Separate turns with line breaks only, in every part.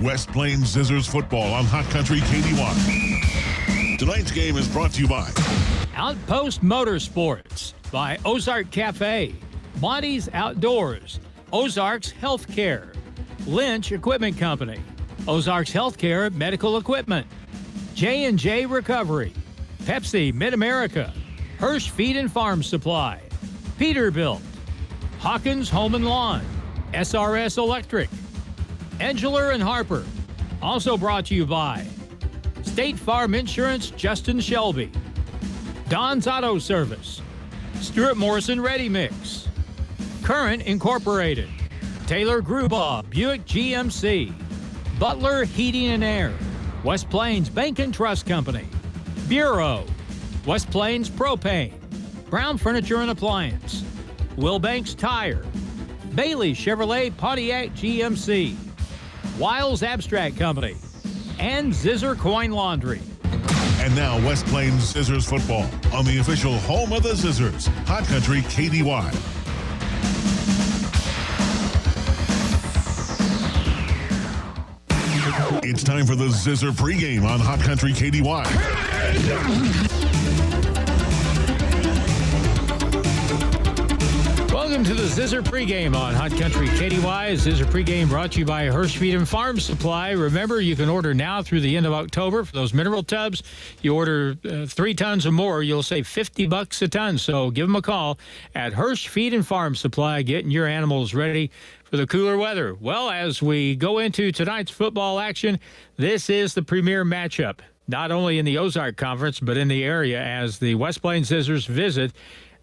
West Plains Zizzers football on Hot Country KDY. Tonight's game is brought to you by
Outpost Motorsports, by Ozark Cafe, Monty's Outdoors, Ozarks Healthcare, Lynch Equipment Company, Ozarks Healthcare Medical Equipment, J&J Recovery, Pepsi Mid-America, Hirsch Feed and Farm Supply, Peterbilt, Hawkins Home and Lawn, SRS Electric, Edgeler and Harper. Also brought to you by State Farm Insurance, Justin Shelby, Don's Auto Service, Stuart Morrison Ready Mix, Current Incorporated, Taylor Grubaugh Buick GMC, Butler Heating and Air, West Plains Bank and Trust Company, Bureau, West Plains Propane, Brown Furniture and Appliance, Wilbanks Tire, Bailey Chevrolet Pontiac GMC, Wiles Abstract Company, and Zizzer Coin Laundry.
And now West Plains Zizzers football on the official home of the Zizzers, Hot Country KDY. It's time for the Zizzer pregame on Hot Country KDY.
Welcome to the Zizzer pregame on Hot Country KDY. Zizzer pregame brought to you by Hirsch Feed and Farm Supply. Remember, you can order now through the end of October for those mineral tubs. You order 3 tons or more, you'll save $50 a ton. So give them a call at Hirsch Feed and Farm Supply, getting your animals ready for the cooler weather. Well, as we go into tonight's football action, this is the premier matchup, not only in the Ozark Conference, but in the area as the West Plains Zizzers visit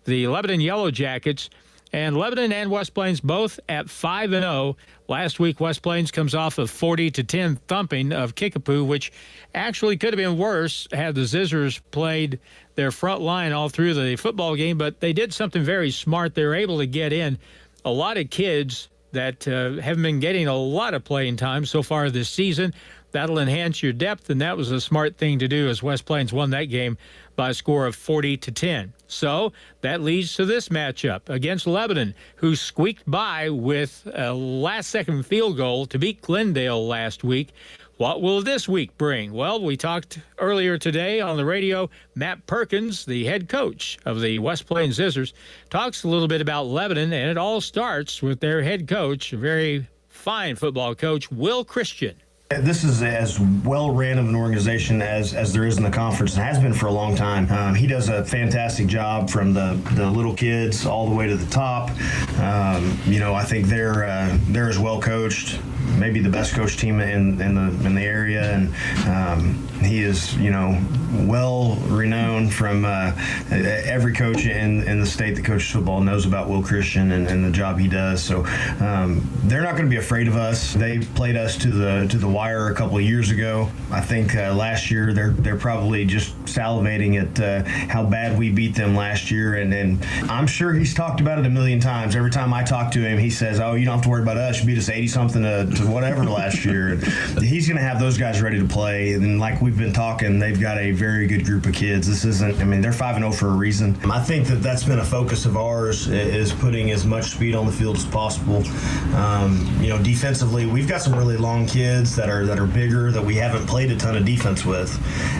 the Lebanon Yellow Jackets. And Lebanon and West Plains both at 5-0. Last week, West Plains comes off a 40-10 thumping of Kickapoo, which actually could have been worse had the Zizzers played their front line all through the football game. But they did something very smart. They were able to get in a lot of kids that haven't been getting a lot of playing time so far this season. That'll enhance your depth, and that was a smart thing to do as West Plains won that game by a score of 40-10. So that leads to this matchup against Lebanon, who squeaked by with a last-second field goal to beat Glendale last week. What will this week bring? Well, we talked earlier today on the radio. Matt Perkins, the head coach of the West Plains Zizzers, talks a little bit about Lebanon, and it all starts with their head coach, a very fine football coach, Will Christian.
This is as well-ran of an organization as there is in the conference, and has been for a long time. He does a fantastic job from the little kids all the way to the top. I think they're as well coached, maybe the best coached team in the area, and he is well renowned from every coach in the state that coaches football knows about Will Christian and the job he does. So they're not going to be afraid of us. They played us to the wire a couple of years ago. I think last year they're probably just salivating at how bad we beat them last year, and I'm sure he's talked about it a million times. Every time I talk to him, he says, "Oh, you don't have to worry about us. You beat us 80-something to whatever last year." And he's going to have those guys ready to play, and like we've been talking, they've got a very good group of kids. This isn't, they're 5-0 for a reason. I think that's been a focus of ours, is putting as much speed on the field as possible. Defensively, we've got some really long kids that are bigger that we haven't played a ton of defense with,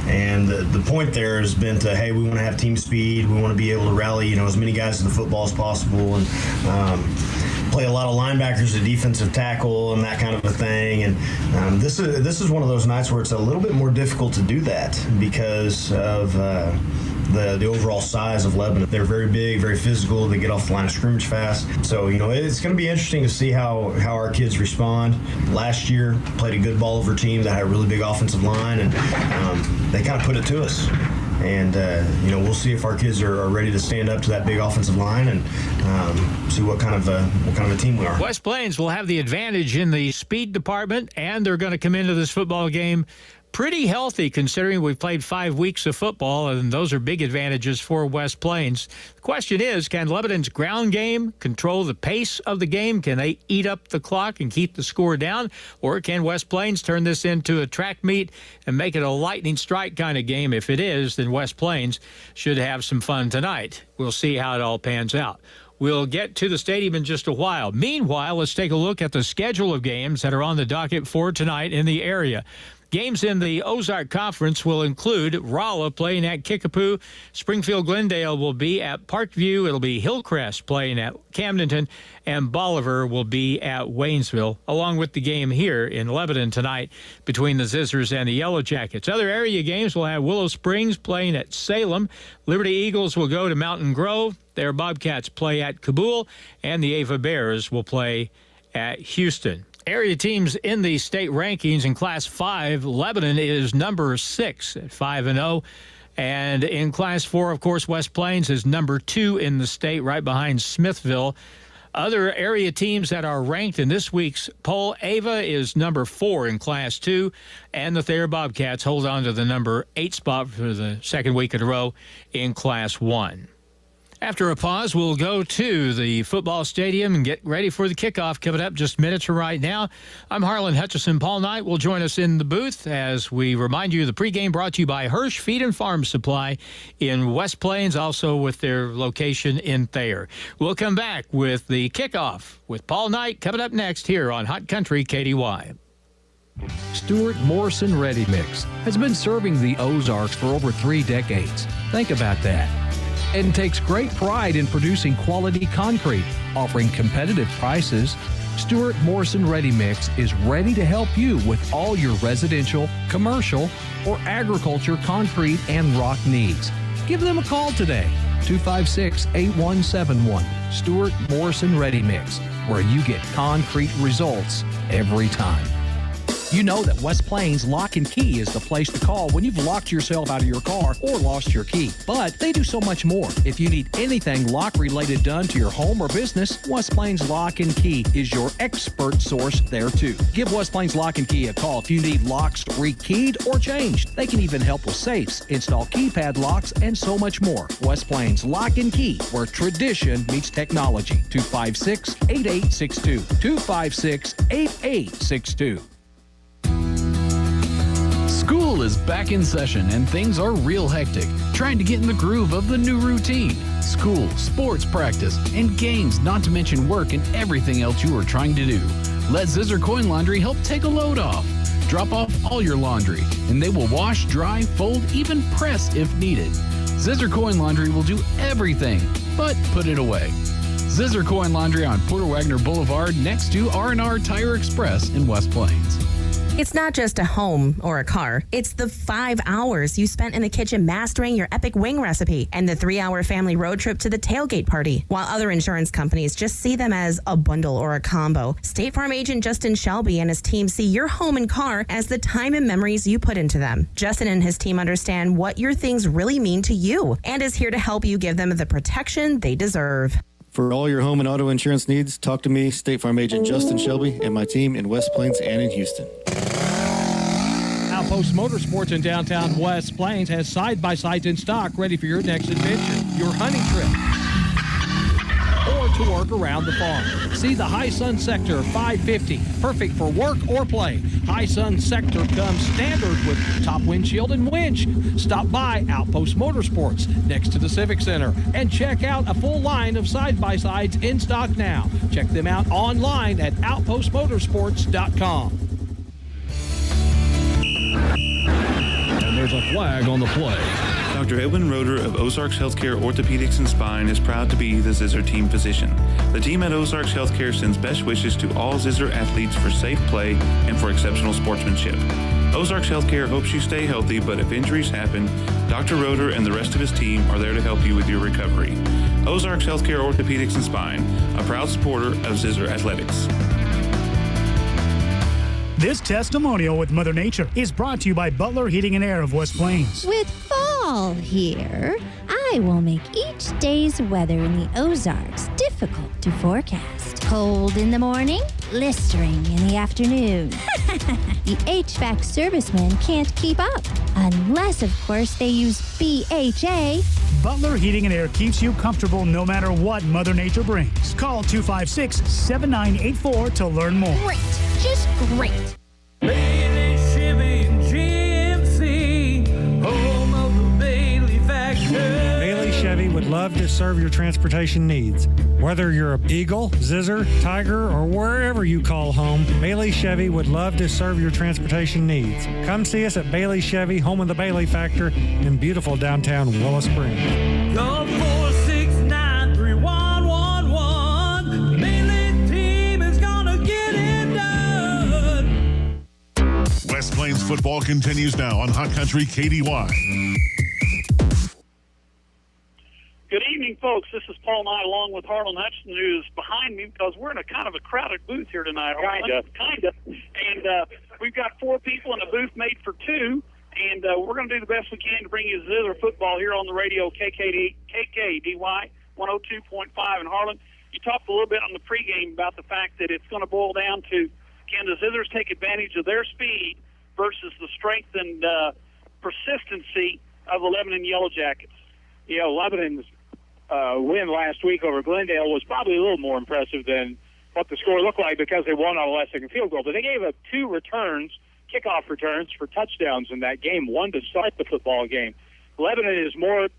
and the point there has been to, hey, we want to have team speed. We want to be able to rally as many guys to the football as possible, and play a lot of linebackers, a defensive tackle, and that kind of a thing. And this is one of those nights where it's a little bit more difficult to do that because of the overall size of Lebanon. They're very big, very physical. They get off the line of scrimmage fast. So, it's going to be interesting to see how our kids respond. Last year, played a good ball over team that had a really big offensive line, and they kind of put it to us. And, we'll see if our kids are ready to stand up to that big offensive line and see what kind of a team we are.
West Plains will have the advantage in the speed department, and they're going to come into this football game pretty healthy, considering we've played 5 weeks of football, and those are big advantages for West Plains. The question is, can Lebanon's ground game control the pace of the game? Can they eat up the clock and keep the score down? Or can West Plains turn this into a track meet and make it a lightning strike kind of game? If it is, then West Plains should have some fun tonight. We'll see how it all pans out. will get to the stadium in just a while. Meanwhile, let's take a look at the schedule of games that are on the docket for tonight in the area. Games in the Ozark Conference will include Rolla playing at Kickapoo. Springfield Glendale will be at Parkview. It'll be Hillcrest playing at Camdenton. And Bolivar will be at Waynesville, along with the game here in Lebanon tonight between the Zizzers and the Yellow Jackets. Other area games will have Willow Springs playing at Salem. Liberty Eagles will go to Mountain Grove. Their Bobcats play at Kabul. And the Ava Bears will play at Houston. Area teams in the state rankings in Class 5, Lebanon is number 6 at 5-0. And in Class 4, of course, West Plains is number 2 in the state, right behind Smithville. Other area teams that are ranked in this week's poll, Ava is number 4 in Class 2, and the Thayer Bobcats hold on to the number 8 spot for the second week in a row in Class 1. After a pause, we'll go to the football stadium and get ready for the kickoff coming up just minutes from right now. I'm Harlan Hutchison. Paul Knight will join us in the booth as we remind you the pregame brought to you by Hirsch Feed and Farm Supply in West Plains, also with their location in Thayer. We'll come back with the kickoff with Paul Knight coming up next here on Hot Country KDY.
Stuart Morrison Ready Mix has been serving the Ozarks for over 3 decades. Think about that. And takes great pride in producing quality concrete, offering competitive prices. Stuart Morrison Ready Mix is ready to help you with all your residential, commercial, or agriculture concrete and rock needs. Give them a call today, 256-8171. Stuart Morrison Ready Mix, where you get concrete results every time. You know that West Plains Lock and Key is the place to call when you've locked yourself out of your car or lost your key. But they do so much more. If you need anything lock-related done to your home or business, West Plains Lock and Key is your expert source there too. Give West Plains Lock and Key a call if you need locks re-keyed or changed. They can even help with safes, install keypad locks, and so much more. West Plains Lock and Key, where tradition meets technology. 256-8862. 256-8862.
School is back in session and things are real hectic, trying to get in the groove of the new routine. School, sports practice, and games, not to mention work and everything else you are trying to do. Let Zizzer Coin Laundry help take a load off. Drop off all your laundry, and they will wash, dry, fold, even press if needed. Zizzer Coin Laundry will do everything, but put it away. Zizzer Coin Laundry on Porter Wagner Boulevard next to R&R Tire Express in West Plains.
It's not just a home or a car. It's the 5 hours you spent in the kitchen mastering your epic wing recipe and the 3-hour family road trip to the tailgate party. While other insurance companies just see them as a bundle or a combo, State Farm agent Justin Shelby and his team see your home and car as the time and memories you put into them. Justin and his team understand what your things really mean to you and is here to help you give them the protection they deserve.
For all your home and auto insurance needs, talk to me, State Farm agent Justin Shelby, and my team in West Plains and in Houston.
Outpost Motorsports in downtown West Plains has side-by-sides in stock ready for your next adventure, your hunting trip, or to work around the farm. See the High Sun Sector 550, perfect for work or play. High Sun Sector comes standard with top windshield and winch. Stop by Outpost Motorsports next to the Civic Center and check out a full line of side-by-sides in stock now. Check them out online at outpostmotorsports.com.
And there's a flag on the play.
Dr. Edwin Roeder of Ozarks Healthcare Orthopedics and Spine is proud to be the Zizzer team physician. The team at Ozarks Healthcare sends best wishes to all Zizzer athletes for safe play and for exceptional sportsmanship. Ozarks Healthcare hopes you stay healthy, but if injuries happen, Dr. Roeder and the rest of his team are there to help you with your recovery. Ozarks Healthcare Orthopedics and Spine, a proud supporter of Zizzer Athletics.
This testimonial with Mother Nature is brought to you by Butler Heating and Air of West Plains.
With fall here, I will make each day's weather in the Ozarks difficult to forecast. Cold in the morning, blistering in the afternoon. The HVAC servicemen can't keep up, unless, of course, they use BHA.
Butler Heating and Air keeps you comfortable no matter what Mother Nature brings. Call 256-7984 to learn more.
Great, just great.
Bailey, Chevy, and GMC, home of the Bailey Factory.
Bailey Chevy would love love to serve your transportation needs. Whether you're a Eagle, Zizzer, Tiger, or wherever you call home, Bailey Chevy would love to serve your transportation needs. Come see us at Bailey Chevy, home of the Bailey Factor in beautiful downtown Willow Springs.
Call 469-3111. Bailey team is gonna get it done.
West Plains football continues now on Hot Country KDY.
Good evening, folks. This is Paul Nye along with Harlan Hutchinson, who's behind me because we're in a kind of a crowded booth here tonight. Kind of. And we've got 4 people in a booth made for 2, and we're going to do the best we can to bring you Zizzer football here on the radio, KKDY 102.5 in Harlan. You talked a little bit on the pregame about the fact that it's going to boil down to, can the Zizzers take advantage of their speed versus the strength and persistency of the Lebanon Yellow Jackets?
You know, Lebanon's win last week over Glendale was probably a little more impressive than what the score looked like because they won on a last-second field goal. But they gave up 2 returns, kickoff returns for touchdowns in that game, 1 to start the football game. Lebanon is more,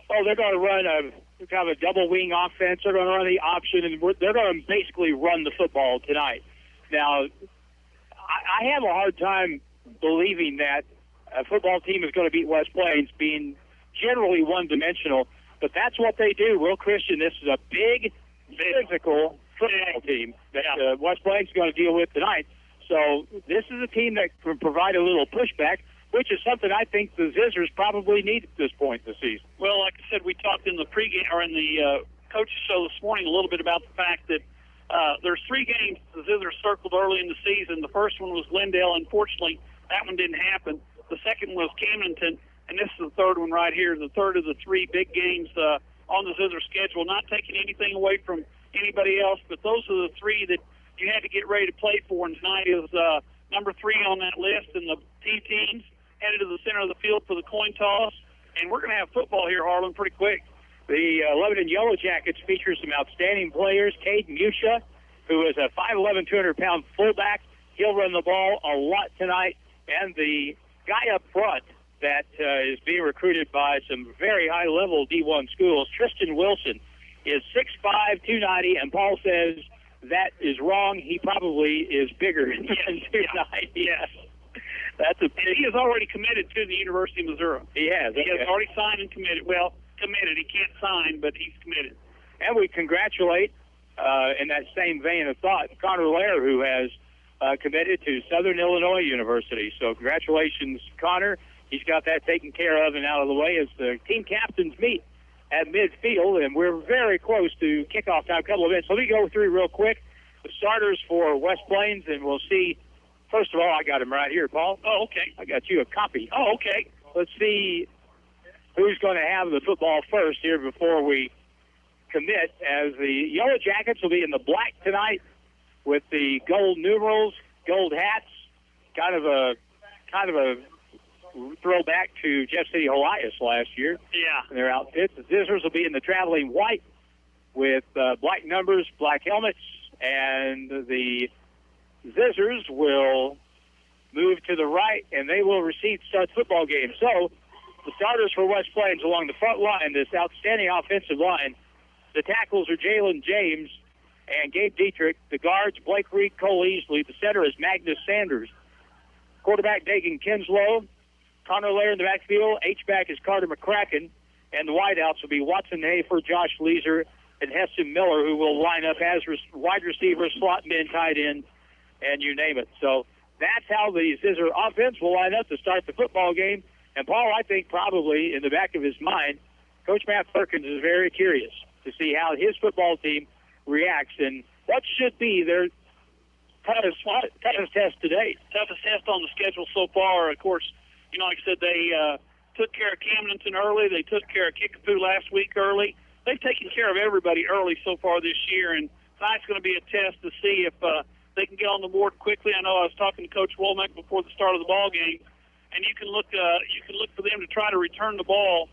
they're going to run a kind of a double-wing offense. They're going to run the option, and they're going to basically run the football tonight. Now, I have a hard time believing that a football team is going to beat West Plains being generally one-dimensional. But that's what they do. Will Christian, this is a big, physical football team that West Plains is going to deal with tonight. So this is a team that can provide a little pushback, which is something I think the Zizzers probably need at this point in the season.
Well, like I said, we talked in the pregame or in the coaches show this morning a little bit about the fact that there's 3 games the Zizzers circled early in the season. The first one was Glendale. Unfortunately, that one didn't happen. The second was Camdenton. And this is the third one right here, the third of the 3 big games on the Zizzer schedule. Not taking anything away from anybody else, but those are the 3 that you had to get ready to play for. And tonight is number 3 on that list, and the teams headed to the center of the field for the coin toss. And we're going to have football here, Harlan, pretty quick.
The Lebanon Yellow Jackets feature some outstanding players. Cade Musha, who is a 5'11", 200-pound fullback. He'll run the ball a lot tonight. And the guy up front that is being recruited by some very high-level D1 schools, Tristan Wilson, is 6'5", 290, and Paul says that is wrong. He probably is bigger than 290.
Yes. That's and he is already committed to the University of Missouri.
He has.
He has already signed and committed. Well, committed. He can't sign, but he's committed.
And we congratulate, in that same vein of thought, Connor Lair, who has committed to Southern Illinois University. So congratulations, Connor. He's got that taken care of and out of the way as the team captains meet at midfield, and we're very close to kickoff time. A couple of minutes. Let me go through real quick the starters for West Plains, and we'll see. First of all, I got him right here, Paul.
Oh, okay.
I got you a copy.
Oh, okay.
Let's see who's going to have the football first here before we commit, as the Yellow Jackets will be in the black tonight with the gold numerals, gold hats, kind of a throwback to Jeff City Helias last year.
Yeah.
In their outfits. The Zizzers will be in the traveling white with black numbers, black helmets, and the Zizzers will move to the right, and they will receive start the football game. So the starters for West Plains along the front line, this outstanding offensive line, the tackles are Jalen James and Gabe Dietrich. The guards, Blake Reed, Cole Easley. The center is Magnus Sanders. Quarterback, Dagan Kinslow. Connor Lair in the backfield. H-back is Carter McCracken. And the wideouts will be Watson Hafer, Josh Leeser, and Heston Miller, who will line up as wide receivers, slot men, tight end, and you name it. So that's how the Zizzer offense will line up to start the football game. And, Paul, I think probably in the back of his mind, Coach Matt Perkins is very curious to see how his football team reacts and what should be their toughest test to date.
Toughest test on the schedule so far. Of course, you know, like I said, they took care of Camdenton early. They took care of Kickapoo last week early. They've taken care of everybody early so far this year, and tonight's going to be a test to see if they can get on the board quickly. I know I was talking to Coach Womack before the start of the ball game, and you can look for them to try to return the ball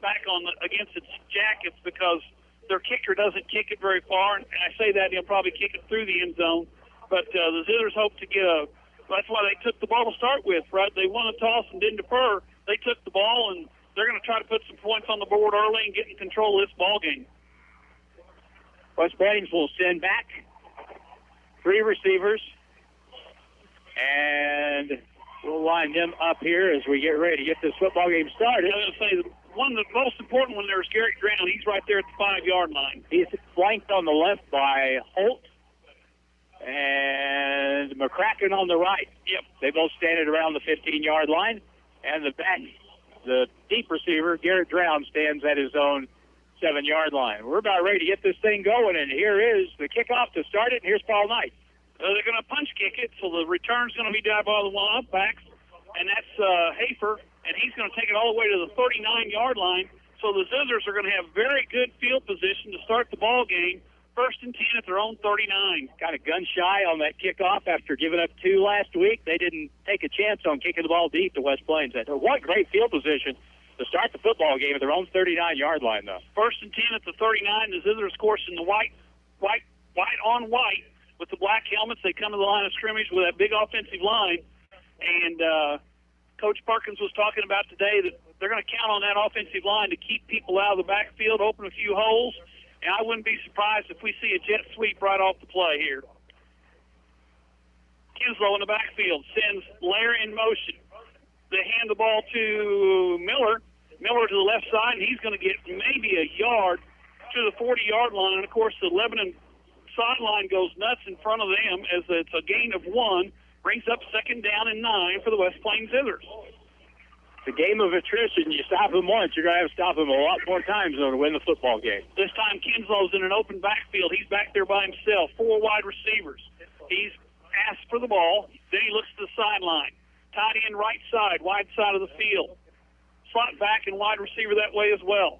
back against its Jackets because their kicker doesn't kick it very far, and I say that he'll probably kick it through the end zone. But the Zizzers hope to get that's why they took the ball to start with, right? They won a toss and didn't defer. They took the ball, and they're going to try to put some points on the board early and get in control of this ball game.
West Plains will send back 3 receivers, and we'll line them up here as we get ready to get this football game started.
I was going to say, one of the most important one there is Garrett Brown. He's right there at the 5-yard line.
He's flanked on the left by Holt and McCracken on the right.
Yep.
They both stand at around the 15-yard line. And the deep receiver, Garrett Brown, stands at his own 7-yard line. We're about ready to get this thing going, and here is the kickoff to start it, and here's Paul Knight.
They're going to punch kick it, so the return's going to be down by the one-up backs, and that's Hafer, and he's going to take it all the way to the 39-yard line. So the Zizzers are going to have very good field position to start the ball game. 1st and 10 at their own 39.
Kind of gun-shy on that kickoff after giving up 2 last week. They didn't take a chance on kicking the ball deep to West Plains. What great field position to start the football game at their own 39-yard line, though.
1st and 10 at the 39. The Zizzers, of course, in the white on white with the black helmets. They come to the line of scrimmage with that big offensive line. And Coach Perkins was talking about today that they're going to count on that offensive line to keep people out of the backfield, open a few holes. And I wouldn't be surprised if we see a jet sweep right off the play here. Kinslow in the backfield sends Larry in motion. They hand the ball to Miller. Miller to the left side, and he's going to get maybe a yard to the 40-yard line. And, of course, the Lebanon sideline goes nuts in front of them as it's a gain of 1. Brings up 2nd down and 9 for the West Plains Zizzers.
The game of attrition, you stop him once, you're going to have to stop him a lot more times to win the football game.
This time Kinslow's in an open backfield. He's back there by himself. 4 wide receivers. He's asked for the ball. Then he looks to the sideline. Tight end right side, wide side of the field. Slot back and wide receiver that way as well.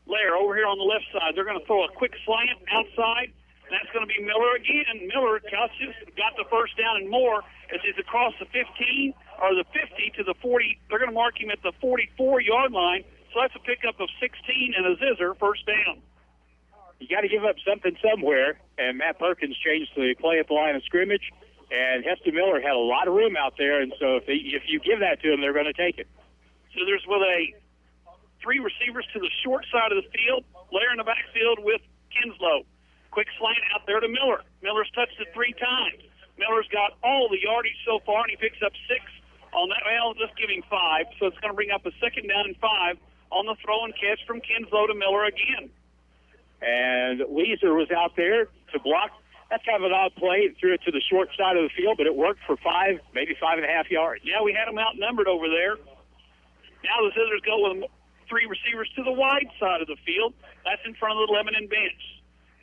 Lair over here on the left side. They're going to throw a quick slant outside. And that's going to be Miller again. Miller just got the 1st down and more as he's across the 15 or the 50 to the 40. They're going to mark him at the 44-yard line. So that's a pickup of 16 and a Zizzer 1st down.
You got to give up something somewhere, and Matt Perkins changed the play at the line of scrimmage, and Heston Miller had a lot of room out there, and so if you give that to them, they're going to take it.
So there's with 3 receivers to the short side of the field, Lair in the backfield with Kinslow. Quick slant out there to Miller. Miller's touched it 3 times. Miller's got all the yardage so far, and he picks up 6 on that. Well, just give him 5, so it's going to bring up a 2nd down and 5 on the throw and catch from Kinslow to Miller again.
And Weezer was out there to block. That's kind of an odd play. It threw it to the short side of the field, but it worked for 5, maybe 5.5 yards.
Yeah, we had them outnumbered over there. Now the Zizzers go with 3 receivers to the wide side of the field. That's in front of the Lebanon bench.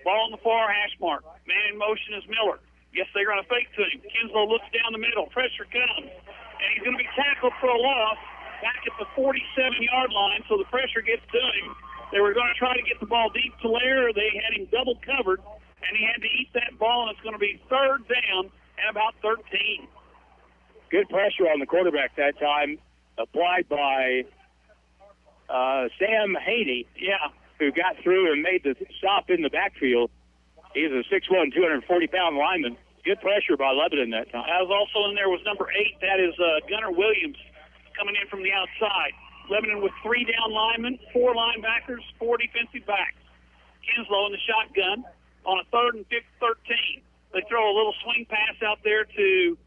Ball on the far hash mark. Man in motion is Miller. Yes, they're going to fake to him. Kinslow looks down the middle. Pressure comes. And he's going to be tackled for a loss back at the 47-yard line, so the pressure gets to him. They were going to try to get the ball deep to Lair. They had him double covered, and he had to eat that ball, and it's going to be 3rd down and about 13.
Good pressure on the quarterback that time, applied by Sam Haney.
Yeah.
Who got through and made the stop in the backfield. He's a 6'1", 240-pound lineman. Good pressure by Lebanon that time.
I was also in there was number 8. That is Gunnar Williams coming in from the outside. Lebanon with 3 down linemen, 4 linebackers, 4 defensive backs. Kinslow in the shotgun on a 3rd and 13. They throw a little swing pass out there to,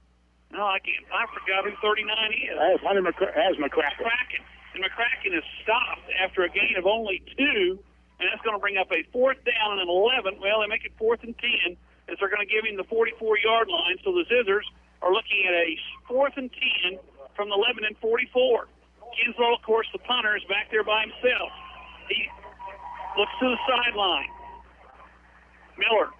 I forgot who 39 is.
That's McCracken.
And McCracken is stopped after a gain of only 2, and that's going to bring up a 4th down and an 11. Well, they make it 4th and 10, as they're going to give him the 44-yard line. So the Zizzers are looking at a 4th and 10 from the Lebanon 44. Kinslow, of course, the punter, is back there by himself. He looks to the sideline. Miller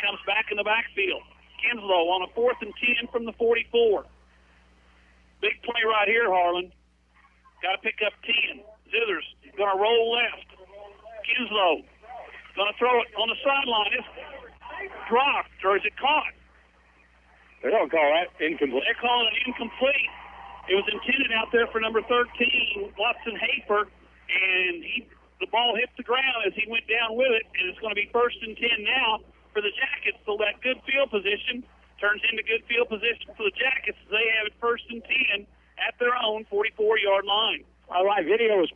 comes back in the backfield. Kinslow on a 4th and 10 from the 44. Big play right here, Harlan. Got to pick up 10. Zizzers going to roll left. Kinslow going to throw it on the sideline. It's dropped, or is it caught?
They don't call that incomplete.
They're calling it incomplete. It was intended out there for number 13, Watson Hafer, and the ball hit the ground as he went down with it, and it's going to be 1st and 10 now for the Jackets. So that good field position turns into good field position for the Jackets. They have it 1st and 10 at their own 44-yard line.
Our live video is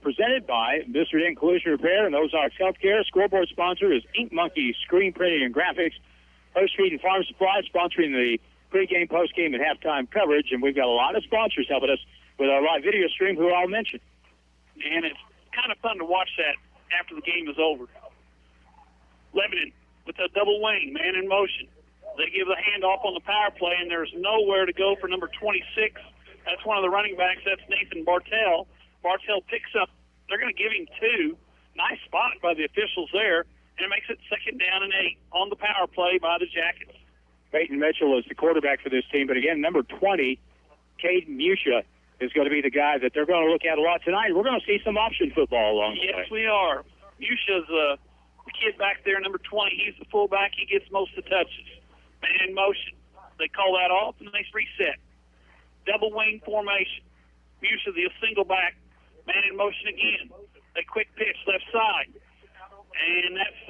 presented by Mr. Dent Collision Repair and Ozarks Healthcare. Scoreboard sponsor is Ink Monkey Screen Printing and Graphics. Post Feed and Farm Supply sponsoring the pregame, postgame, and halftime coverage. And we've got a lot of sponsors helping us with our live video stream, who I'll mention.
And it's kind of fun to watch that after the game is over. Lebanon with a double wing, man in motion. They give the handoff on the power play, and there's nowhere to go for number 26. That's one of the running backs. That's Nathan Bartell. Bartell picks up. They're going to give him 2. Nice spot by the officials there, and it makes it 2nd down and 8 on the power play by the Jackets.
Peyton Mitchell is the quarterback for this team, but again, number 20, Caden Musha, is going to be the guy that they're going to look at a lot tonight. We're going to see some option football along the way.
Yes, we are. Musha's the kid back there, number 20. He's the fullback. He gets most of the touches. Man in motion. They call that off, and they reset. Double wing formation. Musha, the single back. Man in motion again. They quick pitch left side. And that's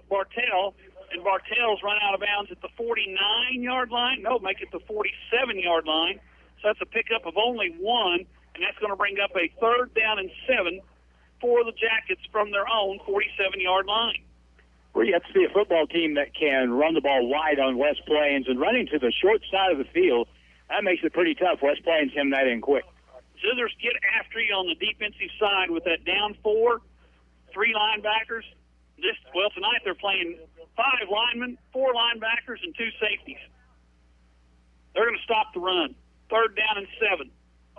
Bartell. And Bartell's run out of bounds at the 49-yard line. No, make it the 47-yard line. So that's a pickup of only 1, and that's going to bring up a 3rd down and 7 for the Jackets from their own 47-yard line.
Where you have to see a football team that can run the ball wide on West Plains and running to the short side of the field. That makes it pretty tough. West Plains him that in quick.
Zizzers get after you on the defensive side with that down 4, 3 linebackers. Tonight they're playing 5 linemen, 4 linebackers, and 2 safeties. They're going to stop the run. 3rd down and 7.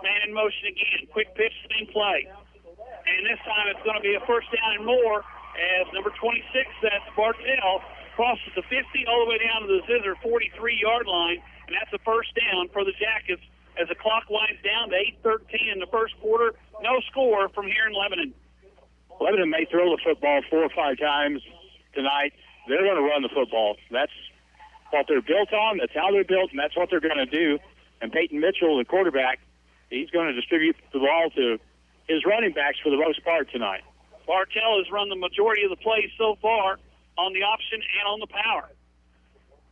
Man in motion again. Quick pitch, same play. And this time it's going to be a 1st down and more as number 26, that's Bartell, crosses the 50 all the way down to the Zizzer 43-yard line. And that's a 1st down for the Jackets as the clock winds down to 8:13 in the first quarter. No score from here in Lebanon.
Lebanon may throw the football 4 or 5 times tonight. They're going to run the football. That's what they're built on. That's how they're built, and that's what they're going to do. And Peyton Mitchell, the quarterback, he's going to distribute the ball to his running backs for the most part tonight.
Bartell has run the majority of the plays so far on the option and on the power.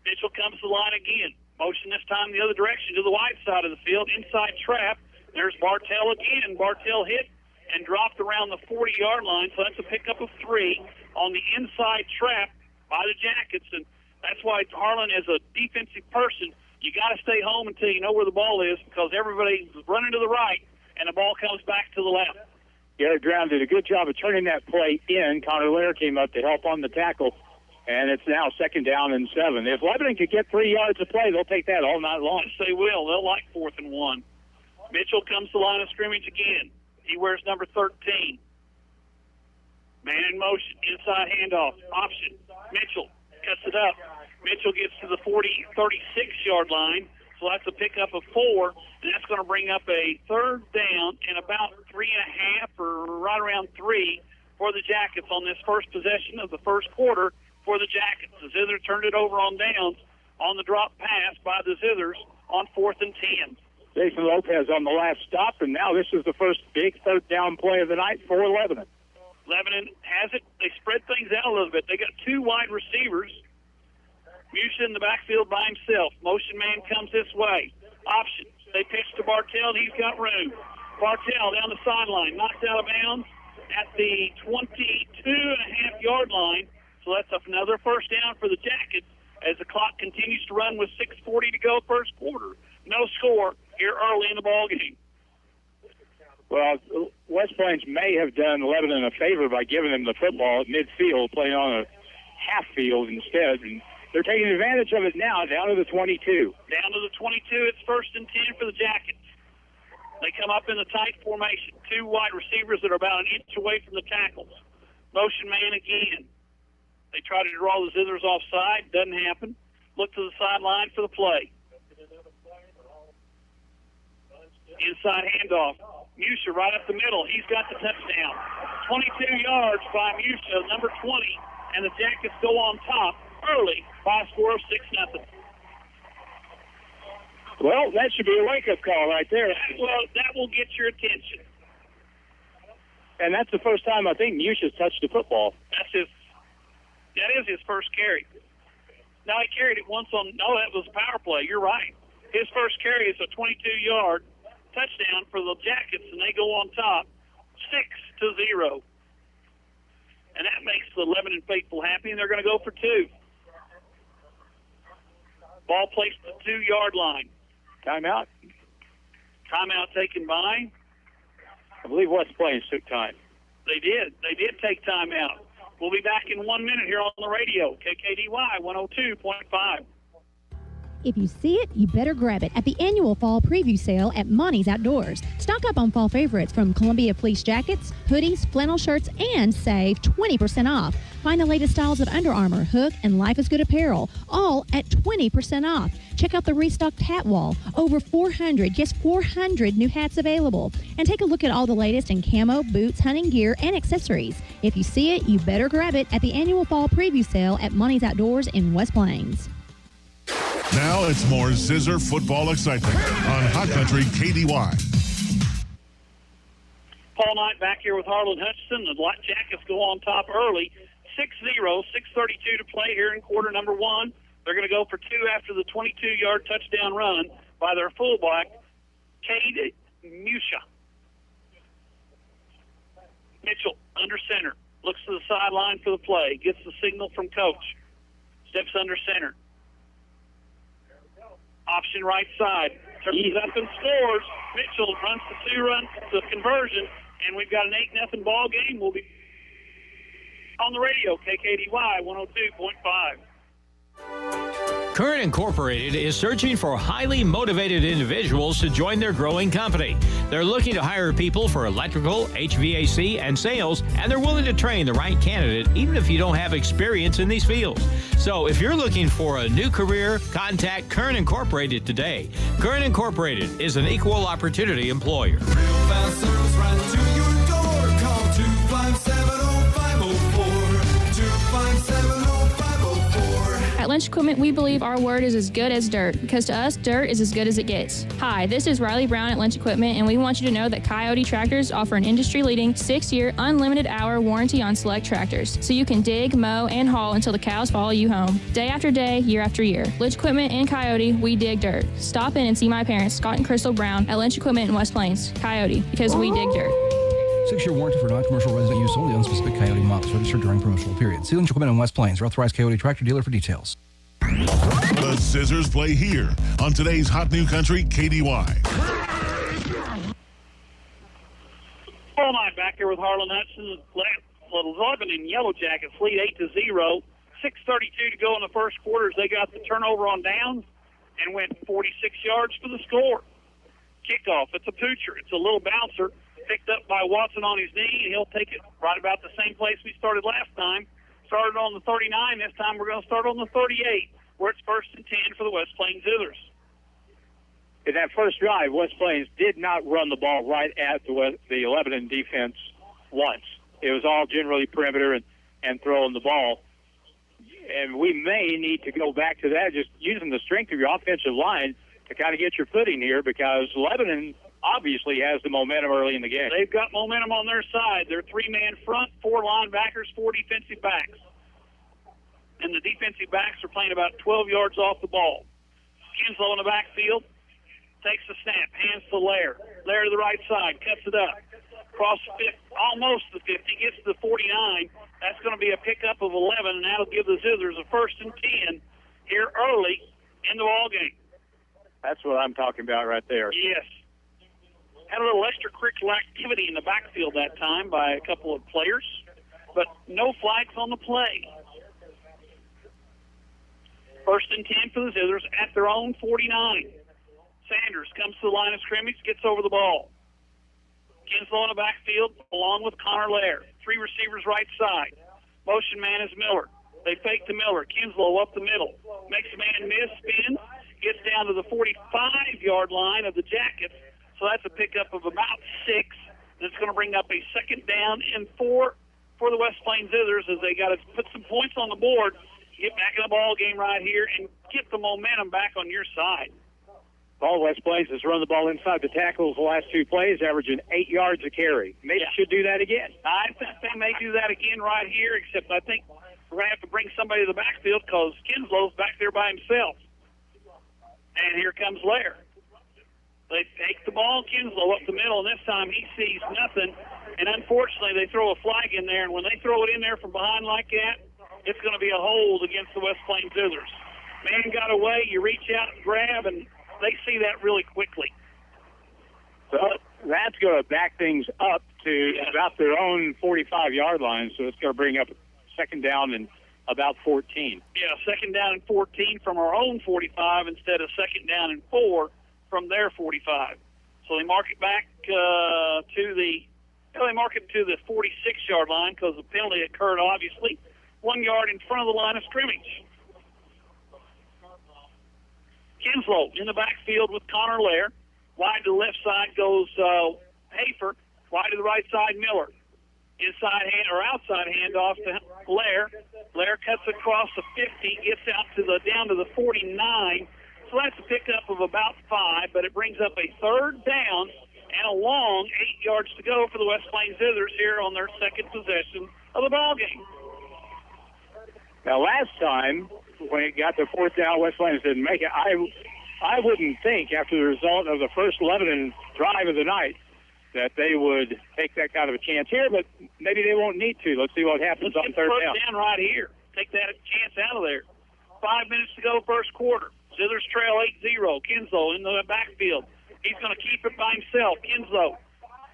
Mitchell comes to the line again. Motion this time the other direction to the wide side of the field. Inside trap. There's Bartell again. Bartell hit and dropped around the 40-yard line, so that's a pickup of 3 on the inside trap by the Jackets. And that's why Harlan, as a defensive person, you got to stay home until you know where the ball is, because everybody's running to the right and the ball comes back to the left.
Garrett Brown did a good job of turning that play in. Connor Lair came up to help on the tackle, and it's now 2nd down and 7. If Lebanon could get 3 yards of play, they'll take that all night long.
Yes, they will. They'll like 4th and 1. Mitchell comes to the line of scrimmage again. He wears number 13. Man in motion, inside handoff, option. Mitchell cuts it up. Mitchell gets to the 36-yard line, so that's a pickup of 4, and that's going to bring up a 3rd down and about 3.5 or right around 3 for the Jackets on this first possession of the first quarter for the Jackets. The Zizzer turned it over on downs on the drop pass by the Zizzers on 4th and 10.
Jason Lopez on the last stop, and now this is the first big 3rd down play of the night for Lebanon.
Lebanon has it. They spread things out a little bit. They got 2 wide receivers. Musha in the backfield by himself. Motion man comes this way. Option. They pitch to Bartell, and he's got room. Bartell down the sideline, knocked out of bounds at the 22.5-yard line. So that's another 1st down for the Jackets as the clock continues to run with 6:40 to go first quarter. No score here early in the ball game.
Well, West Plains may have done Lebanon a favor by giving them the football at midfield, playing on a half field instead. And they're taking advantage of it now, down to the 22.
Down to the 22, it's 1st and 10 for the Jackets. They come up in the tight formation. 2 wide receivers that are about an inch away from the tackles. Motion man again. They try to draw the Zizzers offside. Doesn't happen. Look to the sideline for the play. Inside handoff. Musha right up the middle. He's got the touchdown. 22 yards by Musha, number 20, and the Jackets go on top early by a score of 6-0.
Well, that should be a wake-up call right there.
Well, that will get your attention.
And that's the first time I think Musha's touched the football.
That is his first carry. Now, he carried it once on, no, that was a power play. You're right. His first carry is a 22-yard touchdown for the Jackets, and they go on top 6-0. And that makes the Lebanon faithful happy, and they're going to go for 2. Ball placed at the 2-yard line.
Timeout.
Timeout taken by?
I believe West Plains took time.
They did. They did take timeout. We'll be back in 1 minute here on the radio, KKDY 102.5.
If you see it, you better grab it at the annual fall preview sale at Monty's Outdoors. Stock up on fall favorites from Columbia fleece jackets, hoodies, flannel shirts, and save 20% off. Find the latest styles of Under Armour, Hook, and Life is Good apparel, all at 20% off. Check out the restocked hat wall. Over 400 new hats available. And take a look at all the latest in camo, boots, hunting gear, and accessories. If you see it, you better grab it at the annual fall preview sale at Monty's Outdoors in West Plains.
Now it's more Zizzer football excitement on Hot Country KDY.
Paul Knight back here with Harlan Hutchinson. The Black Jackets go on top early, 6-0, 6:32 to play here in quarter number 1. They're going to go for 2 after the 22-yard touchdown run by their fullback, Cade Musha. Mitchell under center, looks to the sideline for the play, gets the signal from coach, steps under center. Option right side. Turns up and scores. Mitchell runs the 2-run, the conversion, and we've got an 8-0 ball game. We'll be on the radio, KKDY 102.5.
Current Incorporated is searching for highly motivated individuals to join their growing company. They're looking to hire people for electrical, HVAC, and sales, and they're willing to train the right candidate even if you don't have experience in these fields. So if you're looking for a new career, contact Current Incorporated today. Current Incorporated is an equal opportunity employer.
Real fast service right to your door. Call 257-0504. 257-0504.
At Lynch Equipment, we believe our word is as good as dirt, because to us, dirt is as good as it gets. Hi, this is Riley Brown at Lynch Equipment, and we want you to know that Coyote Tractors offer an industry-leading 6-year unlimited hour warranty on select tractors, so you can dig, mow, and haul until the cows follow you home. Day after day, year after year. Lynch Equipment and Coyote, we dig dirt. Stop in and see my parents, Scott and Crystal Brown, at Lynch Equipment in West Plains. Coyote, because we dig dirt.
6-year warranty for non-commercial resident use only on specific Coyote models registered during promotional period. See Lynch Equipment in West Plains, your authorized Coyote tractor dealer for details.
The Zizzers play here on today's Hot New Country KDY.
Paul Knight back here with Harlan Hudson. Lebanon Yellow Jackets lead 8-0. 6:32 to go in the first quarter as they got the turnover on downs and went 46 yards for the score. Kickoff. It's a poocher. It's a little bouncer picked up by Watson on his knee, and he'll take it right about the same place we started last time. Started on the 39. This time we're going to start on the 38, where it's 1st and 10 for the West Plains Zizzers.
In that first drive, West Plains did not run the ball right at the Lebanon defense once. It was all generally perimeter and throwing the ball. And we may need to go back to that, just using the strength of your offensive line to kind of get your footing here, because Lebanon obviously has the momentum early in the game.
They've got momentum on their side. They're 3-man front, 4 linebackers, 4 defensive backs. And the defensive backs are playing about 12 yards off the ball. Kinslow in the backfield, takes the snap, hands to Lair. Lair to the right side, cuts it up. Across almost the 50, gets to the 49. That's going to be a pickup of 11, and that'll give the Zizzers a 1st and 10 here early in the ball game.
That's what I'm talking about right there.
Yes. Had a little extracurricular activity in the backfield that time by a couple of players, but no flags on the play. 1st and 10 for the Zizzers at their own 49. Sanders comes to the line of scrimmage, gets over the ball. Kinslow in the backfield along with Connor Lair. 3 receivers right side. Motion man is Miller. They fake to Miller. Kinslow up the middle. Makes a man miss, spins, gets down to the 45-yard line of the Jackets. So that's a pickup of about 6. And it's going to bring up a 2nd down and 4 for the West Plains Zizzers as they got to put some points on the board, get back in the ball game right here, and get the momentum back on your side.
All West Plains has run the ball inside the tackles the last 2 plays, averaging 8 yards a carry. Maybe should do that again.
I think they may do that again right here, except I think we're going to have to bring somebody to the backfield because Kinslow's back there by himself. And here comes Lair. They take the ball, Kinslow up the middle, and this time he sees nothing. And unfortunately, they throw a flag in there, and when they throw it in there from behind like that, it's going to be a hold against the West Plains Zizzers. Man got away, you reach out and grab, and they see that really quickly.
So that's going to back things up to about their own 45-yard line, so it's going to bring up second down and about 14.
Yeah, second down and 14 from our own 45 instead of second down and 4 from their 45. So they mark it back to the 46-yard line because the penalty occurred, obviously, 1 yard in front of the line of scrimmage. Kinslow in the backfield with Connor Lair. Wide to the left side goes Hafer. Wide to the right side, Miller. Inside hand or outside handoff to Lair. Lair cuts across the 50, gets out to the down to the 49. So that's a pickup of about 5, but it brings up a third down and a long 8 yards to go for the West Plains Zizzers here on their second possession of the ball game.
Now, last time when it got to fourth down, West Plains didn't make it. I wouldn't think after the result of the first Lebanon drive of the night that they would take that kind of a chance here, but maybe they won't need to. Let's see what happens on third down.
Down right here. Take that chance out of there. 5 minutes to go, first quarter. Zizzers trail 8-0. Kinslow in the backfield. He's going to keep it by himself. Kinslow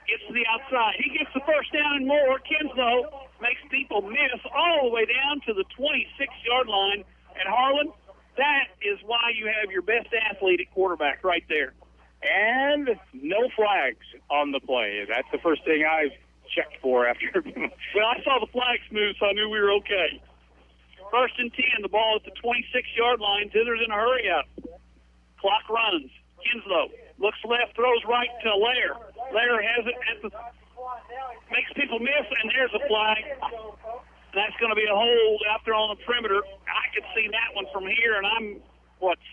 gets to the outside. He gets the first down and more. Kinslow makes people miss all the way down to the 26-yard line. And Harlan, that is why you have your best athlete at quarterback right there.
And no flags on the play. That's the first thing I've checked for after.
Well, I saw the flags move, so I knew we were okay. First and 10, the ball at the 26-yard line. Zizzers in a hurry up. Clock runs. Kinslow looks left, throws right to Lair. Lair has it at the makes people miss, and there's a flag. That's going to be a hold out there on the perimeter. I could see that one from here, and I'm,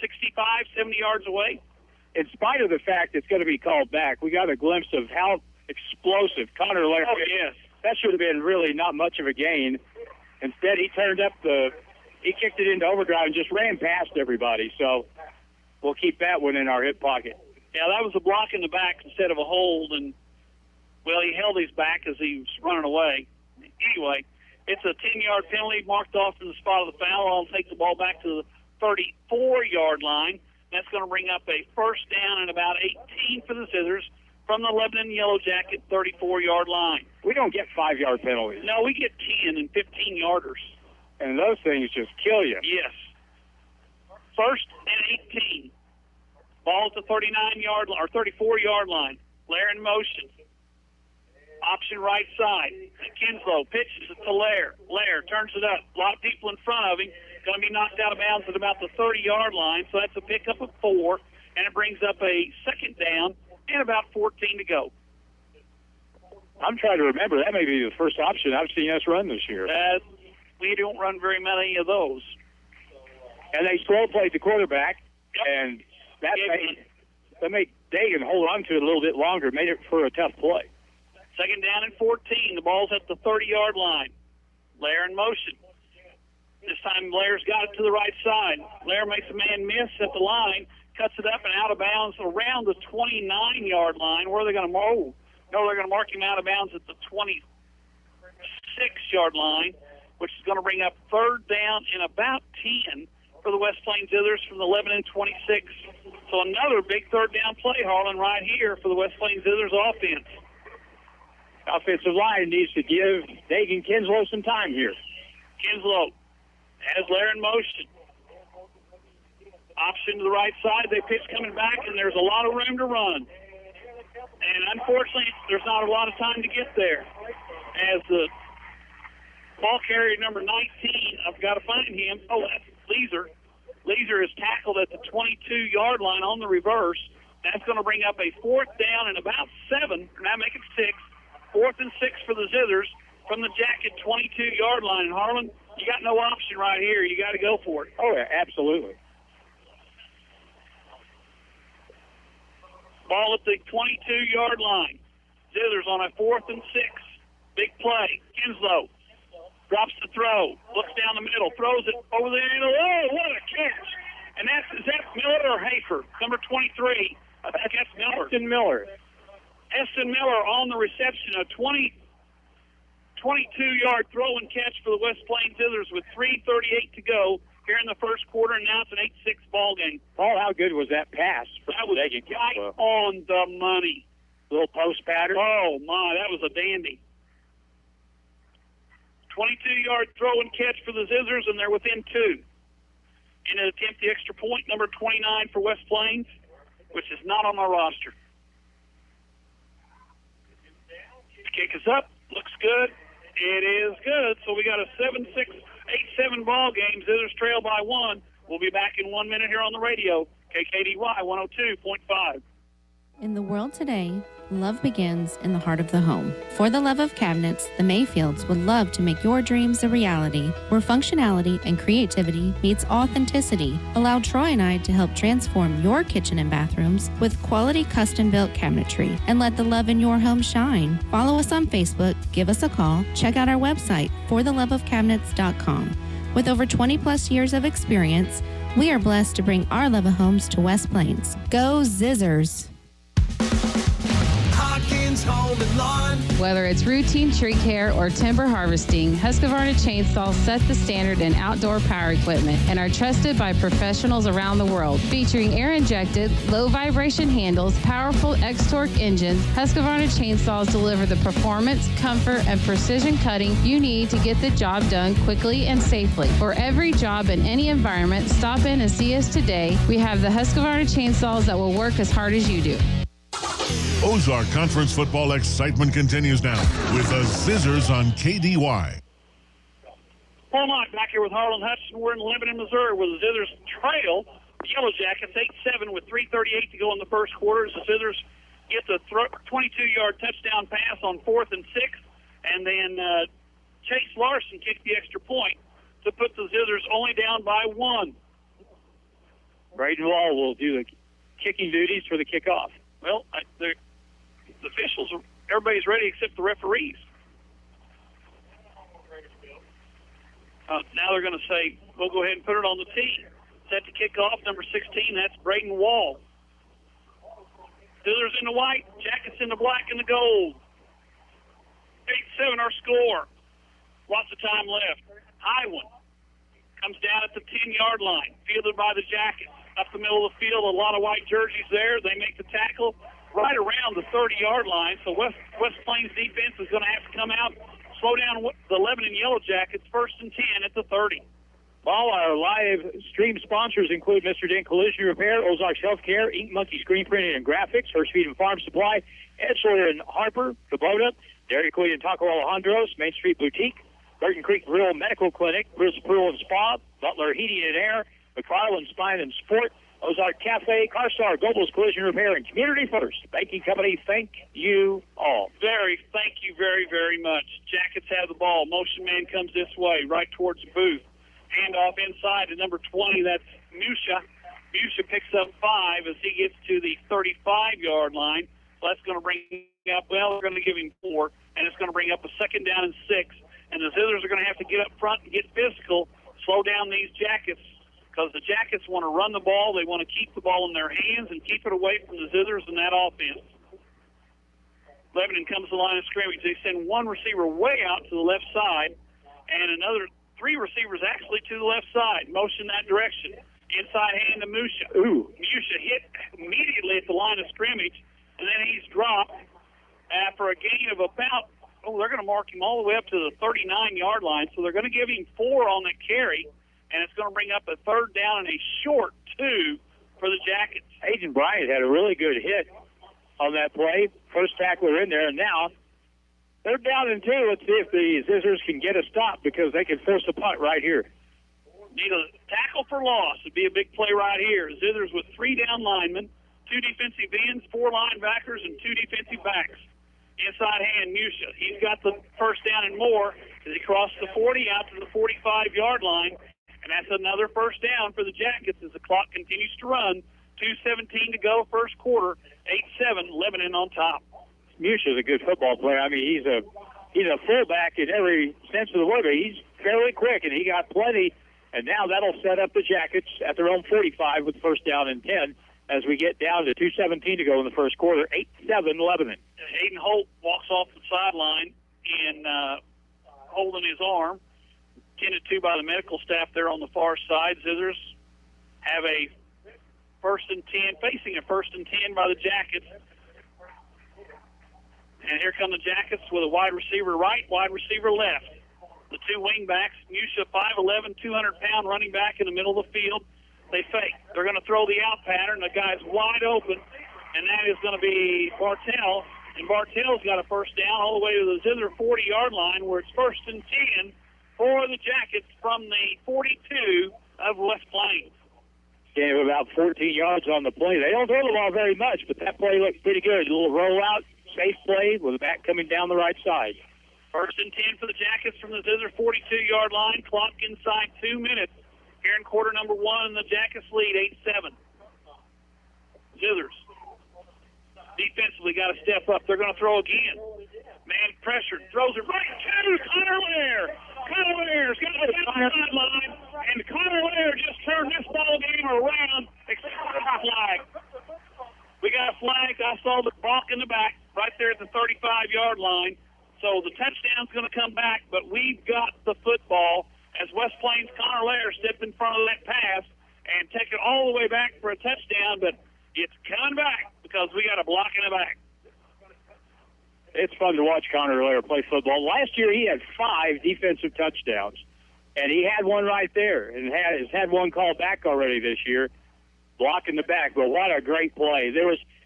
65, 70 yards away?
In spite of the fact it's going to be called back, we got a glimpse of how explosive Connor Lair is.
Yes.
That should have been really not much of a gain. Instead, he kicked it into overdrive and just ran past everybody. So we'll keep that one in our hip pocket.
Yeah, that was a block in the back instead of a hold, and, well, he held his back as he was running away. Anyway, it's a 10-yard penalty marked off in the spot of the foul. I'll take the ball back to the 34-yard line. That's going to bring up a first down and about 18 for the Zizzers from the Lebanon Yellow Jacket 34-yard line.
We don't get 5-yard penalties.
No, we get 10 and 15-yarders.
And those things just kill you.
Yes. First and 18. Ball at the 39-yard or 34-yard line. Lair in motion. Option right side. Kinslow pitches it to Lair. Lair turns it up. A lot of people in front of him. Going to be knocked out of bounds at about the 30-yard line, so that's a pickup of 4, and it brings up a second down and about 14 to go.
I'm trying to remember. That may be the first option I've seen us run this year.
We don't run very many of those.
And they slow played the quarterback, and that made Dagan hold on to it a little bit longer, made it for a tough play.
Second down and 14. The ball's at the 30-yard line. Lair in motion. This time Lair's got it to the right side. Lair makes a man miss at the line, cuts it up and out of bounds around the 29-yard line. Where are they going to mark? No, they're going to mark him out of bounds at the 26-yard line, which is going to bring up third down and about 10 for the West Plains Zizzers from the Lebanon 26. So another big third down play, Harlan, right here for the West Plains Zizzers offense.
Offensive line needs to give Dagan Kinslow some time here.
Kinslow has Lair in motion. Option to the right side. They pitch coming back, and there's a lot of room to run. And unfortunately, there's not a lot of time to get there. As the ball carrier number 19, I've got to find him. Oh, that's Zizzer. Zizzer is tackled at the 22-yard line on the reverse. That's going to bring up a fourth down and about 7. Now make it 6. 4th and 6 for the Zizzers from the Jacket 22-yard line. And Harlan, you got no option right here. You got to go for it.
Oh, yeah, absolutely.
Ball at the 22-yard line. Zizzers on a 4th and 6. Big play. Kinslow drops the throw. Looks down the middle. Throws it over the end. Oh, what a catch. And is that Miller or Hafer? Number 23 I think that's Miller.
Eston Miller.
Eston Miller on the reception, a 22-yard throw and catch for the West Plains Zizzers with 3:38 to go here in the first quarter, and now it's an 8-6 ball game.
Paul, how good was that pass?
That was right on the money.
Little post pattern.
Oh, my, that was a dandy. 22-yard throw and catch for the Zizzers, and they're within 2. In an attempt the extra point, number 29 for West Plains, which is not on my roster. The kick is up. Looks good. It is good. So we got a 7-6, 8-7 ball game. Zizzers trail by 1. We'll be back in 1 minute here on the radio. KKDY 102.5.
In the world today, love begins in the heart of the home. For the love of cabinets, the Mayfields would love to make your dreams a reality, where functionality and creativity meets authenticity. Allow Troy and I to help transform your kitchen and bathrooms with quality custom-built cabinetry, and let the love in your home shine. Follow us on Facebook, give us a call, check out our website, fortheloveofcabinets.com. With over 20-plus years of experience, we are blessed to bring our love of homes to West Plains. Go Zizzers!
Home and Lawn.
Whether it's routine tree care or timber harvesting, Husqvarna chainsaws set the standard in outdoor power equipment and are trusted by professionals around the world. Featuring air-injected, low-vibration handles, powerful X-Torque engines, Husqvarna chainsaws deliver the performance, comfort, and precision cutting you need to get the job done quickly and safely. For every job in any environment, stop in and see us today. We have the Husqvarna chainsaws that will work as hard as you do.
Ozark Conference football excitement continues now with the Zizzers on KDY.
Paul Mott back here with Harlan Hudson. We're in Lebanon, Missouri, where the Zizzers trail the Yellow Jackets 8-7 with 3:38 to go in the first quarter. The Zizzers get the 22-yard touchdown pass on 4th and 6, and then Chase Larson kicked the extra point to put the Zizzers only down by 1.
Braden Wall will do the kicking duties for the kickoff.
Well, the officials, everybody's ready except the referees. Now they're going to say, we'll go ahead and put it on the tee. Set to kick off, number 16, that's Braden Wall. Zizzers in the white, Jackets in the black and the gold. 8-7 our score. Lots of time left. High one. Comes down at the 10-yard line, fielded by the Jackets. Up the middle of the field, a lot of white jerseys there. They make the tackle right around the 30-yard line. So West Plains defense is going to have to come out, slow down the Lebanon Yellow Jackets, 1st and 10 at the 30.
All our live stream sponsors include Mr. Dent Collision Repair, Ozarks Healthcare, Ink Monkey Screen Printing and Graphics, Hirsch Feed and Farm Supply, Edgeler and Harper, Kubota, Dairy Queen and Taco Alejandro's, Main Street Boutique, Burton Creek Grill Medical Clinic, Bruce Pool and Spa, Butler Heating and Air, McFarland Spine and Sport, Ozark Cafe, CarStar, Goebel's Collision Repair, and Community First Banking Company. Thank you all.
Thank you very, very much. Jackets have the ball. Motion man comes this way, right towards the booth. Hand off inside to number 20. That's Musha. Musha picks up 5 as he gets to the 35-yard line. So that's going to bring up, well, we're going to give him 4, and it's going to bring up a 2nd down and 6. And the Zizzers are going to have to get up front and get physical, slow down these Jackets, because the Jackets want to run the ball. They want to keep the ball in their hands and keep it away from the Zizzers in that offense. Lebanon comes to the line of scrimmage. They send one receiver way out to the left side and another 3 receivers actually to the left side. Motion that direction. Inside hand to Musha. Musha hit immediately at the line of scrimmage, and then he's dropped for a gain of about, they're going to mark him all the way up to the 39-yard line, so they're going to give him 4 on that carry. And it's going to bring up a 3rd down and a short 2 for the Jackets.
Agent Bryant had a really good hit on that play. First tackler in there, and now they're down and 2. Let's see if the Zizzers can get a stop because they can force a punt right here.
Need a tackle for loss. It'd be a big play right here. Zizzers with 3 down linemen, 2 defensive ends, 4 linebackers, and 2 defensive backs. Inside hand, Musha. He's got the 1st down and more as he crosses the 40 out to the 45-yard line. And that's another 1st down for the Jackets as the clock continues to run. 2:17 to go, first quarter. 8-7, Lebanon on top.
Musha's a good football player. I mean, he's a fullback in every sense of the word, but he's fairly quick, and he got plenty. And now that'll set up the Jackets at their own 45 with 1st down and 10. as we get down to 2:17 to go in the first quarter. 8-7 Lebanon.
Hayden Holt walks off the sideline and holding his arm, tended to by the medical staff there on the far side. Zizzers have a 1st and 10, facing a 1st and 10 by the Jackets. And here come the Jackets with a wide receiver right, wide receiver left. The two wingbacks, Musha, 5'11", 200-pound running back in the middle of the field. They fake. They're going to throw the out pattern. The guy's wide open, and that is going to be Bartell. And Bartell's got a first down all the way to the Zizzer 40-yard line, where it's 1st and 10 for the Jackets from the 42 of West Plains.
Gain of about 14 yards on the play. They don't throw the ball very much, but that play looks pretty good. A little rollout, safe play with the back coming down the right side.
1st and 10 for the Jackets from the Zizzer 42-yard line. Clock inside 2 minutes. Here in quarter number 1, the Jackets lead 8-7. Zizzers defensively got to step up. They're going to throw again. Man pressured, throws it right to Connor Lair. Connor Lair's got the sideline, and Connor Lair just turned this ball game around, except for the flag. We got a flag. I saw the balk in the back right there at the 35-yard line. So the touchdown's going to come back, but we've got the football as West Plains' Connor Lair stepped in front of that pass and take it all the way back for a touchdown, but it's coming back because we got a block in the back.
It's fun to watch Connor Lair play football. Last year he had 5 defensive touchdowns, and he had one right there and has had one called back already this year, blocking the back. But what a great play.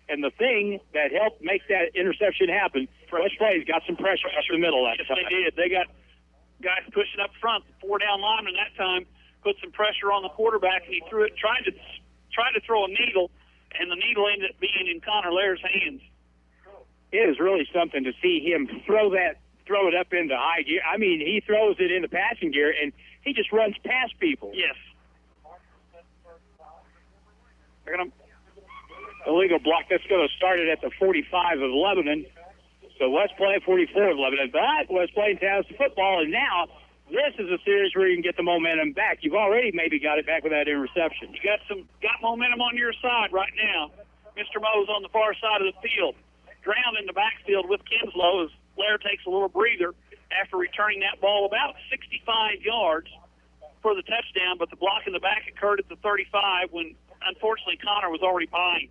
And the thing that helped make that interception happen, West Plains got some pressure up the middle that time.
Yes, they did. They got guys pushing up front. The 4-down lineman that time put some pressure on the quarterback, and he threw it, tried to throw a needle, and the needle ended up being in Connor Lair's hands.
It is really something to see him throw it up into high gear. I mean, he throws it into passing gear, and he just runs past people.
Yes. They're going to
illegal block. That's going to start it at the 45 of Lebanon. So West Plains 44 of Lebanon. But West Plains has the football, and now this is a series where you can get the momentum back. You've already maybe got it back with that interception.
You got momentum on your side right now. Mr. Moe's on the far side of the field. Drowned in the backfield with Kinslow as Blair takes a little breather after returning that ball about 65 yards for the touchdown, but the block in the back occurred at the 35 when, unfortunately, Connor was already behind.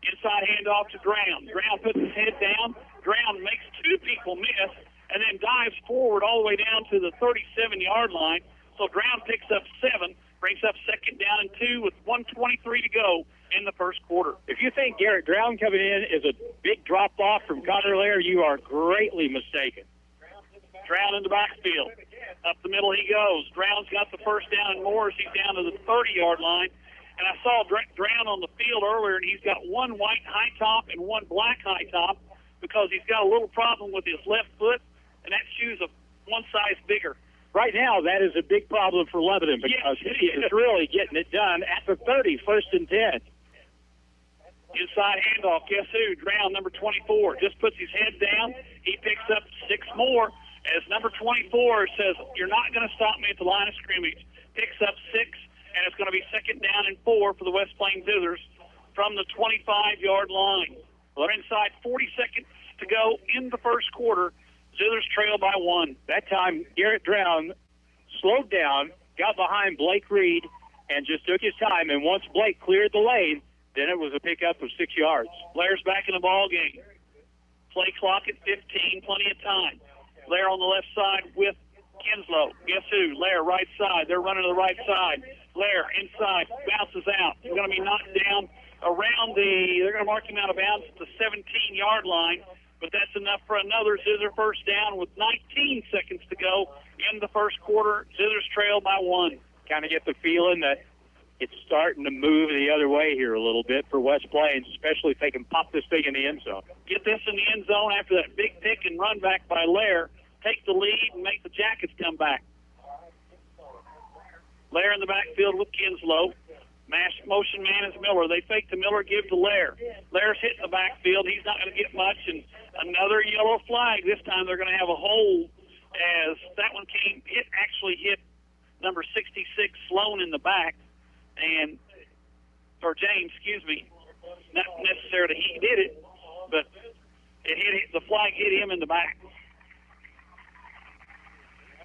Inside handoff to Drown. Drown puts his head down. Drown makes 2 people miss and then dives forward all the way down to the 37-yard line. So Drown picks up 7, brings up 2nd down and 2 with 1:23 to go in the first quarter.
If you think Garrett Drown coming in is a big drop-off from Connor Lair, you are greatly mistaken.
Drown in the backfield. Up the middle he goes. Drown's got the first down and more as he's down to the 30-yard line. And I saw Drown on the field earlier, and he's got one white high top and one black high top because he's got a little problem with his left foot, and that shoe's one size bigger.
Right now, that is a big problem for Lebanon because he is really getting it done at the 30, 1st and 10.
Inside handoff, guess who? Drown, number 24, just puts his head down. He picks up 6 more as number 24 says, "You're not going to stop me at the line of scrimmage." Picks up 6, and it's going to be 2nd down and 4 for the West Plains Zizzers from the 25-yard line. We're inside 40 seconds to go in the first quarter. Zizzers trail by 1.
That time, Garrett Drown slowed down, got behind Blake Reed, and just took his time. And once Blake cleared the lane, then it was a pickup of 6 yards.
Blair's back in the ball game. Play clock at 15, plenty of time. Blair on the left side with Kinslow. Guess who? Lair, right side. They're running to the right side. Lair inside, bounces out. He's going to be knocked down around they're going to mark him out of bounds at the 17-yard line, but that's enough for another Zizzer first down with 19 seconds to go in the first quarter. Zizzers trail by 1.
Kind of get the feeling that it's starting to move the other way here a little bit for West Plains, especially if they can pop this thing in the end zone.
Get this in the end zone after that big pick and run back by Lair. Take the lead and make the Jackets come back. Lair in the backfield with Kinslow. Motion man is Miller. They fake to Miller, give to Lair. Lair's hitting the backfield. He's not going to get much. And another yellow flag. This time they're going to have a hold as that one actually hit number 66, Sloan, in the back. And or James, excuse me. Not necessarily he did it, but the flag hit him in the back.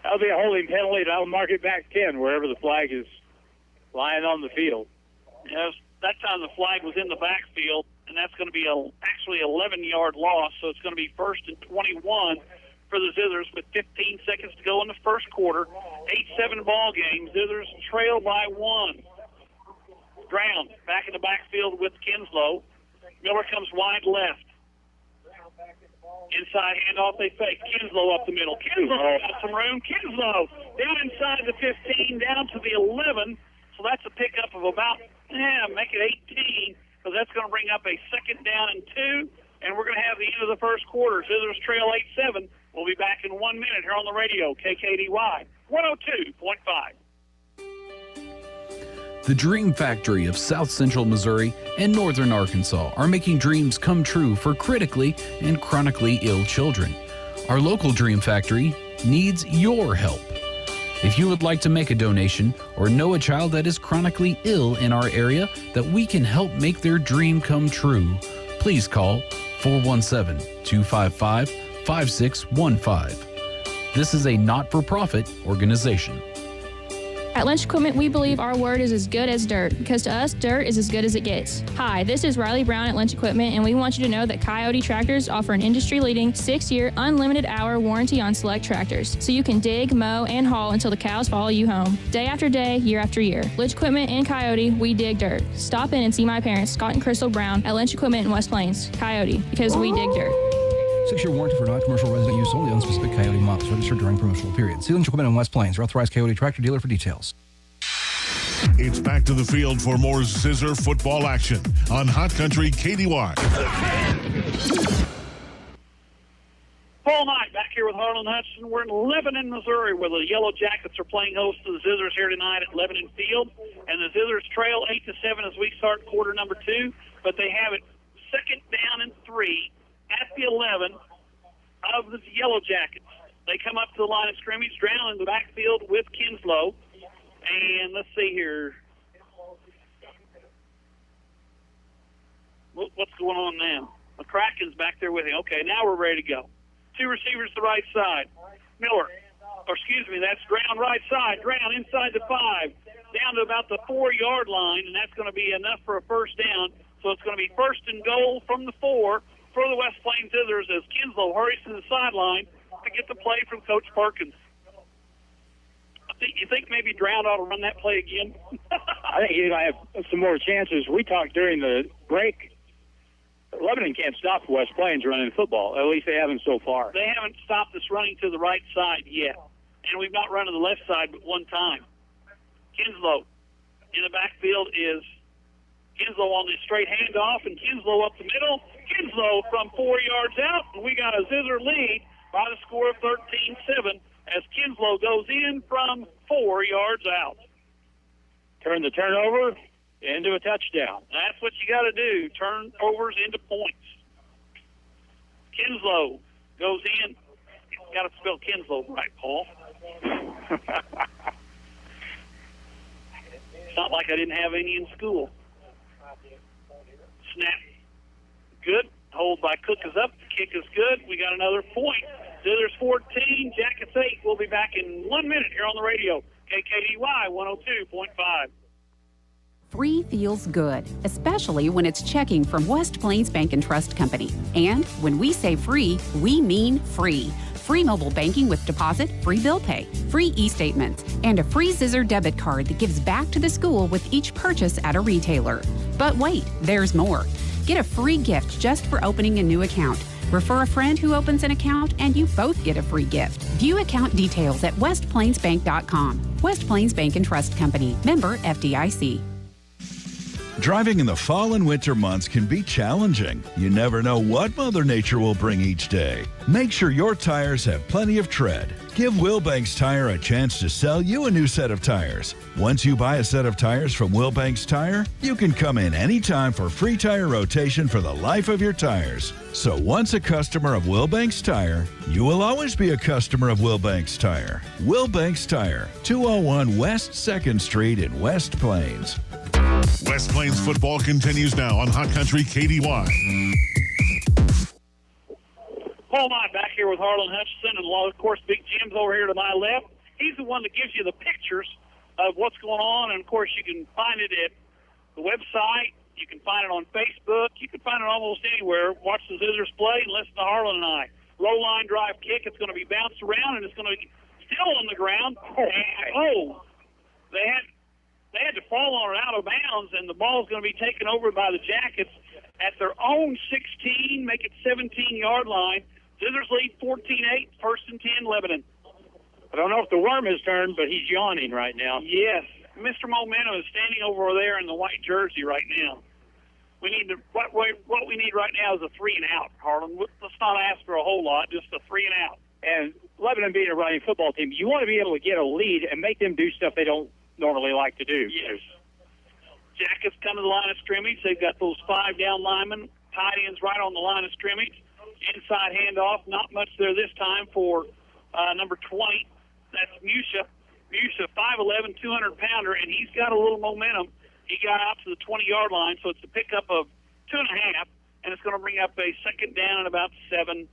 That'll be a holding penalty, and I'll mark it back 10 wherever the flag is lying on the field.
Yes, that time the flag was in the backfield, and that's going to be actually 11-yard loss, so it's going to be 1st and 21 for the Zizzers with 15 seconds to go in the first quarter. 8-7 ball game. Zizzers trail by 1. Brown back in the backfield with Kinslow. Miller comes wide left. Inside handoff, they fake. Kinslow up the middle. Kinslow got some room. Kinslow down inside the 15, down to the 11. So that's a pickup of about, make it 18, because that's going to bring up a 2nd down and 2, and we're going to have the end of the first quarter. Zizzers trail 8-7. We'll be back in 1 minute here on the radio, KKDY 102.5.
The Dream Factory of South Central Missouri and Northern Arkansas are making dreams come true for critically and chronically ill children. Our local Dream Factory needs your help. If you would like to make a donation or know a child that is chronically ill in our area that we can help make their dream come true, please call 417-255-5615. This is a not-for-profit organization.
At Lynch Equipment, we believe our word is as good as dirt, because to us, dirt is as good as it gets. Hi, this is Riley Brown at Lynch Equipment, and we want you to know that Coyote Tractors offer an industry-leading 6-year unlimited hour warranty on select tractors, so you can dig, mow, and haul until the cows follow you home. Day after day, year after year. Lynch Equipment and Coyote, we dig dirt. Stop in and see my parents, Scott and Crystal Brown, at Lynch Equipment in West Plains. Coyote, because we dig dirt.
6-year warranty for non-commercial resident use only on specific Coyote models registered during promotional period. See Lynch Equipment in West Plains, your authorized Coyote tractor dealer for details.
It's back to the field for more Zizzer football action on Hot Country KDY.
Full night back here with Harlan Hudson. We're in Lebanon, Missouri, where the Yellow Jackets are playing host to the Zizzers here tonight at Lebanon Field. And the Zizzers trail 8-7 as we start quarter number 2, but they have it 2nd down and 3 at the 11 of the Yellow Jackets. They come up to the line of scrimmage, Drown in the backfield with Kinslow. And let's see here. What's going on now? McCracken's back there with him. Okay, now we're ready to go. 2 receivers to the right side. Miller, that's Drown right side. Drown inside the 5, down to about the 4-yard line, and that's going to be enough for a 1st down. So it's going to be 1st and goal from the 4 for the West Plains Zizzers as Kinslow hurries to the sideline to get the play from Coach Perkins. You think maybe Drown ought to run that play again?
I think he might have some more chances. We talked during the break. Lebanon can't stop West Plains running football. At least they haven't so far.
They haven't stopped us running to the right side yet. And we've not run to the left side but one time. Kinslow in the backfield is Kinslow on the straight handoff, and Kinslow up the middle. Kinslow from 4 yards out, and we got a Zizzer lead by the score of 13-7 as Kinslow goes in from 4 yards out.
Turn the turnover into a touchdown.
That's what you got to do, turnovers into points. Kinslow goes in. Got to spell Kinslow right, Paul. It's not like I didn't have any in school. Snap. Good. Hold by Cook is up. The kick is good. We got another point. Zizzers 14, Jackets 8. We'll be back in 1 minute here on the radio. KKDY 102.5.
Free feels good, especially when it's checking from West Plains Bank and Trust Company. And when we say free, we mean free. Free mobile banking with deposit, free bill pay, free e-statements, and a free Zizzer debit card that gives back to the school with each purchase at a retailer. But wait, there's more. Get a free gift just for opening a new account. Refer a friend who opens an account, and you both get a free gift. View account details at westplainsbank.com. West Plains Bank and Trust Company. Member FDIC.
Driving in the fall and winter months can be challenging. You never know what Mother Nature will bring each day. Make sure your tires have plenty of tread. Give Wilbanks Tire a chance to sell you a new set of tires. Once you buy a set of tires from Wilbanks Tire, you can come in anytime for free tire rotation for the life of your tires. So once a customer of Wilbanks Tire, you will always be a customer of Wilbanks Tire. Wilbanks Tire, 201 West 2nd Street in West Plains.
West Plains football continues now on Hot Country KDY.
Paul Nye back here with Harlan Hutchinson, and of course, Big Jim's over here to my left. He's the one that gives you the pictures of what's going on, and of course, you can find it at the website. You can find it on Facebook. You can find it almost anywhere. Watch the Zizzers play and listen to Harlan and I. Low line drive kick. It's going to be bounced around, and it's going to be still on the ground. And, they had to fall on it out of bounds, and the ball is going to be taken over by the Jackets at their own 16, make it 17-yard line. Zizzers lead 14-8, first and 10, Lebanon.
I don't know if the worm has turned, but he's yawning right now.
Yes. Mr. Momentum is standing over there in the white jersey right now. We need to, what we need right now is a 3-and-out, Harlan. Let's not ask for a whole lot, just a 3-and-out.
And Lebanon being a running football team, you want to be able to get a lead and make them do stuff they don't normally like to do.
Yes. Jackets come to the line of scrimmage. They've got those 5 down linemen, tight ends right on the line of scrimmage. Inside handoff, not much there this time for number 20. That's Musha. Musha, 5'11", 200-pounder, and he's got a little momentum. He got out to the 20-yard line, so it's a pickup of 2.5, and it's going to bring up a second down and about 7.5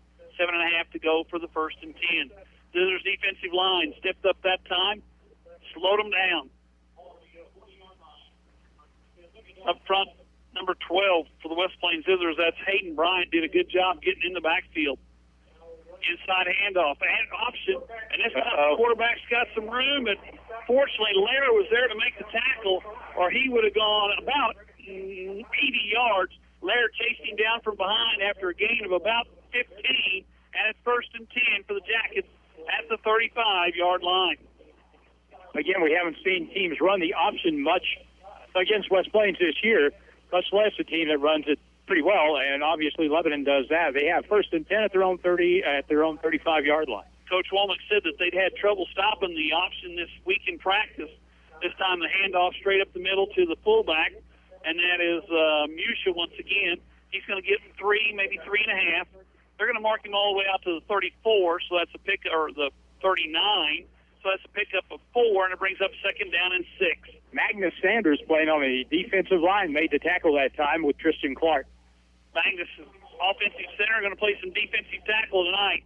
to go for the first and 10. Zizzer's defensive line stepped up that time, slowed them down. Up front, number 12 for the West Plains Zizzers, that's Hayden Bryant, did a good job getting in the backfield. Inside handoff, and option, and this time the quarterback's got some room, but fortunately Lair was there to make the tackle, or he would have gone about 80 yards. Lair chased him down from behind after a gain of about 15, and it's first and 10 for the Jackets at the 35-yard line.
Again, we haven't seen teams run the option much against West Plains this year, much less a team that runs it pretty well, and obviously Lebanon does that. They have first and 10 at their own 35-yard line.
Coach Womack said that they'd had trouble stopping the option this week in practice. This time the handoff straight up the middle to the fullback, and that is Musha once again. He's going to get 3, maybe 3.5. They're going to mark him all the way out to the 34, so that's a pick, or the 39. So that's a pickup of 4, and it brings up second down and 6.
Magnus Sanders, playing on the defensive line, made the tackle that time with Tristan Clark.
Magnus, offensive center, going to play some defensive tackle tonight.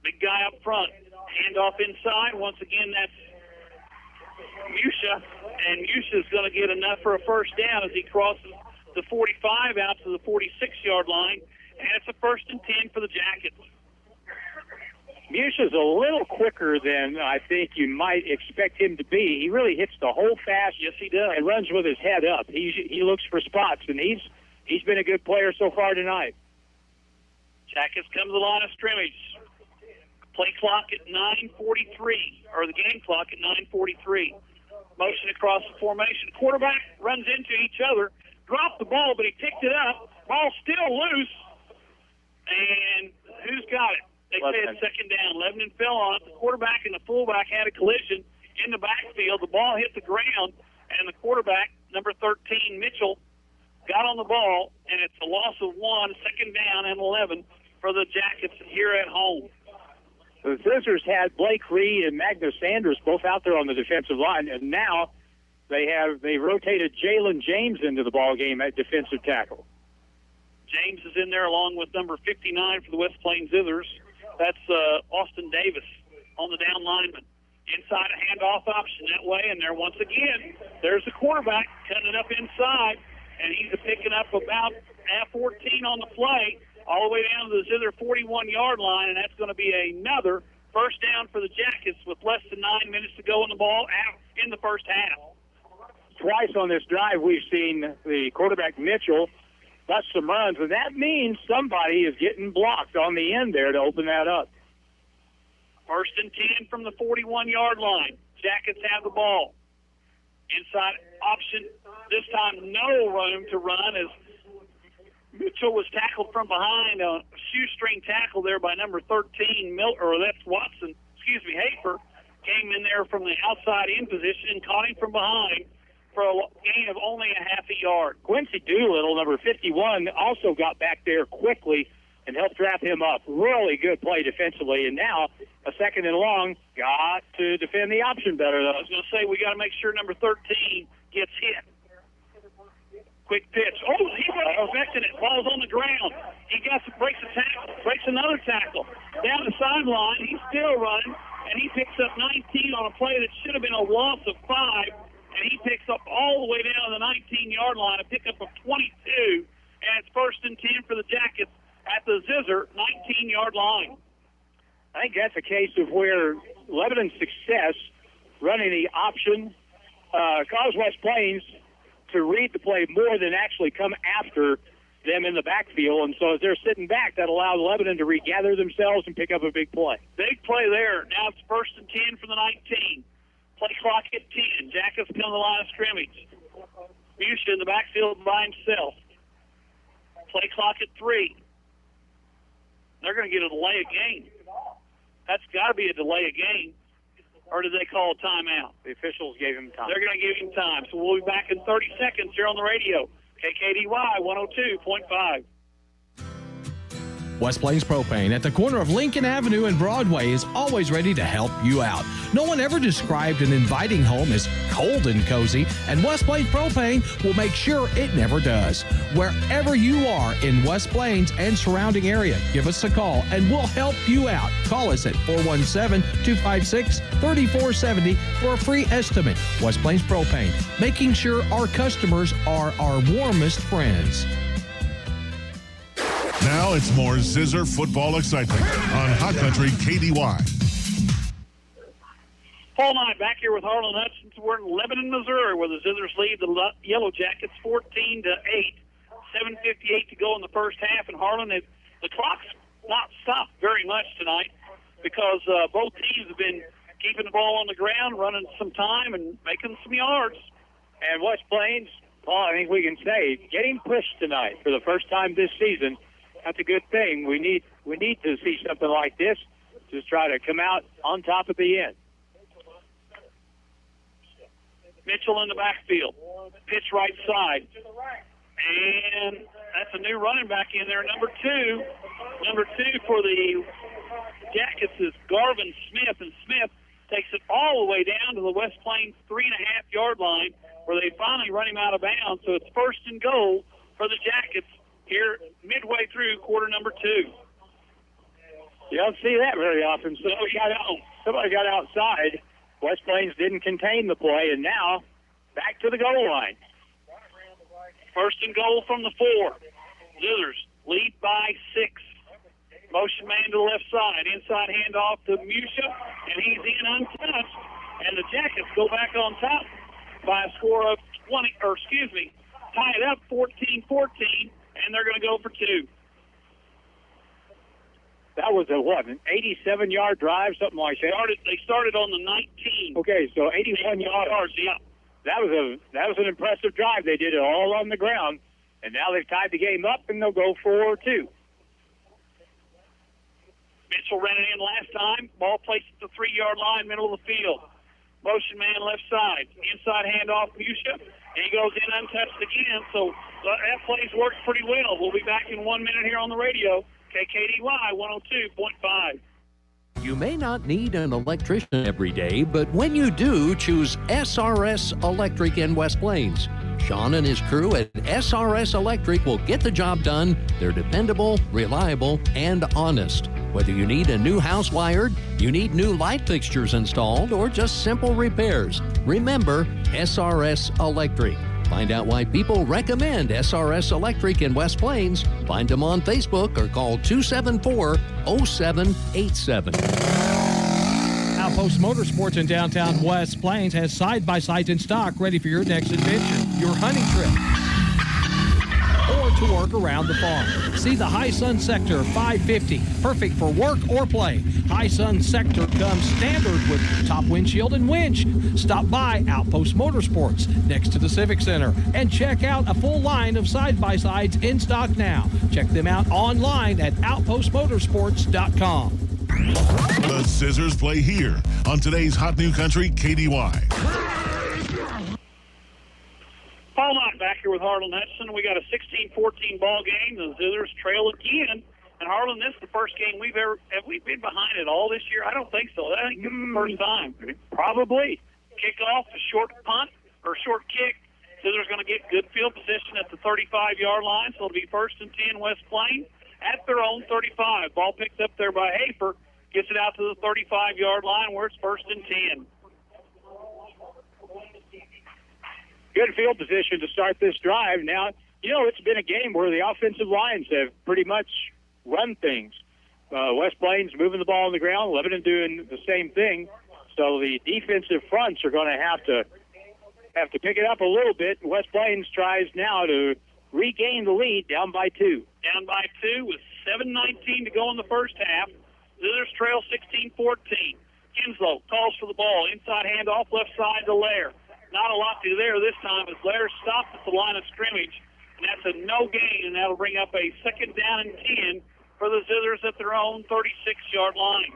Big guy up front. Handoff inside. Once again, that's Musha, and Musha's going to get enough for a first down as he crosses the 45 out to the 46-yard line, and it's a first and 10 for the Jackets.
Musha's a little quicker than I think you might expect him to be. He really hits the hole fast.
Yes, he does.
And runs with his head up. He looks for spots, and he's been a good player so far tonight.
Jackets come to the line of scrimmage. Play clock at 9:43, or the game clock at 9:43. Motion across the formation. Quarterback runs into each other. Dropped the ball, but he picked it up. Ball still loose. And who's got it? They say it's second down. Lebanon fell on it. The quarterback and the fullback had a collision in the backfield. The ball hit the ground, and the quarterback, number 13, Mitchell, got on the ball, and it's a loss of 1, second down and 11 for the Jackets here at home.
The Zizzers had Blake Reed and Magnus Sanders both out there on the defensive line, and now they rotated Jalen James into the ball game at defensive tackle.
James is in there along with number 59 for the West Plains Zizzers. That's Austin Davis on the down lineman. Inside a handoff option that way, and there once again, there's the quarterback cutting it up inside, and he's picking up about 14 on the play, all the way down to the Zizzer 41-yard line, and that's going to be another first down for the Jackets with less than 9 minutes to go in the ball out in the first half.
Twice on this drive, we've seen the quarterback Mitchell bust some runs, and that means somebody is getting blocked on the end there to open that up.
First and 10 from the 41-yard line. Jackets have the ball. Inside option, this time no room to run as Mitchell was tackled from behind, a shoestring tackle there by number 13, Hafer, came in there from the outside in position and caught him from behind for a gain of only a half a yard.
Quincy Doolittle, number 51, also got back there quickly and helped wrap him up. Really good play defensively. And now, a second and long. Got to defend the option better, though.
I was going to say we got to make sure number 13 gets hit. Quick pitch. Oh, he was affecting it. Ball's on the ground. He breaks a tackle, breaks another tackle. Down the sideline, he's still running, and he picks up 19 on a play that should have been a loss of 5, and he picks up all the way down to the 19-yard line, a pickup of 22, and it's 1st and 10 for the Jackets at the Zizzer 19-yard line.
I think that's a case of where Lebanon's success running the option caused West Plains to read the play more than actually come after them in the backfield. And so as they're sitting back, that allowed Lebanon to regather themselves and pick up a big play.
Big play there. Now it's 1st and 10 from the 19. Play clock at 10. Jackets come to the line of scrimmage. Musha in the backfield by himself. Play clock at 3. They're going to get a delay of game. That's got to be a delay of game. Or did they call a timeout?
The officials gave him time.
They're going to give him time. So we'll be back in 30 seconds here on the radio. KKDY 102.5.
West Plains Propane at the corner of Lincoln Avenue and Broadway is always ready to help you out. No one ever described an inviting home as cold and cozy, and West Plains Propane will make sure it never does. Wherever you are in West Plains and surrounding area, give us a call and we'll help you out. Call us at 417-256-3470 for a free estimate. West Plains Propane, making sure our customers are our warmest friends.
Now it's more Zizzer football excitement on Hot Country KDY.
Paul Knight back here with Harlan Hudson. We're in Lebanon, Missouri, where the Zizzers lead the Yellow Jackets 14-8. 7:58 to go in the first half, and Harlan, the clock's not stopped very much tonight because both teams have been keeping the ball on the ground, running some time, and making some yards.
And West Plains, Paul, I think we can say, getting pushed tonight for the first time this season. That's a good thing. We need to see something like this. Just try to come out on top at the end.
Mitchell in the backfield. Pitch right side. And that's a new running back in there. Number two for the Jackets is Garvin Smith. And Smith takes it all the way down to the West Plains 3.5-yard line where they finally run him out of bounds. So it's 1st and goal for the Jackets here midway through quarter number 2.
You don't see that very often. Somebody got outside. West Plains didn't contain the play, and now back to the goal line.
1st and goal from the 4. Zizzers lead by 6. Motion man to the left side. Inside handoff to Musha, and he's in untouched. And the Jackets go back on top by a score of tie it up 14-14. And they're going to go for 2.
That was an 87-yard drive, something like that.
They started on the 19.
Okay, so 81 yards.
Yeah.
That was an impressive drive. They did it all on the ground, and now they've tied the game up, and they'll go for 2.
Mitchell ran it in last time. Ball placed at the 3-yard line, middle of the field. Motion man left side. Inside handoff, Musha. And he goes in untouched again, so that play's worked pretty well. We'll be back in 1 minute here on the radio. KKDY 102.5.
You may not need an electrician every day, but when you do, choose SRS Electric in West Plains. Sean and his crew at SRS Electric will get the job done. They're dependable, reliable, and honest. Whether you need a new house wired, you need new light fixtures installed, or just simple repairs, remember SRS Electric. Find out why people recommend SRS Electric in West Plains. Find them on Facebook or call 274-0787.
Outpost Motorsports in downtown West Plains has side-by-sides in stock ready for your next adventure, your hunting trip, or to work around the farm. See the High Sun Sector 550, perfect for work or play. High Sun Sector comes standard with top windshield and winch. Stop by Outpost Motorsports next to the Civic Center and check out a full line of side-by-sides in stock now. Check them out online at outpostmotorsports.com.
The Zizzers play here on today's Hot New Country KDY.
Paul Knight back here with Harlan Hudson. We got a 16-14 ball game. The Zizzers trail again And Harlan, this is the first game have we been behind it all this year? I don't think so. I think this is the first time.
Probably.
Kickoff, a short punt, or short kick. Zizzer's going to get good field position at the 35-yard line, so it'll be 1st and 10 West Plains at their own 35. Ball picked up there by Hafer, gets it out to the 35-yard line where it's 1st and 10.
Good field position to start this drive. Now, it's been a game where the offensive lines have pretty much run things. West Plains moving the ball on the ground, Lebanon doing the same thing. So the defensive fronts are going to have to pick it up a little bit. West Plains tries now to regain the lead, down by 2.
Down by 2 with 7:19 to go in the first half. Zizzers trail 16-14. Kinslow calls for the ball. Inside handoff, left side to Lair. Not a lot to do there this time as Lair stopped at the line of scrimmage. And that's a no gain, and that'll bring up a 2nd down and 10 for the Zizzers at their own 36-yard line.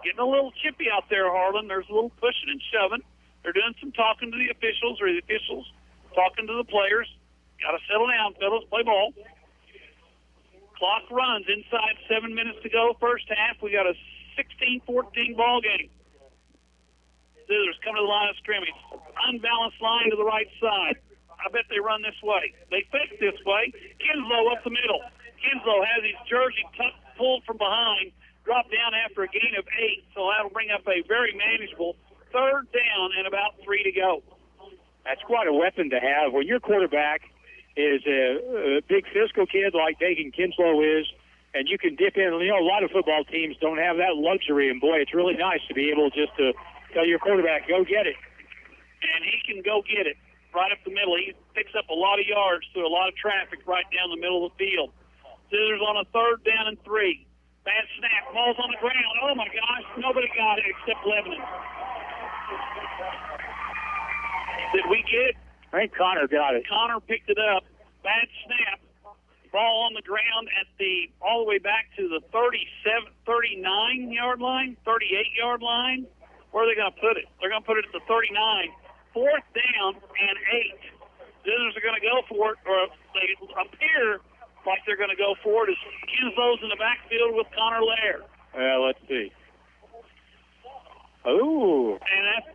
Getting a little chippy out there, Harlan. There's a little pushing and shoving. They're doing some talking to the officials, or the officials talking to the players. Got to settle down, fellas. Play ball. Clock runs inside 7 minutes to go. First half, we got a 16-14 ball game. Zizzers come to the line of scrimmage. Unbalanced line to the right side. I bet they run this way. They fake this way. Kinslow up the middle. Kinslow has his jersey pulled from behind, dropped down after a gain of 8, so that'll bring up a very manageable 3rd down and about 3 to go.
That's quite a weapon to have. When your quarterback is a big physical kid like Dagan Kinslow is, and you can dip in. A lot of football teams don't have that luxury, and boy, it's really nice to be able just to tell your quarterback, go get it.
And he can go get it right up the middle. He picks up a lot of yards through a lot of traffic right down the middle of the field. Zizzers on a 3rd down and 3. Bad snap. Ball's on the ground. Oh, my gosh. Nobody got it except Lebanon. Did we get it?
I think Connor got it.
Connor picked it up. Bad snap. Ball on the ground at all the way back to the 39-yard line, 38-yard line. Where are they going to put it? They're going to put it at the 39. 4th down and 8. Zizzers are going to go for it, or they appear like they're going to go for it as Kinslow's in the backfield with Connor Lair.
Let's see. Oh.
And that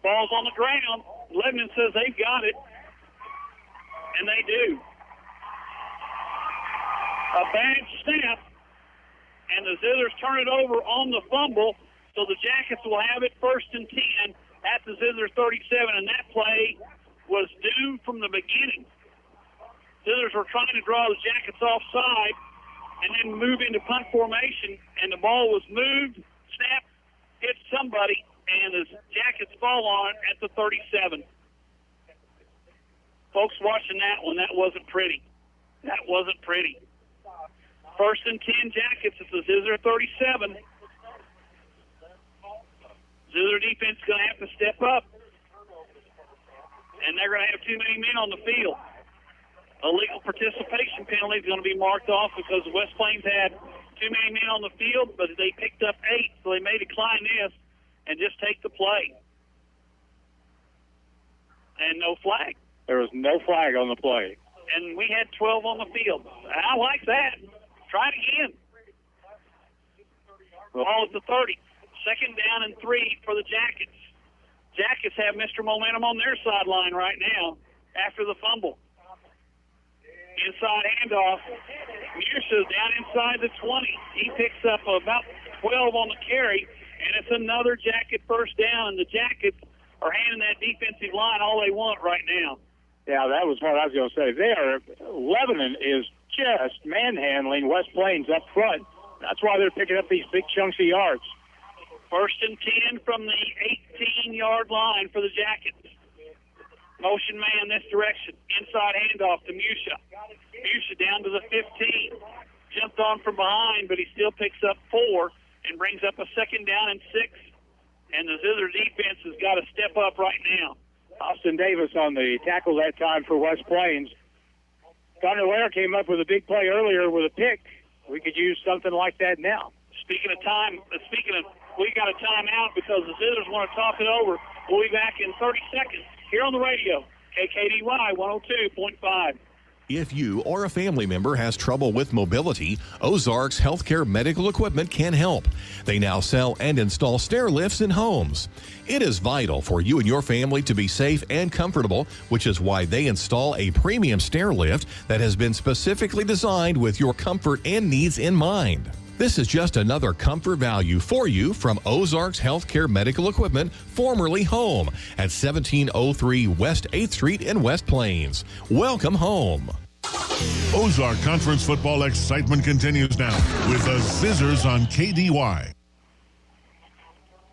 ball's on the ground. Lebanon says they've got it. And they do. A bad snap. And the Zizzers turn it over on the fumble. So the Jackets will have it 1st and 10 at the Zizzers 37. And that play was due from the beginning. Zizzers were trying to draw the Jackets offside and then move into punt formation. And the ball was moved, snapped, hit somebody, and the Jackets fall on it at the 37. Folks watching that one, that wasn't pretty. That wasn't pretty. 1st and 10 Jackets at the Zizzer 37. Zizzer defense is going to have to step up. And they're going to have too many men on the field. Illegal participation penalty is going to be marked off because West Plains had too many men on the field, but they picked up 8, so they may decline this and just take the play. And no flag.
There was no flag on the play.
And we had 12 on the field. I like that. Try it again. Ball at the 30. 2nd down and 3 for the Jackets. Jackets have Mr. Momentum on their sideline right now after the fumble. Inside handoff. Musa's down inside the 20. He picks up about 12 on the carry, and it's another Jacket 1st down, and the Jackets are handing that defensive line all they want right now.
Yeah, that was what I was going to say. Lebanon is just manhandling West Plains up front. That's why they're picking up these big chunks of yards.
1st and 10 from the 18-yard line for the Jackets. Motion man this direction. Inside handoff to Musa. Musa down to the 15. Jumped on from behind, but he still picks up 4 and brings up a 2nd down and 6. And the Zizzer defense has got to step up right now.
Austin Davis on the tackle that time for West Plains. Connor Lair came up with a big play earlier with a pick. We could use something like that now.
Speaking of, we got a timeout because the Zizzers want to talk it over. We'll be back in 30 seconds here on the radio, KKDY 102.5.
If you or a family member has trouble with mobility, Ozarks Healthcare Medical Equipment can help. They now sell and install stair lifts in homes. It is vital for you and your family to be safe and comfortable, which is why they install a premium stair lift that has been specifically designed with your comfort and needs in mind. This is just another comfort value for you from Ozarks Healthcare Medical Equipment, formerly Home, at 1703 West 8th Street in West Plains. Welcome home.
Ozark Conference football excitement continues now with the Zizzers on KDY.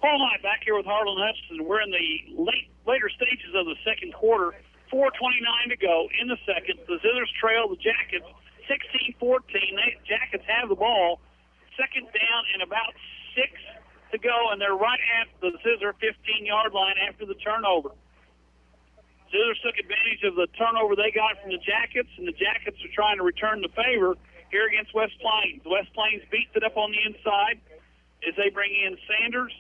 Paul Knight back here with Harlan Hutchinson. We're in the later stages of the second quarter. 4:29 to go in the second. The Zizzers trail the Jackets 16-14. Jackets have the ball. Second down and about 6 to go, and they're right at the Zizzer 15-yard line after the turnover. Zizzers took advantage of the turnover they got from the Jackets, and the Jackets are trying to return the favor here against West Plains. West Plains beats it up on the inside as they bring in Sanders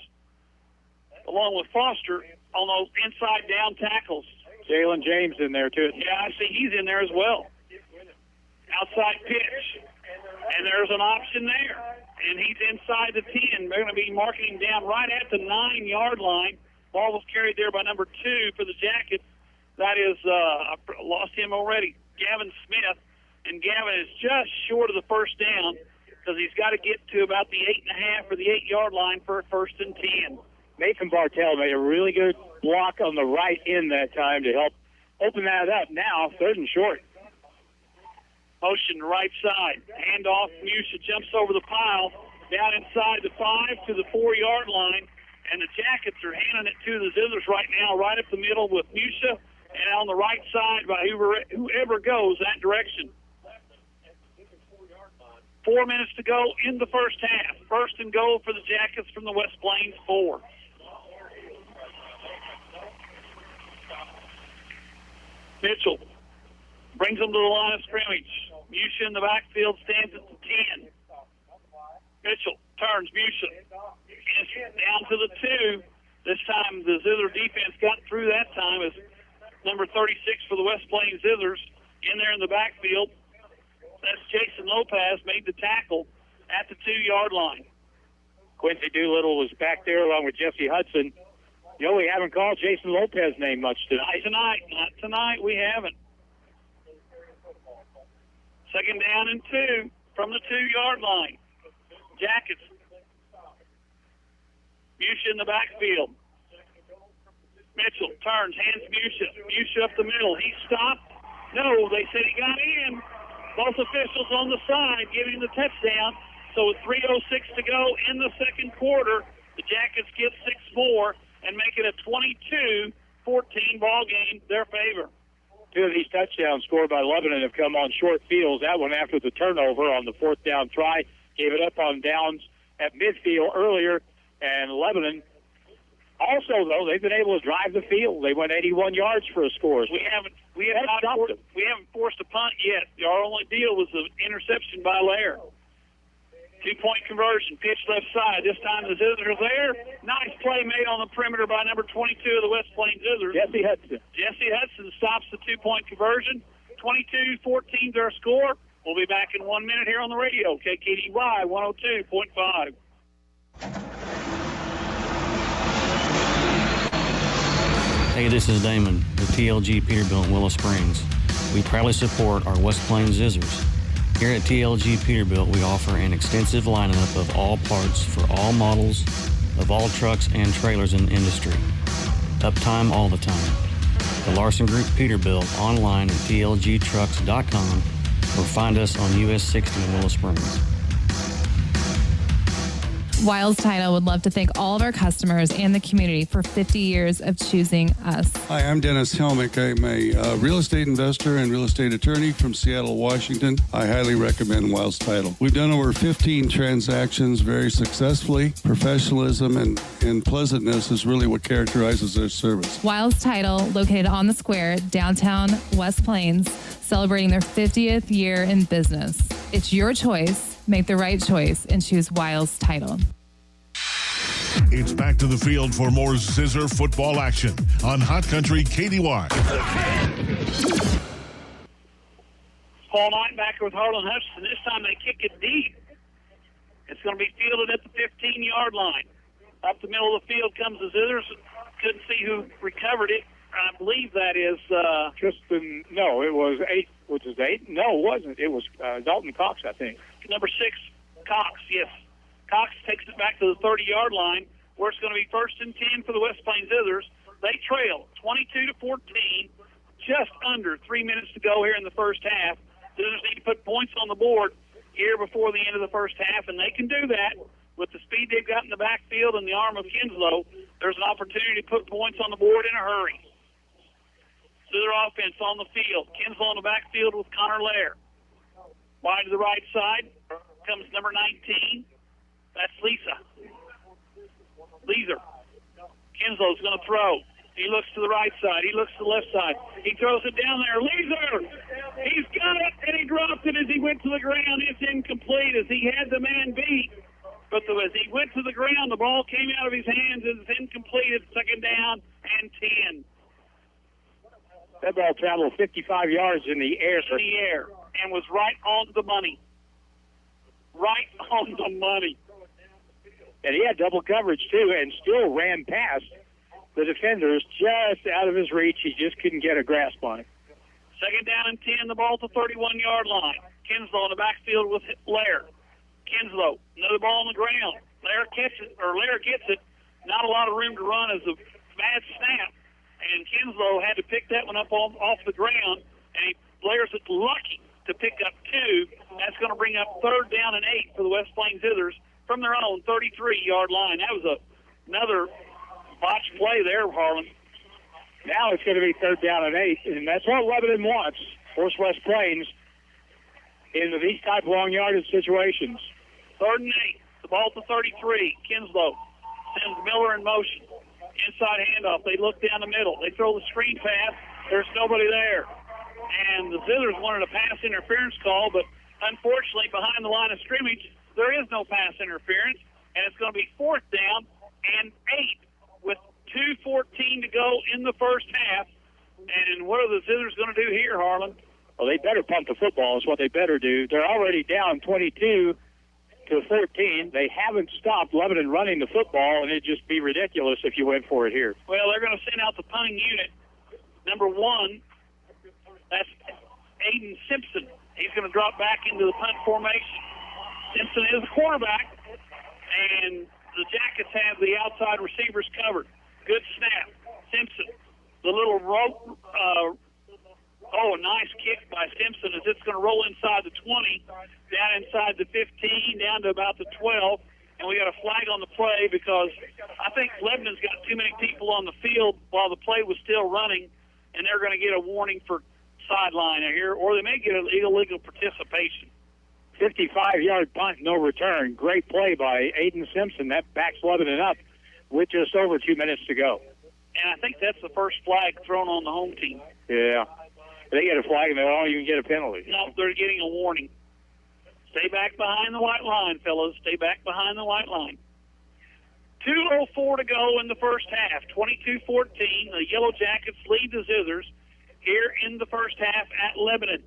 along with Foster on those inside down tackles.
Jalen James in there, too.
Yeah, I see he's in there as well. Outside pitch. And there's an option there. And he's inside the 10. They're going to be marking him down right at the 9-yard line. Ball was carried there by number 2 for the Jackets. That is, I lost him already, Gavin Smith. And Gavin is just short of the first down because he's got to get to about the 8.5 or the 8-yard line for a 1st and 10.
Nathan Bartell made a really good block on the right end that time to help open that up. Now, 3rd and short.
Motion right side. Handoff. Musha jumps over the pile down inside the 5 to the 4-yard line. And the Jackets are handing it to the Zizzers right now, right up the middle with Musha. And on the right side by whoever goes that direction. 4 minutes to go in the first half. 1st and goal for the Jackets from the West Plains 4. Mitchell brings them to the line of scrimmage. Musha in the backfield stands at the 10. Mitchell turns. Musha down to the 2. This time the Zizzer defense got through that time as number 36 for the West Plains Zizzers in there in the backfield. That's Jason Lopez made the tackle at the 2-yard line.
Quincy Doolittle was back there along with Jesse Hudson. You know, we haven't called Jason Lopez's name much tonight.
Not tonight, we haven't. Second down and 2 from the 2-yard line. Jackets. Musha in the backfield. Mitchell turns, hands Musha. Musha up the middle. He stopped. No, they said he got in. Both officials on the side giving the touchdown. So with 3:06 to go in the second quarter, the Jackets get 6 more and make it a 22-14 ball game their favor.
2 of these touchdowns scored by Lebanon have come on short fields. That one after the turnover on the 4th down try. Gave it up on downs at midfield earlier. And Lebanon also, though, they've been able to drive the field. They went 81 yards for a score.
We haven't forced a punt yet. Our only deal was the interception by Lair. 2-point conversion, pitch left side. This time the Zizzers are there. Nice play made on the perimeter by number 22 of the West Plains Zizzers.
Jesse Hudson.
Jesse Hudson stops the 2-point conversion. 22-14 their score. We'll be back in 1 minute here on the radio. KKDY 102.5.
Hey, this is Damon with TLG Peterbilt in Willow Springs. We proudly support our West Plains Zizzers. Here at TLG Peterbilt, we offer an extensive lineup of all parts for all models of all trucks and trailers in the industry. Uptime all the time. The Larson Group Peterbilt online at tlgtrucks.com or find us on US 60 in Willow Springs.
Wiles Title would love to thank all of our customers and the community for 50 years of choosing us.
Hi, I'm Dennis Helmick. I'm a real estate investor and real estate attorney from Seattle, Washington. I highly recommend Wiles Title. We've done over 15 transactions very successfully. Professionalism and pleasantness is really what characterizes their service.
Wiles Title, located on the square, downtown West Plains, celebrating their 50th year in business. It's your choice. Make the right choice and choose Wiles Title.
It's back to the field for more Zizzer football action on Hot Country KDY.
Paul Nightbacker with Harlan Hutchinson. This time they kick it deep. It's going to be fielded at the 15-yard line. Up the middle of the field comes the Zizzers. Couldn't see who recovered it. I believe that is
Tristan. No, it was 8. Which is 8? No, it wasn't. It was Dalton Cox, I think.
Number 6, Cox. Yes, Cox takes it back to the 30-yard line, where it's going to be 1st and 10 for the West Plains Zizzers. They trail 22-14. Just under 3 minutes to go here in the first half. Zizzers need to put points on the board here before the end of the first half, and they can do that with the speed they've got in the backfield and the arm of Kinslow. There's an opportunity to put points on the board in a hurry. Zizzer offense on the field. Kinslow in the backfield with Connor Lair. Wide to the right side comes number 19. That's Leeser. Kinslow's going to throw. He looks to the right side. He looks to the left side. He throws it down there. Leeser! He's got it, and he dropped it as he went to the ground. It's incomplete as he had the man beat. But as he went to the ground, the ball came out of his hands. It's incomplete. It's 2nd down and 10.
That ball traveled 55 yards in the air.
And was right on the money. Right on the money.
And he had double coverage, too, and still ran past the defenders just out of his reach. He just couldn't get a grasp on it.
2nd down and 10, the ball to 31-yard line. Kinslow in the backfield with Lair. Kinslow, another ball on the ground. Lair gets it. Not a lot of room to run as a bad snap. And Kinslow had to pick that one up off the ground, and he Lair's it lucky to pick up 2. That's going to bring up 3rd down and 8 for the West Plains Zizzers from their own 33-yard line. That was another botched play there, Harlan.
Now it's going to be 3rd down and 8, and that's what Lebanon wants. Force West Plains into these type of long yardage situations.
3rd and 8. The ball to 33. Kinslow sends Miller in motion. Inside handoff. They look down the middle. They throw the screen pass. There's nobody there. And the Zizzers wanted a pass interference call, but unfortunately behind the line of scrimmage, there is no pass interference, and it's going to be 4th down and 8 with 2:14 to go in the first half. And what are the Zizzers going to do here, Harlan?
Well, they better punt the football is what they better do. They're already down 22-14. They haven't stopped Lebanon running the football, and it'd just be ridiculous if you went for it here.
Well, they're going to send out the punting unit. Number 1, that's Aiden Simpson. He's going to drop back into the punt formation. Simpson is the quarterback, and the Jackets have the outside receivers covered. Good snap. Simpson, the little rope. Nice kick by Simpson as it's going to roll inside the 20, down inside the 15, down to about the 12. And we got a flag on the play because I think Lebanon's got too many people on the field while the play was still running, and they're going to get a warning for sideline here, or they may get an illegal participation.
55-yard punt, no return. Great play by Aiden Simpson. That backs Lebanon up with just over 2 minutes to go.
And I think that's the first flag thrown on the home team.
Yeah. They get a flag and they don't even get a penalty.
No, they're getting a warning. Stay back behind the white line, fellas. Stay back behind the white line. 2:04 to go in the first half. 22-14. The Yellow Jackets lead the Zizzers here in the first half at Lebanon.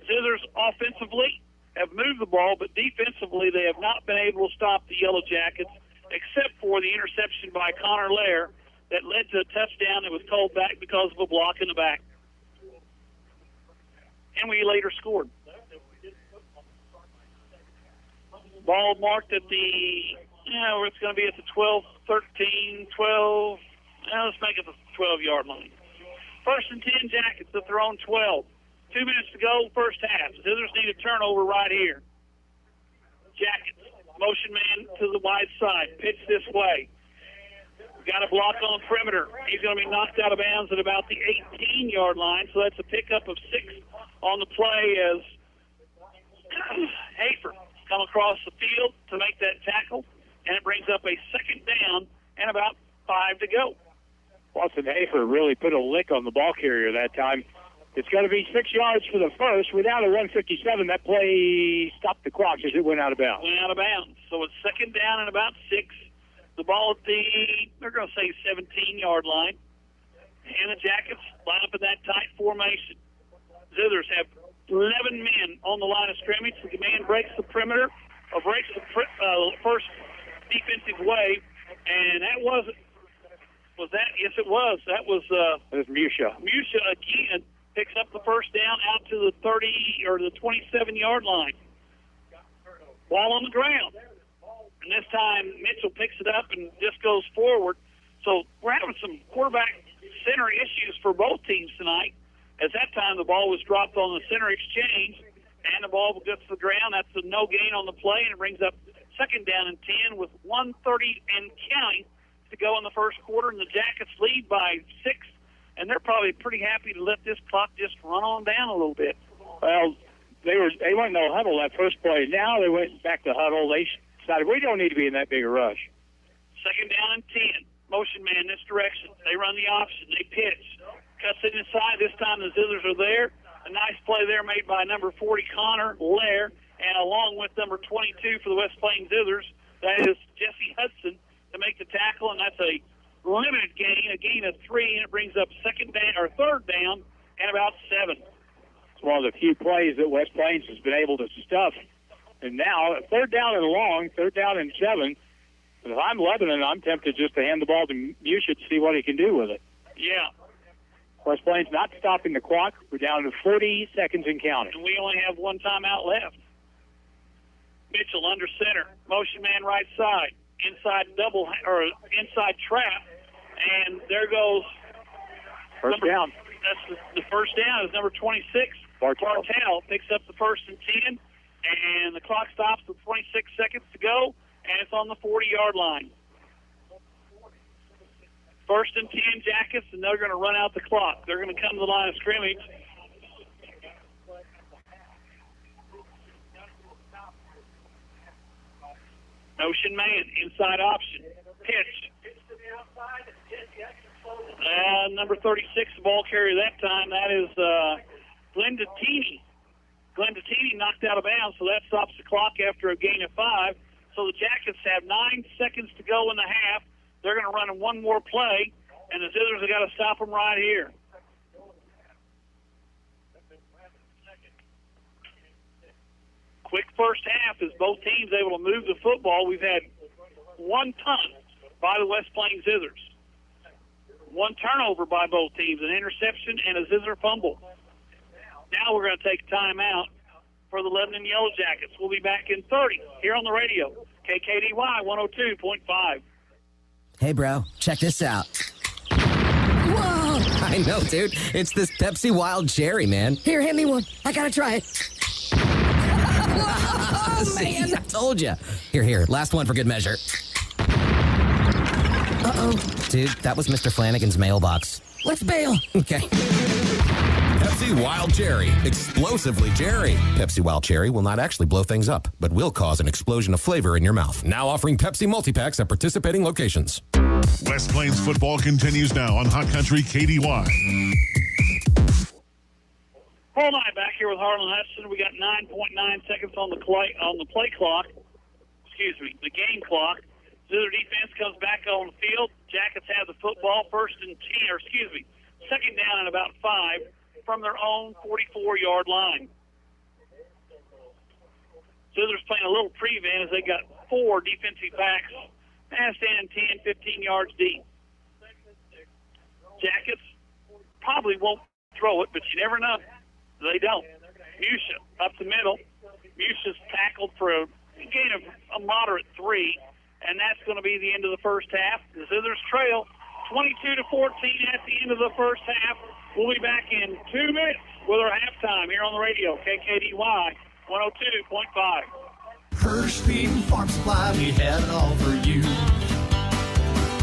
Zizzers offensively have moved the ball, but defensively they have not been able to stop the Yellow Jackets, except for the interception by Connor Lair that led to a touchdown that was called back because of a block in the back. And we later scored. Ball marked at the, it's going to be at the 12, 13, 12, let's make it the 12-yard line. 1st and 10 Jackets at their own 12. 2 minutes to go, first half. Zizzers need a turnover right here. Jackets, motion man to the wide side, pitch this way. Got a block on the perimeter. He's going to be knocked out of bounds at about the 18-yard line, so that's a pickup of 6 on the play as Hafer come across the field to make that tackle, and it brings up a 2nd down and about 5 to go.
Austin Hafer really put a lick on the ball carrier that time. It's going to be 6 yards for the first. Without a 157, that play stopped the clock as it went out of bounds.
Went out of bounds. So it's 2nd down and about 6. The ball at they're going to say 17-yard line. And the Jackets line up in that tight formation. Zizzers have 11 men on the line of scrimmage. The man breaks the perimeter, or breaks the first defensive way, and that was that? Yes, it was. That was
Musha.
Musha again picks up the first down out to the 30 or the 27-yard line. Ball on the ground. And this time Mitchell picks it up and just goes forward. So we're having some quarterback center issues for both teams tonight. At that time, the ball was dropped on the center exchange, and the ball gets to the ground. That's a no gain on the play, and it brings up second down and 10 with 1:30 and counting to go in the first quarter, and the Jackets lead by 6, and they're probably pretty happy to let this clock just run on down a little bit.
Well, they went in the huddle that first play. Now they went back to huddle. They decided we don't need to be in that big a rush.
Second down and 10. Motion man this direction. They run the option. They pitch. Cuts it inside. This time the Zizzers are there. A nice play there made by number 40, Connor Lair, and along with number 22 for the West Plains Zizzers, that is Jesse Hudson, to make the tackle, and that's a limited gain, a gain of 3, and it brings up third down and about 7.
It's one of the few plays that West Plains has been able to stuff. And now, third down and long, third down and 7. If I'm Lebanon, I'm tempted just to hand the ball to Musha to see what he can do with it.
Yeah.
West Plains not stopping the clock. We're down to 40 seconds and counting.
And we only have one timeout left. Mitchell under center. Motion man right side. Inside inside trap. And there goes
first down.
That's the first down is number 26. Bartel picks up the first and 10. And the clock stops with 26 seconds to go. And it's on the 40-yard line. First and 10 Jackets, and they're going to run out the clock. They're going to come to the line of scrimmage. Motion man, inside option. Pitch. Number 36, the ball carrier that time. That is Glendatini. Glendatini knocked out of bounds, so that stops the clock after a gain of 5. So the Jackets have 9 seconds to go in the half. They're going to run one more play, and the Zizzers have got to stop them right here. Quick first half as both teams able to move the football. We've had one punt by the West Plains Zizzers. One turnover by both teams, an interception and a Zizzer fumble. Now we're going to take a timeout for the Lebanon Yellow Jackets. We'll be back in 30 here on the radio, KKDY 102.5.
Hey, bro, check this out. Whoa! I know, dude. It's this Pepsi Wild Cherry, man.
Here, hand me one. I gotta try it.
See, man. I told you. Here. Last one for good measure.
Uh-oh.
Dude, that was Mr. Flanagan's mailbox.
Let's bail.
Okay.
Pepsi Wild Cherry. Explosively cherry. Pepsi Wild Cherry will not actually blow things up, but will cause an explosion of flavor in your mouth. Now offering Pepsi multi-packs at participating locations.
West Plains football continues now on Hot Country KDY.
Paul and I back here with Harlan Hudson. We got 9.9 seconds on the play clock. Excuse me, the game clock. Zizzer defense comes back on the field. Jackets have the football second down and about 5 from their own 44-yard line. Zizzer's playing a little prevent as they got 4 defensive backs standing 10, 15 yards deep. Jackets probably won't throw it, but you never know. They don't. Musha up the middle. Musha's tackled for a gain of a moderate 3, and that's going to be the end of the first half. The Zizzers trail 22-14 at the end of the first half. We'll be back in 2 minutes with our halftime here on the radio, KKDY 102.5.
Hirsch Feed and Farm Supply, we have it all for you.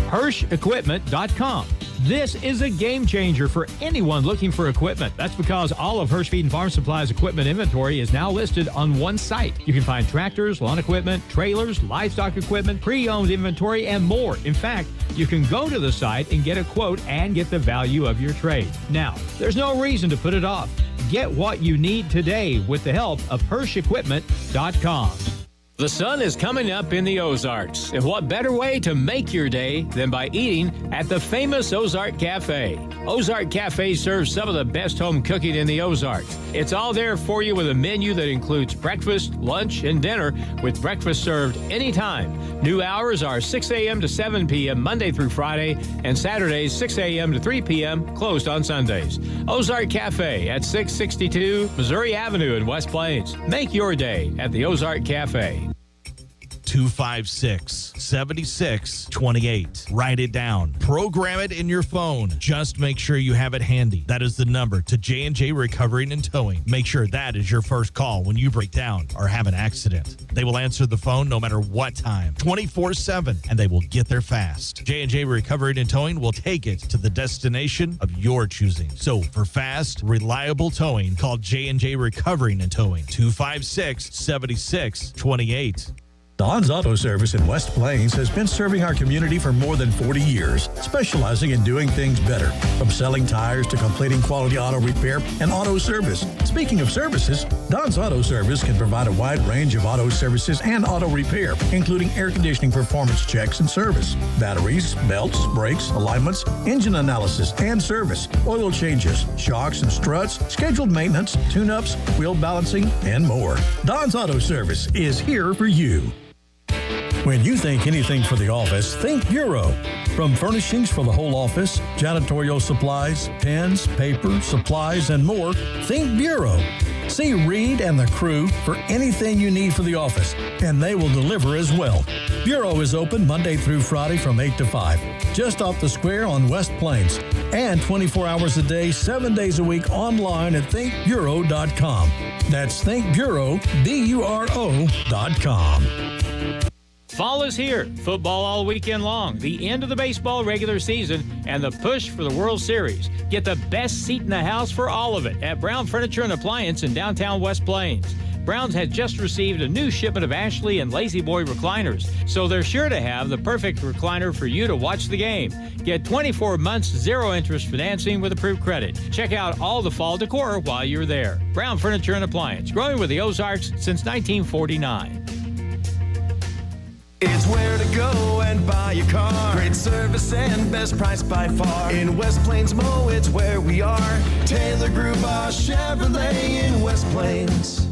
HirschEquipment.com. This is a game changer for anyone looking for equipment. That's because all of Hirsch Feed and Farm Supply's equipment inventory is now listed on one site. You can find tractors, lawn equipment, trailers, livestock equipment, pre-owned inventory, and more. In fact, you can go to the site and get a quote and get the value of your trade. Now, there's no reason to put it off. Get what you need today with the help of HirschEquipment.com. The sun is coming up in the Ozarks, and what better way to make your day than by eating at the famous Ozark Cafe. Ozark Cafe serves some of the best home cooking in the Ozarks. It's all there for you with a menu that includes breakfast, lunch, and dinner, with breakfast served anytime. New hours are 6 a.m. to 7 p.m. Monday through Friday, and Saturdays 6 a.m. to 3 p.m., closed on Sundays. Ozark Cafe at 662 Missouri Avenue in West Plains. Make your day at the Ozark Cafe.
256-7628. Write it down. Program it in your phone. Just make sure you have it handy. That is the number to J&J Recovering and Towing. Make sure that is your first call when you break down or have an accident. They will answer the phone no matter what time, 24/7, and they will get there fast. J&J Recovering and Towing will take it to the destination of your choosing. So for fast, reliable towing, call J&J Recovering and Towing, 256-7628.
Don's Auto Service in West Plains has been serving our community for more than 40 years, specializing in doing things better, from selling tires to completing quality auto repair and auto service. Speaking of services, Don's Auto Service can provide a wide range of auto services and auto repair, including air conditioning performance checks and service, batteries, belts, brakes, alignments, engine analysis and service, oil changes, shocks and struts, scheduled maintenance, tune-ups, wheel balancing, and more. Don's Auto Service is here for you. When you think anything for the office, think Bureau. From furnishings for the whole office, janitorial supplies, pens, paper, supplies, and more, think Bureau. See Reed and the crew for anything you need for the office, and they will deliver as well. Bureau is open Monday through Friday from 8 to 5, just off the square on West Plains, and 24 hours a day, 7 days a week online at thinkbureau.com. That's thinkbureau.com.
Fall is here. Football all weekend long. The end of the baseball regular season and the push for the World Series. Get the best seat in the house for all of it at Brown Furniture and Appliance in downtown West Plains. Brown's had just received a new shipment of Ashley and Lazy Boy recliners, so they're sure to have the perfect recliner for you to watch the game. Get 24 months zero interest financing with approved credit. Check out all the fall decor while you're there. Brown Furniture and Appliance, growing with the Ozarks since 1949.
It's where to go and buy your car. Great service and best price by far. In West Plains Mo, it's where we are. Taylor Grubaugh Chevrolet in West Plains.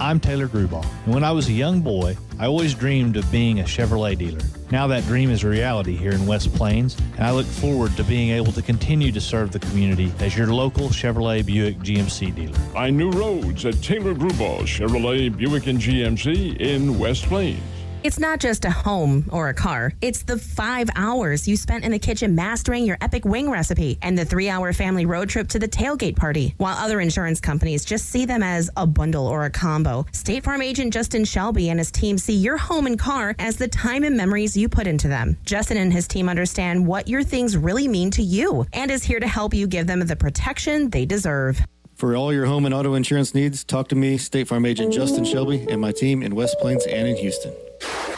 I'm Taylor Grubaugh, and when I was a young boy, I always dreamed of being a Chevrolet dealer. Now that dream is a reality here in West Plains, and I look forward to being able to continue to serve the community as your local Chevrolet Buick GMC dealer.
Find new roads at Taylor Grubaugh Chevrolet Buick and GMC in West Plains.
It's not just a home or a car. It's the 5 hours you spent in the kitchen mastering your epic wing recipe and the 3-hour family road trip to the tailgate party. While other insurance companies just see them as a bundle or a combo, State Farm agent Justin Shelby and his team see your home and car as the time and memories you put into them. Justin and his team understand what your things really mean to you and is here to help you give them the protection they deserve.
For all your home and auto insurance needs, talk to me, State Farm agent Justin Shelby, and my team in West Plains and in Houston.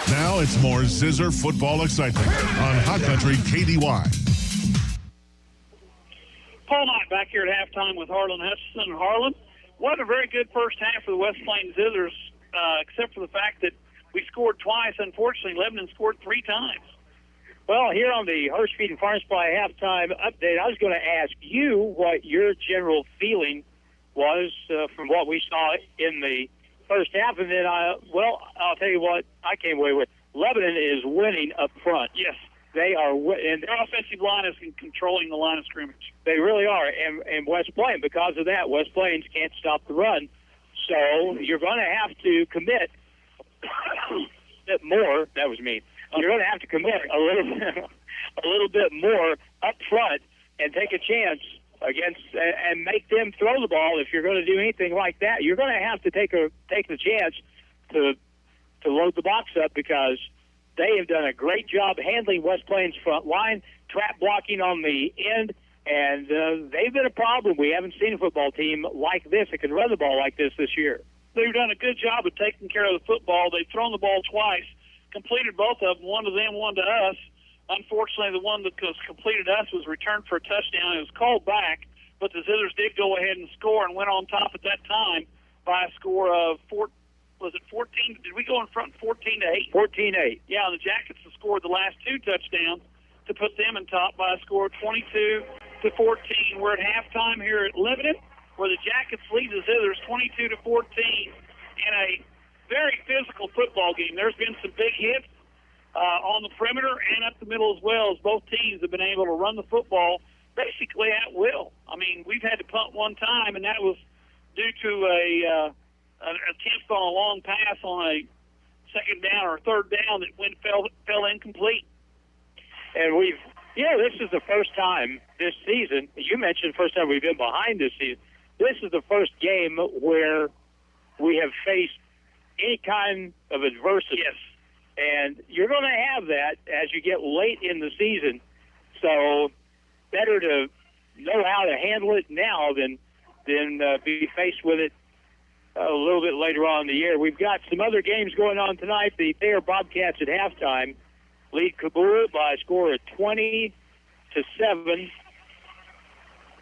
Now it's more Zizzer football excitement on Hot Country KDY.
Paul Knight back here at halftime with Harlan Hutchinson. And Harlan, what a very good first half for the West Plains Zizzers, except for the fact that we scored twice. Unfortunately, Lebanon scored 3 times.
Well, here on the Hurst Feed and Farm Supply halftime update, I was going to ask you what your general feeling was from what we saw in the first half, and then I'll tell you what I came away with. Lebanon is winning up front.
Yes.
They are, and
their offensive line is controlling the line of scrimmage.
They really are, and West Plains, because of that, West Plains can't stop the run. So you're going to have to commit a bit more. That was mean. You're going to have to commit a little bit more up front and take a chance against and make them throw the ball. If you're going to do anything like that, you're going to have to take the chance to load the box up, because they have done a great job handling West Plains front line, trap blocking on the end, and they've been a problem. We haven't seen a football team like this that can run the ball like this year.
They've done a good job of taking care of the football. They've thrown the ball twice, completed both of them, one to them, one to us. Unfortunately, the one that was completed us was returned for a touchdown. It was called back, but the Zizzers did go ahead and score and went on top at that time by a score of was it 14? Did we go in front 14-8?
14-8.
Yeah, the Jackets have scored the last 2 touchdowns to put them in top by a score of 22-14. We're at halftime here at Lebanon, where the Jackets lead the Zizzers 22-14 in a very physical football game. There's been some big hits on the perimeter and up the middle as well, as both teams have been able to run the football basically at will. I mean, we've had to punt one time, and that was due to an attempt on a long pass on a second down or third down that fell incomplete.
And this is the first time this season, you mentioned first time we've been behind this season. This is the first game where we have faced any kind of adversity.
Yes.
And you're going to have that as you get late in the season. So better to know how to handle it now than be faced with it a little bit later on in the year. We've got some other games going on tonight. The Thayer Bobcats at halftime lead Kabul by a score of 20-7.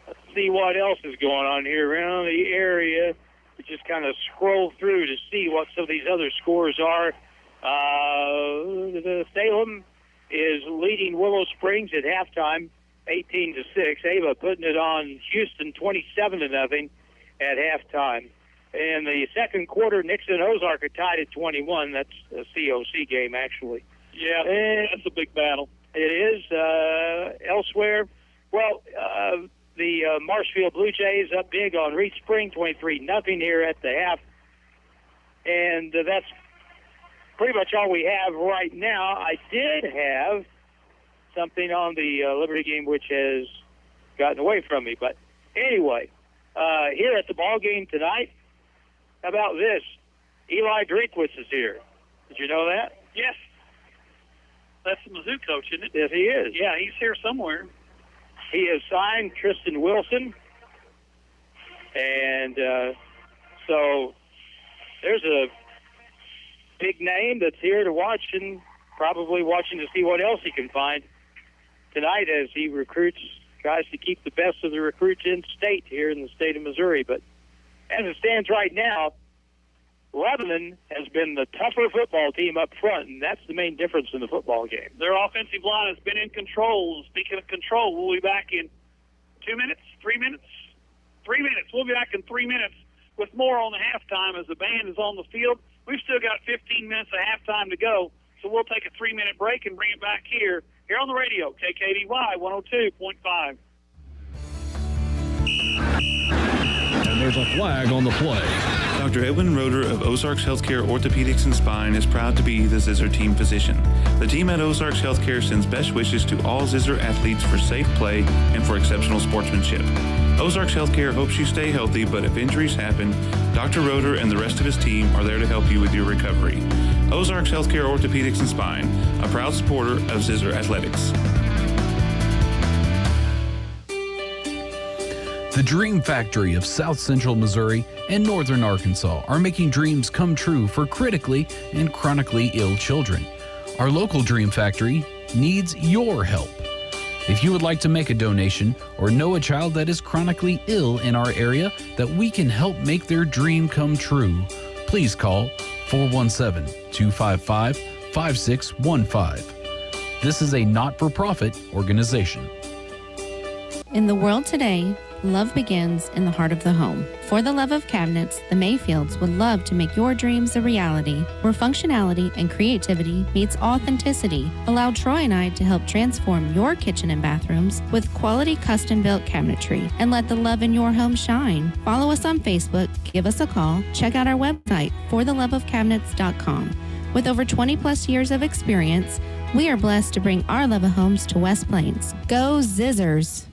Let's see what else is going on here around the area. We just kind of scroll through to see what some of these other scores are. Salem is leading Willow Springs at halftime, 18-6. Ava putting it on Houston, 27-0 at halftime. In the second quarter, Nixon and Ozark are tied at 21. That's a COC game, actually.
Yeah, that's a big battle.
It is. Elsewhere, the Marshfield Blue Jays up big on Reed Spring, 23-0 here at the half. And that's pretty much all we have right now. I did have something on the Liberty game which has gotten away from me. But anyway, here at the ball game tonight, how about this? Eli Drinkwitz is here. Did you know that?
Yes. That's the Mizzou coach, isn't it?
Yes, he is.
Yeah, he's here somewhere.
He has signed Tristan Wilson. And so there's a big name that's here to watch and probably watching to see what else he can find tonight as he recruits guys to keep the best of the recruits in state here in the state of Missouri. But as it stands right now, Lebanon has been the tougher football team up front, and that's the main difference in the football game.
Their offensive line has been in control. Speaking of control, we'll be back in 2 minutes, 3 minutes? 3 minutes. We'll be back in 3 minutes with more on the halftime as the band is on the field. We've still got 15 minutes of halftime to go, so we'll take a 3-minute break and bring it back here on the radio, KKDY 102.5.
And there's a flag on the play.
Dr. Edwin Roeder of Ozarks Healthcare Orthopedics and Spine is proud to be the Zizzer team physician. The team at Ozarks Healthcare sends best wishes to all Zizzer athletes for safe play and for exceptional sportsmanship. Ozarks Healthcare hopes you stay healthy, but if injuries happen, Dr. Roeder and the rest of his team are there to help you with your recovery. Ozarks Healthcare Orthopedics and Spine, a proud supporter of Zizzer Athletics.
The Dream Factory of South Central Missouri and Northern Arkansas are making dreams come true for critically and chronically ill children. Our local Dream Factory needs your help. If you would like to make a donation or know a child that is chronically ill in our area that we can help make their dream come true, please call 417-255-5615. This is a not-for-profit organization.
In the world today, love begins in the heart of the home. For the love of cabinets, the Mayfields would love to make your dreams a reality, where functionality and creativity meets authenticity. Allow Troy and I to help transform your kitchen and bathrooms with quality custom-built cabinetry and let the love in your home shine. Follow us on Facebook, give us a call, check out our website, fortheloveofcabinets.com. With over 20 plus years of experience, we are blessed to bring our love of homes to West Plains. Go Zizzers!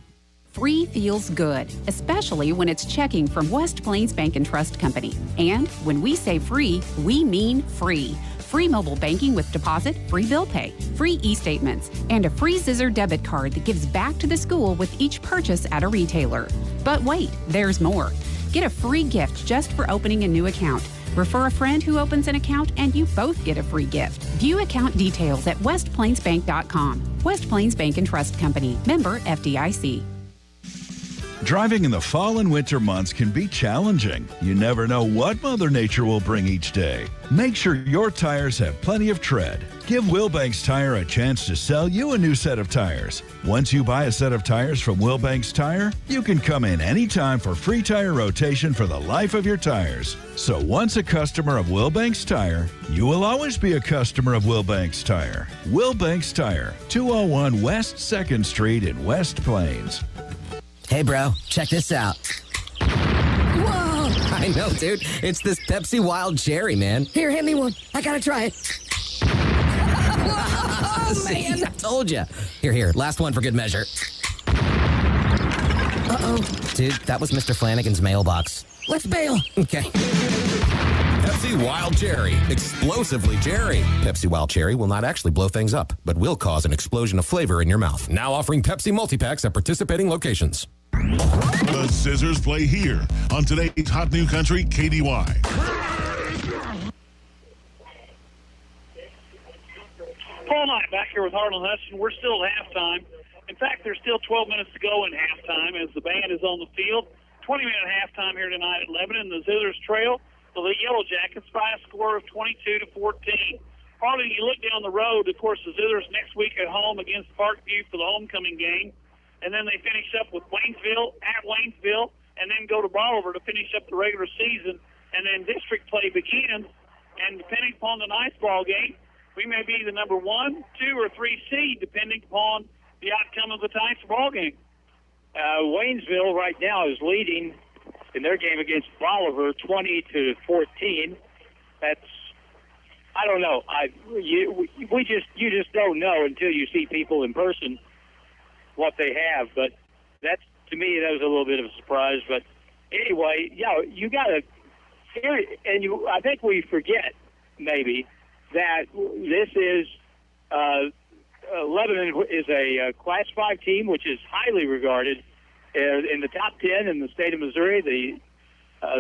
Free feels good, especially when it's checking from West Plains Bank and Trust Company. And when we say free, we mean free. Free mobile banking with deposit, free bill pay, free e-statements, and a free Zizzer debit card that gives back to the school with each purchase at a retailer. But wait, there's more. Get a free gift just for opening a new account. Refer a friend who opens an account and you both get a free gift. View account details at westplainsbank.com. West Plains Bank and Trust Company. Member FDIC.
Driving in the fall and winter months can be challenging. You never know what Mother Nature will bring each day. Make sure your tires have plenty of tread. Give Wilbanks Tire a chance to sell you a new set of tires. Once you buy a set of tires from Wilbanks Tire, you can come in anytime for free tire rotation for the life of your tires. So once a customer of Wilbanks Tire, you will always be a customer of Wilbanks Tire. Wilbanks Tire, 201 West 2nd Street in West Plains.
Hey, bro, check this out.
Whoa!
I know, dude. It's this Pepsi Wild Cherry, man.
Here, hand me one. I gotta try it.
Oh, man. I told you. Here. Last one for good measure.
Uh-oh.
Dude, that was Mr. Flanagan's mailbox.
Let's bail.
Okay.
Pepsi Wild Cherry. Explosively Cherry. Pepsi Wild Cherry will not actually blow things up, but will cause an explosion of flavor in your mouth. Now offering Pepsi multi-packs at participating locations.
The Zizzers play here on today's Hot New Country KDY.
Paul Knight back here with Harlan Hudson. We're still at halftime. In fact, there's still 12 minutes to go in halftime as the band is on the field. 20-minute halftime here tonight at Lebanon. The Zizzers trail the Yellow Jackets by a score of 22-14. Harlan, you look down the road, of course, the Zizzers next week at home against Parkview for the homecoming game. And then they finish up with Waynesville, and then go to Bolivar to finish up the regular season. And then district play begins. And depending upon the night's ball game, we may be the number 1, 2, or 3 seed, depending upon the outcome of the tonight's ball game.
Waynesville right now is leading in their game against Bolivar 20-14. That's, I don't know. You just don't know until you see people in person what they have. But that's, to me, that was a little bit of a surprise. But anyway, you got to hear, and I think we forget maybe that this is Lebanon is a Class 5 team, which is highly regarded in the top 10 in the state of Missouri. The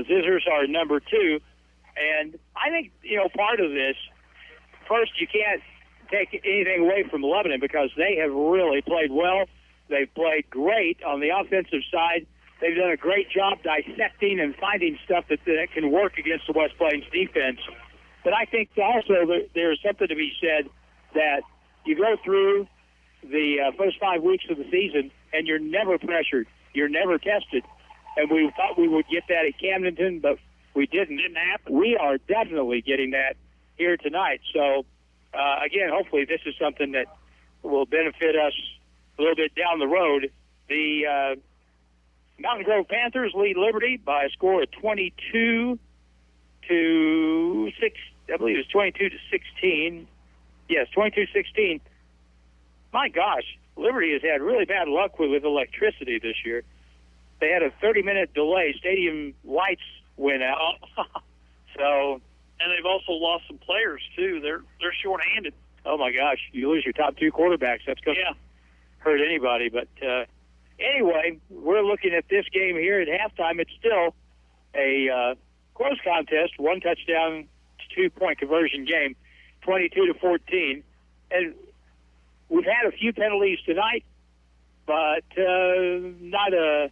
Zizzers are number 2. And I think, part of this, first, you can't take anything away from Lebanon because they have really played well. They've played great on the offensive side. They've done a great job dissecting and finding stuff that can work against the West Plains defense. But I think also there's something to be said that you go through the first 5 weeks of the season and you're never pressured. You're never tested. And we thought we would get that at Camdenton, but we didn't. It didn't happen. We are definitely getting that here tonight. So, again, hopefully this is something that will benefit us a little bit down the road. The Mountain Grove Panthers lead Liberty by a score of 22-6. I believe it was 22-16. Yes, 22-16. My gosh, Liberty has had really bad luck with electricity this year. They had a 30-minute delay. Stadium lights went out. So,
and they've also lost some players too. They're shorthanded.
Oh my gosh, you lose your top 2 quarterbacks. That's going to hurt anybody. But anyway, we're looking at this game here at halftime. It's still a close contest, 1 touchdown, 2-point conversion game, 22-14. And we've had a few penalties tonight, but not a,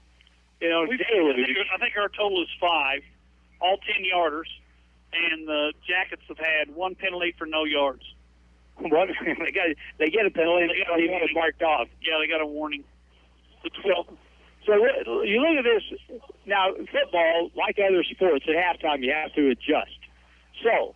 daily.
I think our total is 5, all 10-yarders, and the Jackets have had 1 penalty for no yards.
They get a penalty, and they got it marked off.
Yeah, they got a warning.
So you look at this. Now, football, like other sports, at halftime you have to adjust. So,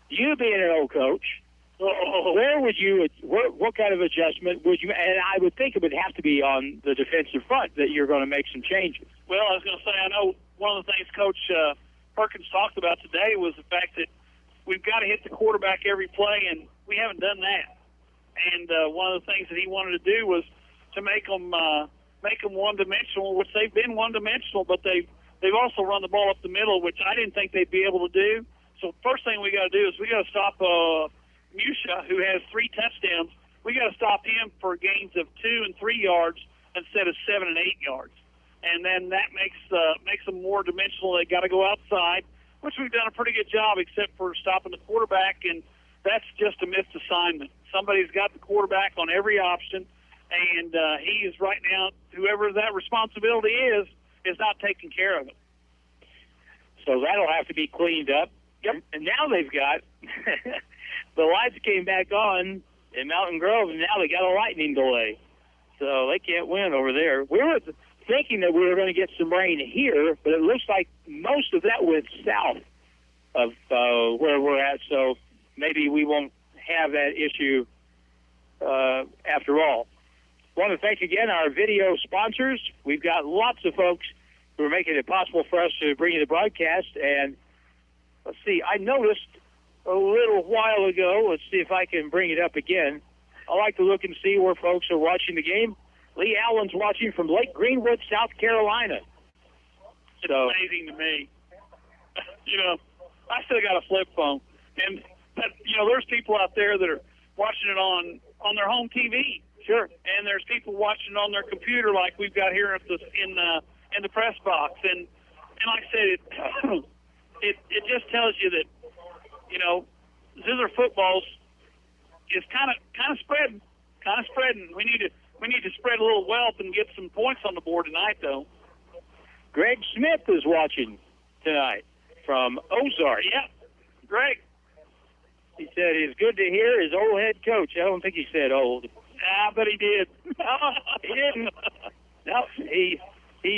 you being an old coach, what kind of adjustment would you, and I would think it would have to be on the defensive front that you're going to make some changes.
Well, I was going to say, I know one of the things Coach Perkins talked about today was the fact that we've got to hit the quarterback every play, and we haven't done that. And one of the things that he wanted to do was to make them one-dimensional, which they've been one-dimensional, but they've also run the ball up the middle, which I didn't think they'd be able to do. So first thing we got to do is we got to stop Musha, who has 3 touchdowns. We got to stop him for gains of 2 and 3 yards instead of 7 and 8 yards. And then that makes them more dimensional. They got to go outside, which we've done a pretty good job, except for stopping the quarterback, and that's just a missed assignment. Somebody's got the quarterback on every option, and he is right now, whoever that responsibility is not taking care of it.
So that'll have to be cleaned up. Yep. And now they've got the lights came back on in Mountain Grove, and now they got a lightning delay. So they can't win over there. We were thinking that we were going to get some rain here, but it looks like most of that went south of where we're at. So maybe we won't have that issue after all. I want to thank again our video sponsors. We've got lots of folks who are making it possible for us to bring you the broadcast. And let's see, I noticed a little while ago, let's see if I can bring it up again. I like to look and see where folks are watching the game. Lee Allen's watching from Lake Greenwood, South Carolina.
It's amazing to me. I still got a flip phone. But there's people out there that are watching it on their home TV.
Sure.
And there's people watching it on their computer like we've got here in the press box. And like I said, it just tells you that, Zizzer footballs is kind of spreading. We need to spread a little wealth and get some points on the board tonight, though.
Greg Smith is watching tonight from Ozark.
Yeah, Greg.
He said it's good to hear his old head coach. I don't think he said old.
But he did.
He didn't. No, he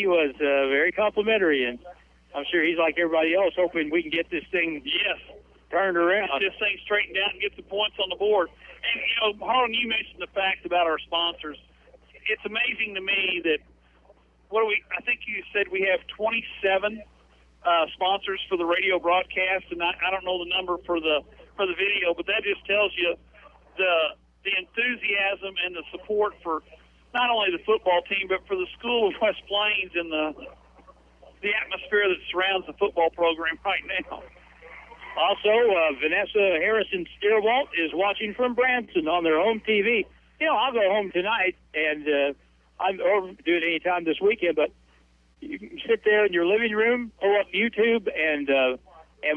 was very complimentary, and I'm sure he's like everybody else, hoping we can get this thing turned around.
Get this thing straightened out and get some points on the board. And, Harlan, you mentioned the fact about our sponsors. It's amazing to me that, I think you said we have 27 sponsors for the radio broadcast, and I don't know the number for the video, but that just tells you the enthusiasm and the support for not only the football team, but for the School of West Plains and the atmosphere that surrounds the football program right now.
Also, Vanessa Harrison-Steerwalt is watching from Branson on their home TV. I'll go home tonight, and I'm do it any time this weekend, but you can sit there in your living room, pull up YouTube, and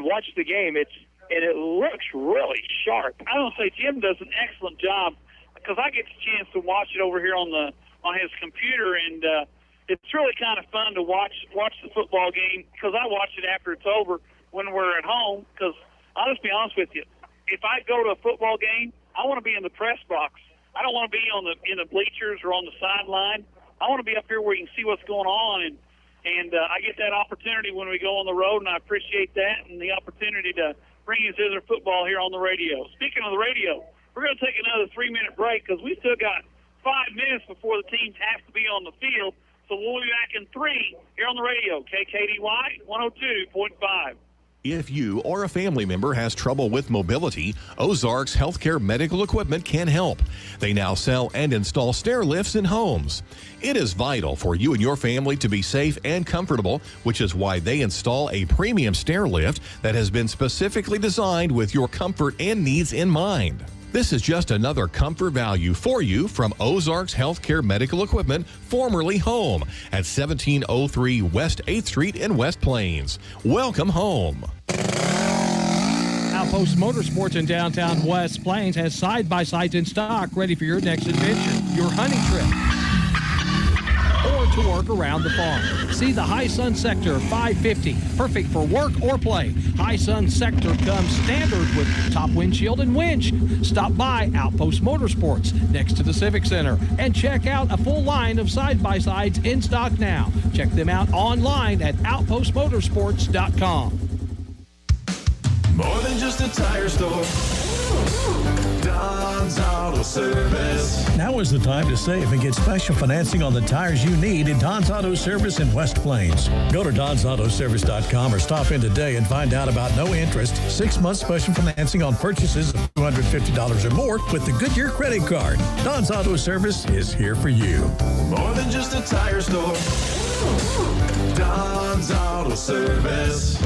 watch the game. And it looks really sharp.
I don't say Jim does an excellent job because I get the chance to watch it over here on his computer, and it's really kind of fun to watch the football game because I watch it after it's over when we're at home. Because I'll just be honest with you, if I go to a football game, I want to be in the press box. I don't want to be in the bleachers or on the sideline. I want to be up here where you can see what's going on, and I get that opportunity when we go on the road, and I appreciate that and the opportunity to bring you Zizzer football here on the radio. Speaking of the radio, we're going to take another 3-minute break because we still got 5 minutes before the teams have to be on the field. So we'll be back in 3 here on the radio, KKDY 102.5.
If you or a family member has trouble with mobility, Ozarks Healthcare Medical Equipment can help. They now sell and install stair lifts in homes. It is vital for you and your family to be safe and comfortable, which is why they install a premium stair lift that has been specifically designed with your comfort and needs in mind. This is just another comfort value for you from Ozarks Healthcare Medical Equipment, formerly Home, at 1703 West 8th Street in West Plains. Welcome home.
Outpost Motorsports in downtown West Plains has side-by-sides in stock ready for your next adventure, your hunting trip, or to work around the farm. See the High Sun Sector 550, perfect for work or play. High Sun Sector comes standard with top windshield and winch. Stop by Outpost Motorsports next to the Civic Center and check out a full line of side-by-sides in stock now. Check them out online at outpostmotorsports.com.
More than just a tire store. Don's Auto Service.
Now is the time to save and get special financing on the tires you need in Don's Auto Service in West Plains. Go to Don'sAutoservice.com or stop in today and find out about no interest, 6-month special financing on purchases of $250 or more with the Goodyear credit card. Don's Auto Service is here for you.
More than just a tire store. Don's Auto Service.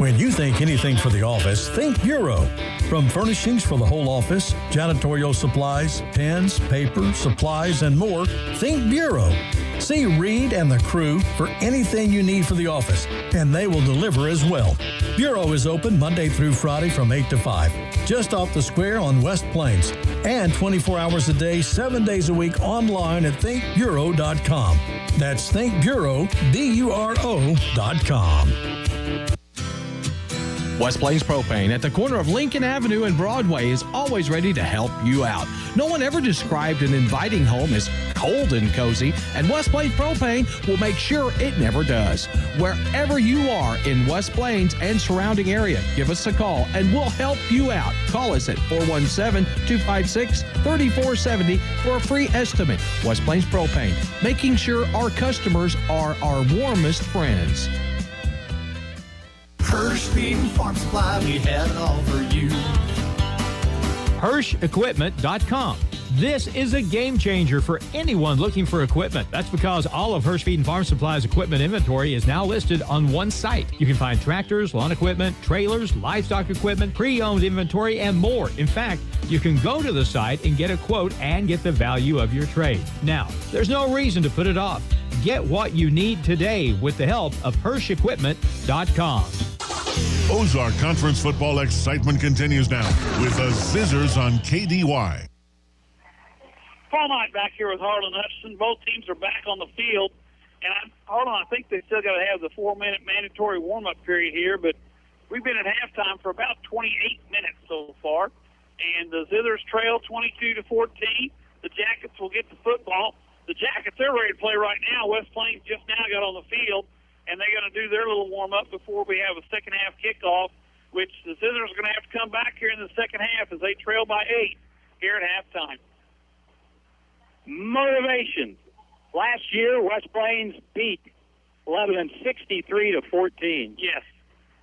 When you think anything for the office, think Bureau. From furnishings for the whole office, janitorial supplies, pens, paper, supplies, and more, think Bureau. See Reed and the crew for anything you need for the office, and they will deliver as well. Bureau is open Monday through Friday from 8 to 5, just off the square on West Plains, and 24 hours a day, 7 days a week online at thinkbureau.com. That's thinkbureau.com.
West Plains Propane at the corner of Lincoln Avenue and Broadway is always ready to help you out. No one ever described an inviting home as cold and cozy, and West Plains Propane will make sure it never does. Wherever you are in West Plains and surrounding area, give us a call and we'll help you out. Call us at 417-256-3470 for a free estimate. West Plains Propane, making sure our customers are our warmest friends.
Hirsch Feed and Farm Supply, we have it all for you.
HirschEquipment.com. This is a game changer for anyone looking for equipment. That's because all of Hirsch Feed and Farm Supply's equipment inventory is now listed on one site. You can find tractors, lawn equipment, trailers, livestock equipment, pre-owned inventory, and more. In fact, you can go to the site and get a quote and get the value of your trade. Now, there's no reason to put it off. Get what you need today with the help of HirschEquipment.com.
Ozark Conference football excitement continues now with the Zizzers on KDY.
Paul Knight back here with Harlan Hutchinson. Both teams are back on the field. And Harlan, I think they still got to have the 4-minute mandatory warm-up period here, but we've been at halftime for about 28 minutes so far. And the Zizzers trail 22-14. The Jackets will get the football. The Jackets, they're ready to play right now. West Plains just now got on the field, and they're going to do their little warm-up before we have a second-half kickoff, which the Zizzers are going to have to come back here in the second half as they trail by 8 here at halftime.
Motivation. Last year, West Plains beat Lebanon 63-14.
Yes.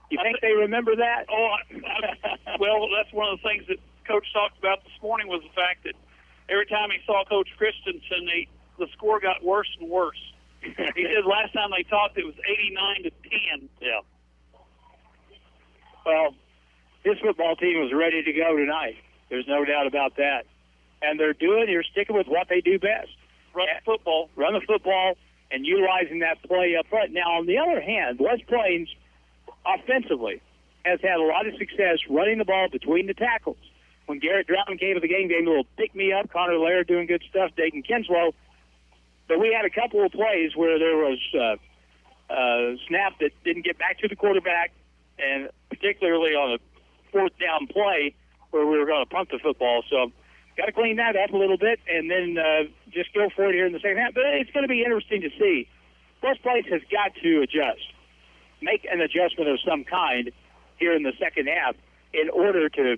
You think they remember that?
Well, that's one of the things that Coach talked about this morning was the fact that every time he saw Coach Christensen, the score got worse and worse. He said last time they talked it was 89-10.
Yeah. Well, this football team was ready to go tonight. There's no doubt about that. And they're sticking with what they do best.
Run the football,
and utilizing that play up front. Now, on the other hand, West Plains offensively has had a lot of success running the ball between the tackles. When Garrett Drown came to the game, gave him a little pick-me-up. Connor Laird doing good stuff. Dayton Kinslow. But we had a couple of plays where there was a snap that didn't get back to the quarterback, and particularly on a fourth down play where we were going to punt the football. So got to clean that up a little bit and then just go for it here in the second half. But it's going to be interesting to see. West Plains has got to make an adjustment of some kind here in the second half in order to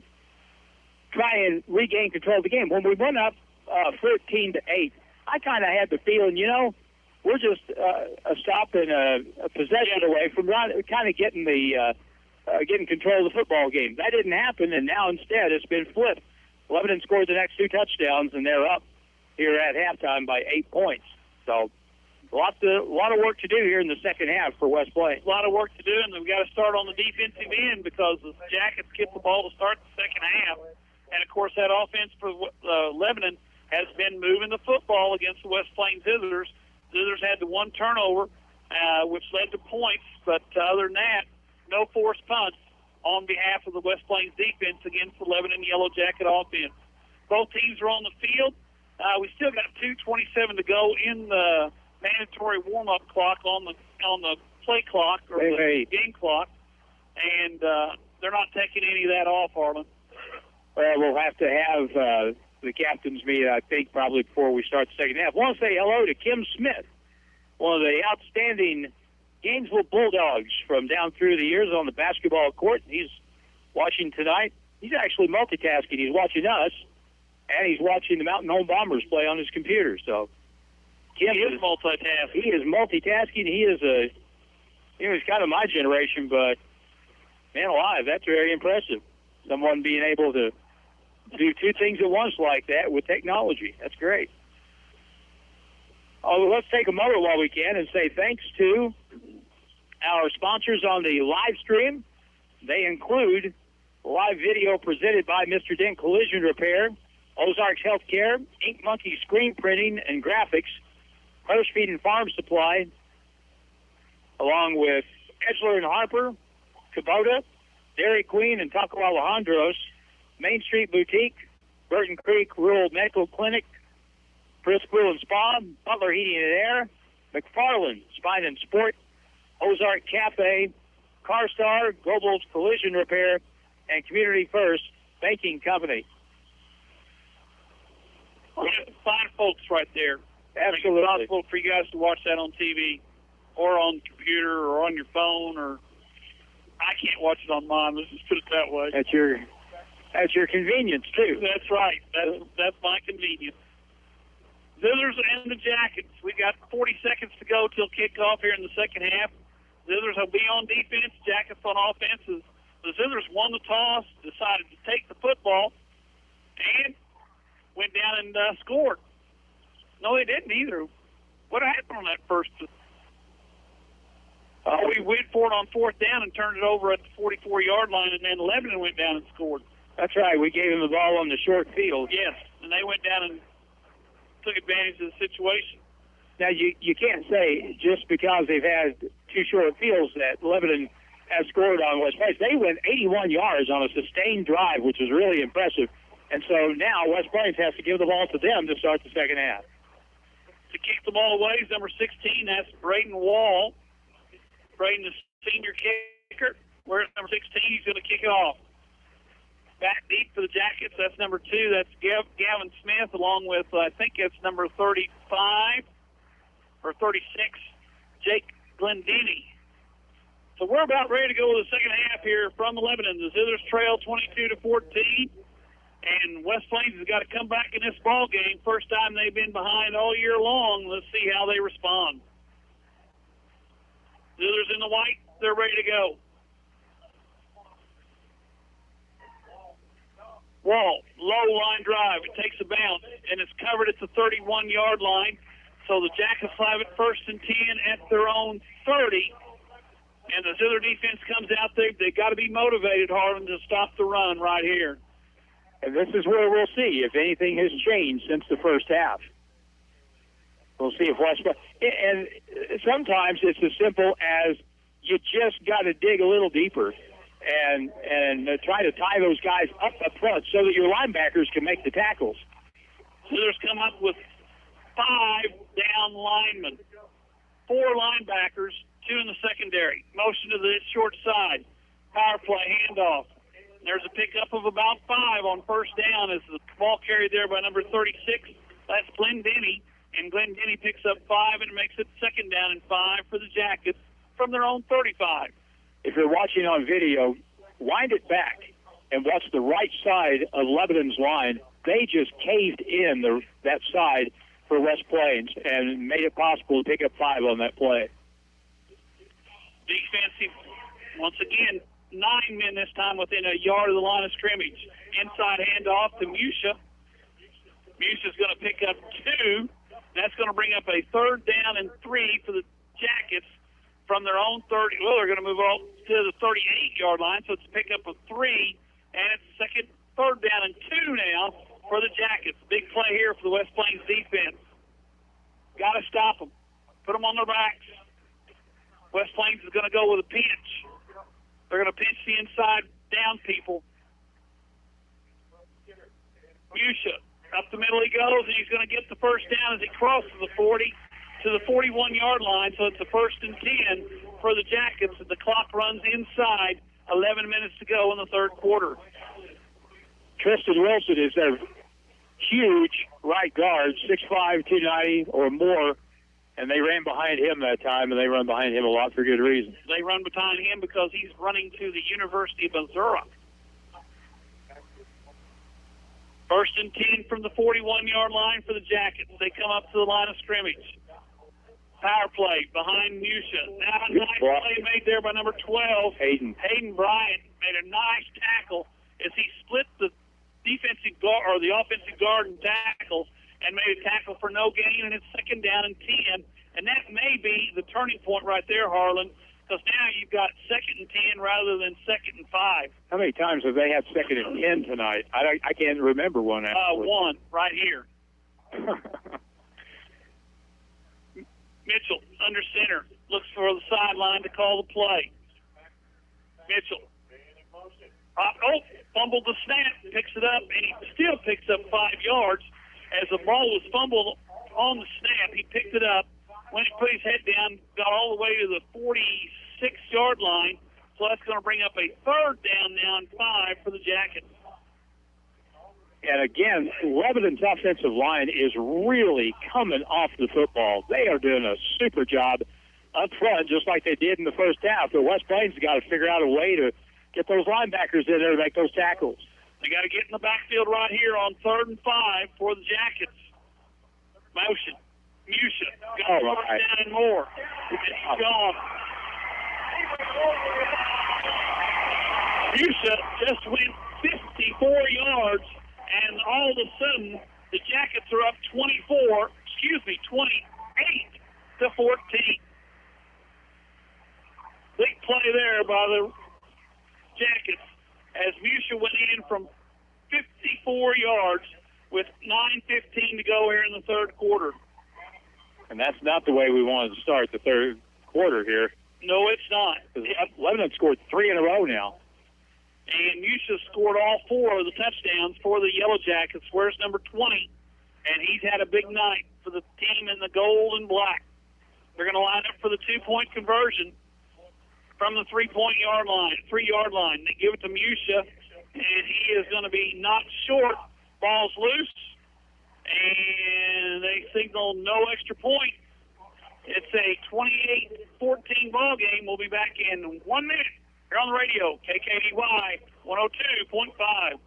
try and regain control of the game. When we went up 14-8, I kind of had the feeling, we're just a stop and a possession away from kind of getting getting control of the football game. That didn't happen, and now instead it's been flipped. Lebanon scored the next 2 touchdowns, and they're up here at halftime by 8 points. So a lot of work to do here in the second half for West Plains.
A lot of work to do, and we've got to start on the defensive end because the Jackets get the ball to start the second half. And, of course, that offense for Lebanon has been moving the football against the West Plains Zizzers. Zizzers had the 1 turnover, which led to points. But other than that, no forced punts on behalf of the West Plains defense against the Lebanon Yellow Jacket offense. Both teams are on the field. We still got 2:27 to go in the mandatory warm-up clock on the play clock or the game clock, and they're not taking any of that off, Harlan.
Well, we'll have to have the captain's meet, I think, probably before we start the second half. I want to say hello to Kim Smith, one of the outstanding Gainesville Bulldogs from down through the years on the basketball court. He's watching tonight. He's actually multitasking. He's watching us, and he's watching the Mountain Home Bombers play on his computer. So Kim is multitasking. He is multitasking. He was kind of my generation, but man alive, that's very impressive. Someone being able to do 2 things at once like that with technology. That's great. Let's take a moment while we can and say thanks to our sponsors on the live stream. They include live video presented by Mr. Dent Collision Repair, Ozarks Healthcare, Ink Monkey Screen Printing and Graphics, Hirschfeed and Farm Supply, along with Edgeler and Harper, Kubota, Dairy Queen and Taco Alejandro's, Main Street Boutique, Burton Creek Rural Medical Clinic, Brisk Pool and Spa, Butler Heating and Air, McFarland Spine and Sport, Ozark Cafe, CarStar, Global Collision Repair, and Community First Banking Company.
Fine folks right there.
Absolutely.
It's possible for you guys to watch that on TV or on the computer or on your phone, or I can't watch it on mine. Let's just put it that way.
That's your convenience, too.
That's right. That's my convenience. Zizzers and the Jackets. We got 40 seconds to go till kickoff here in the second half. Zizzers will be on defense, Jackets on offense. The Zizzers won the toss, decided to take the football, and went down and scored. No, they didn't either. What happened on that first? We went for it on fourth down and turned it over at the 44-yard line, and then Lebanon went down and scored.
That's right. We gave them the ball on the short field.
Yes, and they went down and took advantage of the situation.
Now, you can't say just because they've had two short fields that Lebanon has scored on West Plains. They went 81 yards on a sustained drive, which was really impressive. And so now West Plains has to give the ball to them to start the second half.
To kick the ball away is number 16. That's Braden Wall. Braden, the senior kicker. Where's number 16? He's going to kick it off. Back deep for the Jackets. That's number 2. That's Gavin Smith, along with, I think it's number 35 or 36, Jake Glendini. So we're about ready to go to the second half here from Lebanon. The Zizzers trail 22-14. And West Plains has got to come back in this ball game. First time they've been behind all year long. Let's see how they respond. Zizzers in the white. They're ready to go. Wall, low line drive. It takes a bounce, and it's covered at the 31-yard line. So the Jackets have it 1st and 10 at their own 30. And the Zizzer defense comes out there. They've got to be motivated, Harlan, to stop the run right here.
And this is where we'll see if anything has changed since the first half. We'll see if West. And sometimes it's as simple as you just got to dig a little deeper and try to tie those guys up front so that your linebackers can make the tackles.
Zizzers come up with 5 down linemen, 4 linebackers, 2 in the secondary. Motion to the short side. Power play handoff. There's a pickup of about 5 on first down as the ball carried there by number 36. That's Glendini, and Glendini picks up 5 and makes it second down and 5 for the Jackets from their own 35.
If you're watching on video, wind it back and watch the right side of Lebanon's line. They just caved in that side for West Plains and made it possible to pick up 5 on that play.
Defensive, once again, 9 men this time within a yard of the line of scrimmage. Inside handoff to Musha. Musha's going to pick up 2. That's going to bring up a 3rd down and 3 for the Jackets from their own 30. Well, they're going to move all to the 38-yard line, so it's a pickup of 3, and it's 3rd down and 2 now for the Jackets. Big play here for the West Plains defense. Got to stop them. Put them on their backs. West Plains is going to go with a pinch. They're going to pinch the inside down people. Musha, up the middle he goes, and he's going to get the first down as he crosses the 40 to the 41-yard line. So it's a 1st and 10 for the Jackets. The clock runs inside. 11 minutes to go in the third quarter.
Tristan Wilson is their huge right guard, 6'5", 290 or more. And they ran behind him that time, and they run behind him a lot for good reason.
They run behind him because he's running to the University of Missouri. 1st and 10 from the 41-yard line for the Jackets. They come up to the line of scrimmage. Power play behind Musha. Now a nice play made there by number 12.
Hayden
Bryant made a nice tackle as he split the defensive guard or the offensive guard and tackle and made a tackle for no gain, and it's 2nd down and 10. And that may be the turning point right there, Harlan, because now you've got 2nd and 10 rather than 2nd and 5.
How many times have they had 2nd and 10 tonight? I can't remember one.
One right here. Mitchell, under center, looks for the sideline to call the play. Mitchell. Fumbled the snap, picks it up, and he still picks up 5 yards. As the ball was fumbled on the snap, he picked it up, went and put his head down, got all the way to the 46-yard line. So that's going to bring up a third down now and 5 for the Jackets.
And again, Lebanon's offensive line is really coming off the football. They are doing a super job up front, just like they did in the first half. But West Plains has got to figure out a way to get those linebackers in there to make those tackles.
They got to get in the backfield right here on 3rd and 5 for the Jackets. Motion. Musha. Got right. Down and more. And he's gone. Musha just went 54 yards, and all of a sudden, the Jackets are up 28 to 14. Big play there by the Jackets as Musha went in from 54 yards with 9:15 to go here in the third quarter.
And that's not the way we wanted to start the third quarter here.
No, it's not.
Lebanon scored 3 in a row now.
And Musha scored all 4 of the touchdowns for the Yellow Jackets. Where's number 20? And he's had a big night for the team in the gold and black. They're going to line up for the 2-point conversion from the 3-yard line. They give it to Musha, and he is going to be knocked short. Ball's loose, and they signal no extra point. It's a 28-14 ball game. We'll be back in 1 minute. Here on the radio, KKDY 102.5.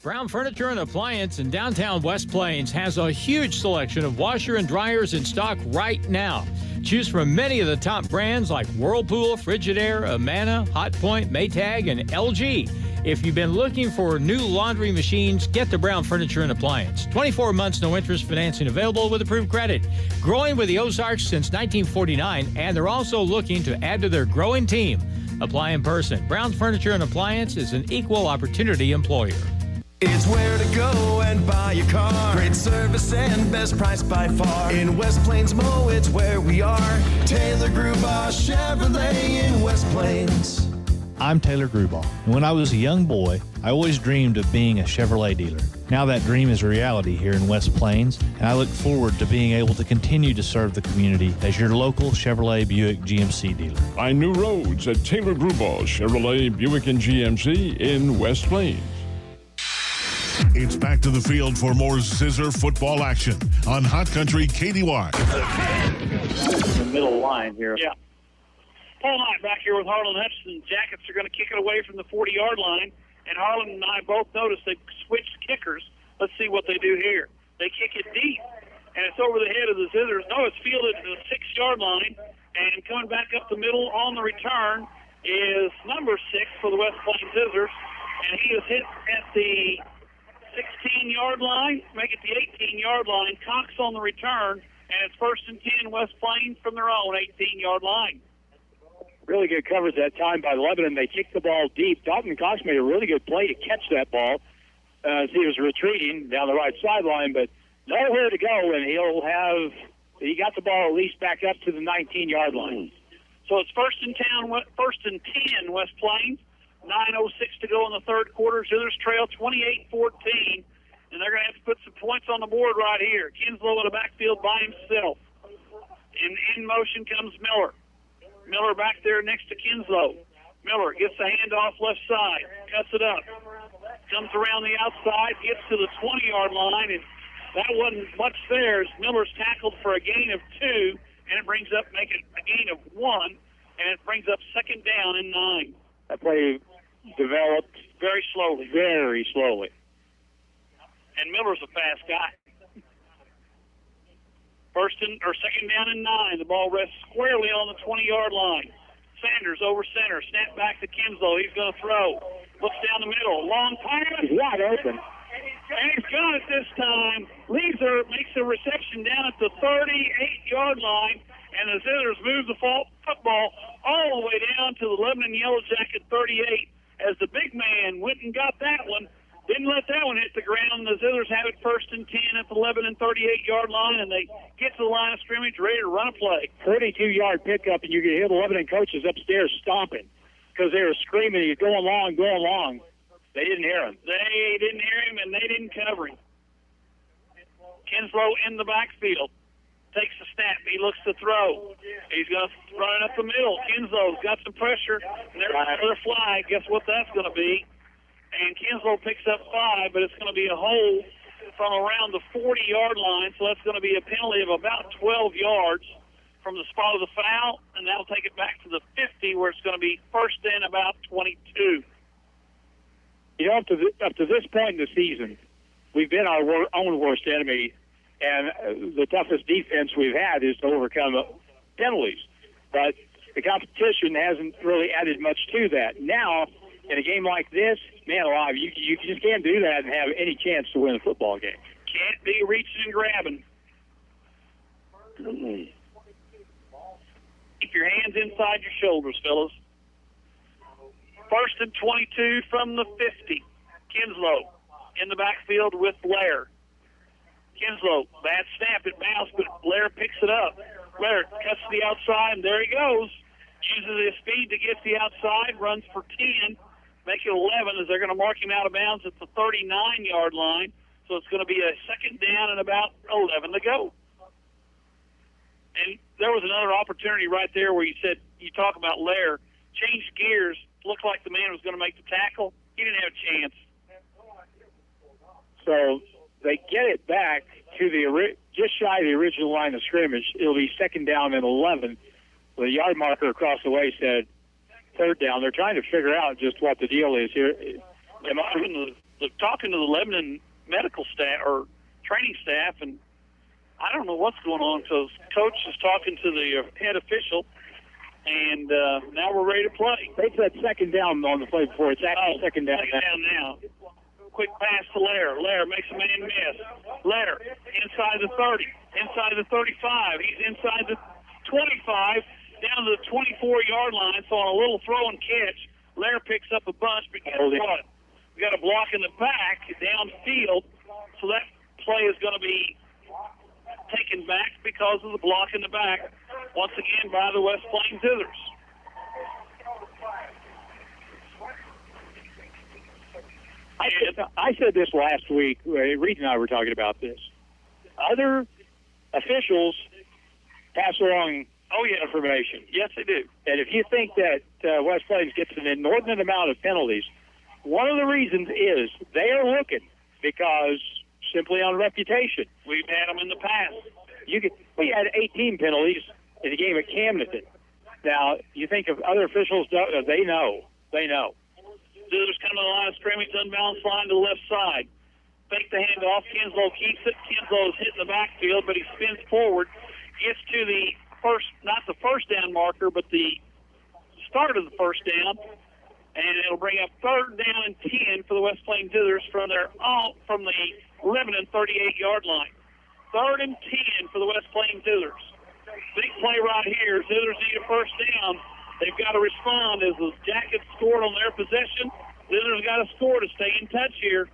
Brown Furniture and Appliance in downtown West Plains has a huge selection of washer and dryers in stock right now. Choose from many of the top brands like Whirlpool, Frigidaire, Amana, Hotpoint, Maytag, and LG. If you've been looking for new laundry machines, get to Brown Furniture and Appliance. 24 months, no interest financing available with approved credit. Growing with the Ozarks since 1949, and they're also looking to add to their growing team. Apply in person. Brown Furniture and Appliance is an equal opportunity employer.
It's where to go and buy your car. Great service and best price by far. In West Plains Mo, it's where we are. Taylor Grubaugh Chevrolet in West Plains.
I'm Taylor Grubaugh, and when I was a young boy, I always dreamed of being a Chevrolet dealer. Now that dream is a reality here in West Plains, and I look forward to being able to continue to serve the community as your local Chevrolet Buick GMC dealer.
Find new roads at Taylor Grubaugh Chevrolet Buick and GMC in West Plains.
It's back to the field for more Zizzer football action on Hot Country KDY.
The middle line here.
Yeah. Paul Knight back here with Harlan Hutchinson. Jackets are going to kick it away from the 40-yard line, and Harlan and I both noticed they've switched kickers. Let's see what they do here. They kick it deep, and it's over the head of the Zizzers. No, it's fielded to the 6-yard line, and coming back up the middle on the return is number 6 for the West Plains Zizzers, and he is hit at the 16-yard line, make it the 18-yard line. Cox on the return, and it's 1st and 10 West Plains from their own 18-yard line.
Really good coverage that time by Lebanon. They kicked the ball deep. Dalton Cox made a really good play to catch that ball as he was retreating down the right sideline, but nowhere to go, and he got the ball at least back up to the 19-yard line.
So it's 1st and 10 West Plains. 9:06 to go in the third quarter. Zizzers trail 28-14, and they're going to have to put some points on the board right here. Kinslow in the backfield by himself. In motion comes Miller. Miller back there next to Kinslow. Miller gets the handoff left side, cuts it up, comes around the outside, gets to the 20-yard line, and that wasn't much there as Miller's tackled for a gain of 2, and it brings up, make it a gain of 1, and it brings up 2nd down and 9.
That play developed
very slowly. And Miller's a fast guy. 2nd down and 9. The ball rests squarely on the 20-yard line. Sanders over center. Snap back to Kinslow. He's going to throw. Looks down the middle. Long pass.
He's wide open.
And he's got it this time. Lezer makes a reception down at the 38-yard line. And the Zizzers move the football all the way down to the Lebanon Yellow Jacket 38 as the big man went and got that one Didn't let that one hit the ground. The Zizzers have it 1st and 10 at the Lebanon 38-yard line, and they get to the line of scrimmage ready to run a play.
32-yard pickup, and you can hear the Lebanon coaches upstairs stomping because they were screaming, he's going long, going long. They didn't hear him.
They didn't hear him, and they didn't cover him. Kinslow in the backfield. Takes a snap. He looks to throw. He's going to run it up the middle. Kinslow's got some pressure. And there's another flag. Guess what that's going to be? And Kinslow picks up 5, but it's going to be a hold from around the 40-yard line. So that's going to be a penalty of about 12 yards from the spot of the foul, and that'll take it back to the 50, where it's going to be 1st and about 22.
You know, up to this point in the season, we've been our own worst enemy. And the toughest defense we've had is to overcome penalties. But the competition hasn't really added much to that. Now, in a game like this, man alive, you just can't do that and have any chance to win a football game.
Can't be reaching and grabbing. Keep your hands inside your shoulders, fellas. 1st and 22 from the 50. Kinslow in the backfield with Blair. Kinslow, bad snap, it bounced, but Blair picks it up. Blair cuts to the outside, and there he goes. Uses his speed to get to the outside, runs for 10, make it 11 as they're going to mark him out of bounds at the 39-yard line. So it's going to be a 2nd down and about 11 to go. And there was another opportunity right there where you talk about Lair, changed gears, looked like the man was going to make the tackle. He didn't have a chance.
So they get it back to just shy of the original line of scrimmage. It'll be 2nd down and 11. The yard marker across the way said 3rd down. They're trying to figure out just what the deal is here.
Talking to the Lebanon medical staff or training staff, and I don't know what's going on because Coach is talking to the head official, and now we're ready to play.
They said 2nd down on the play before. It's actually 2nd down.
2nd down now. Quick pass to Lair. Lair makes a man miss. Lair inside the 30, inside the 35. He's inside the 25, down to the 24-yard line. So on a little throw and catch, Lair picks up a bunch, but guess what? We got a block in the back downfield, so that play is going to be taken back because of the block in the back, once again by the West Plains Zizzers.
I said this last week. Reed and I were talking about this. Other officials pass along information.
Yes, they do.
And if you think that West Plains gets an inordinate amount of penalties, one of the reasons is they are looking because simply on reputation.
We've had them in the past.
We had 18 penalties in the game at Camden. Now, you think of other officials, they know. They know.
Zizzers come to the line of scrimmage, unbalanced line to the left side. Fake the handoff. Kinslow keeps it. Kinslow is hitting the backfield, but he spins forward. Gets to the not the 1st down marker, but the start of the 1st down. And it'll bring up 3rd down and 10 for the West Plains Zizzers from the Lebanon 38-yard line. 3rd and 10 for the West Plains Zizzers. Big play right here. Zizzers need a 1st down. They've got to respond as the Jackets scored on their possession. Zizzers got to score to stay in touch here.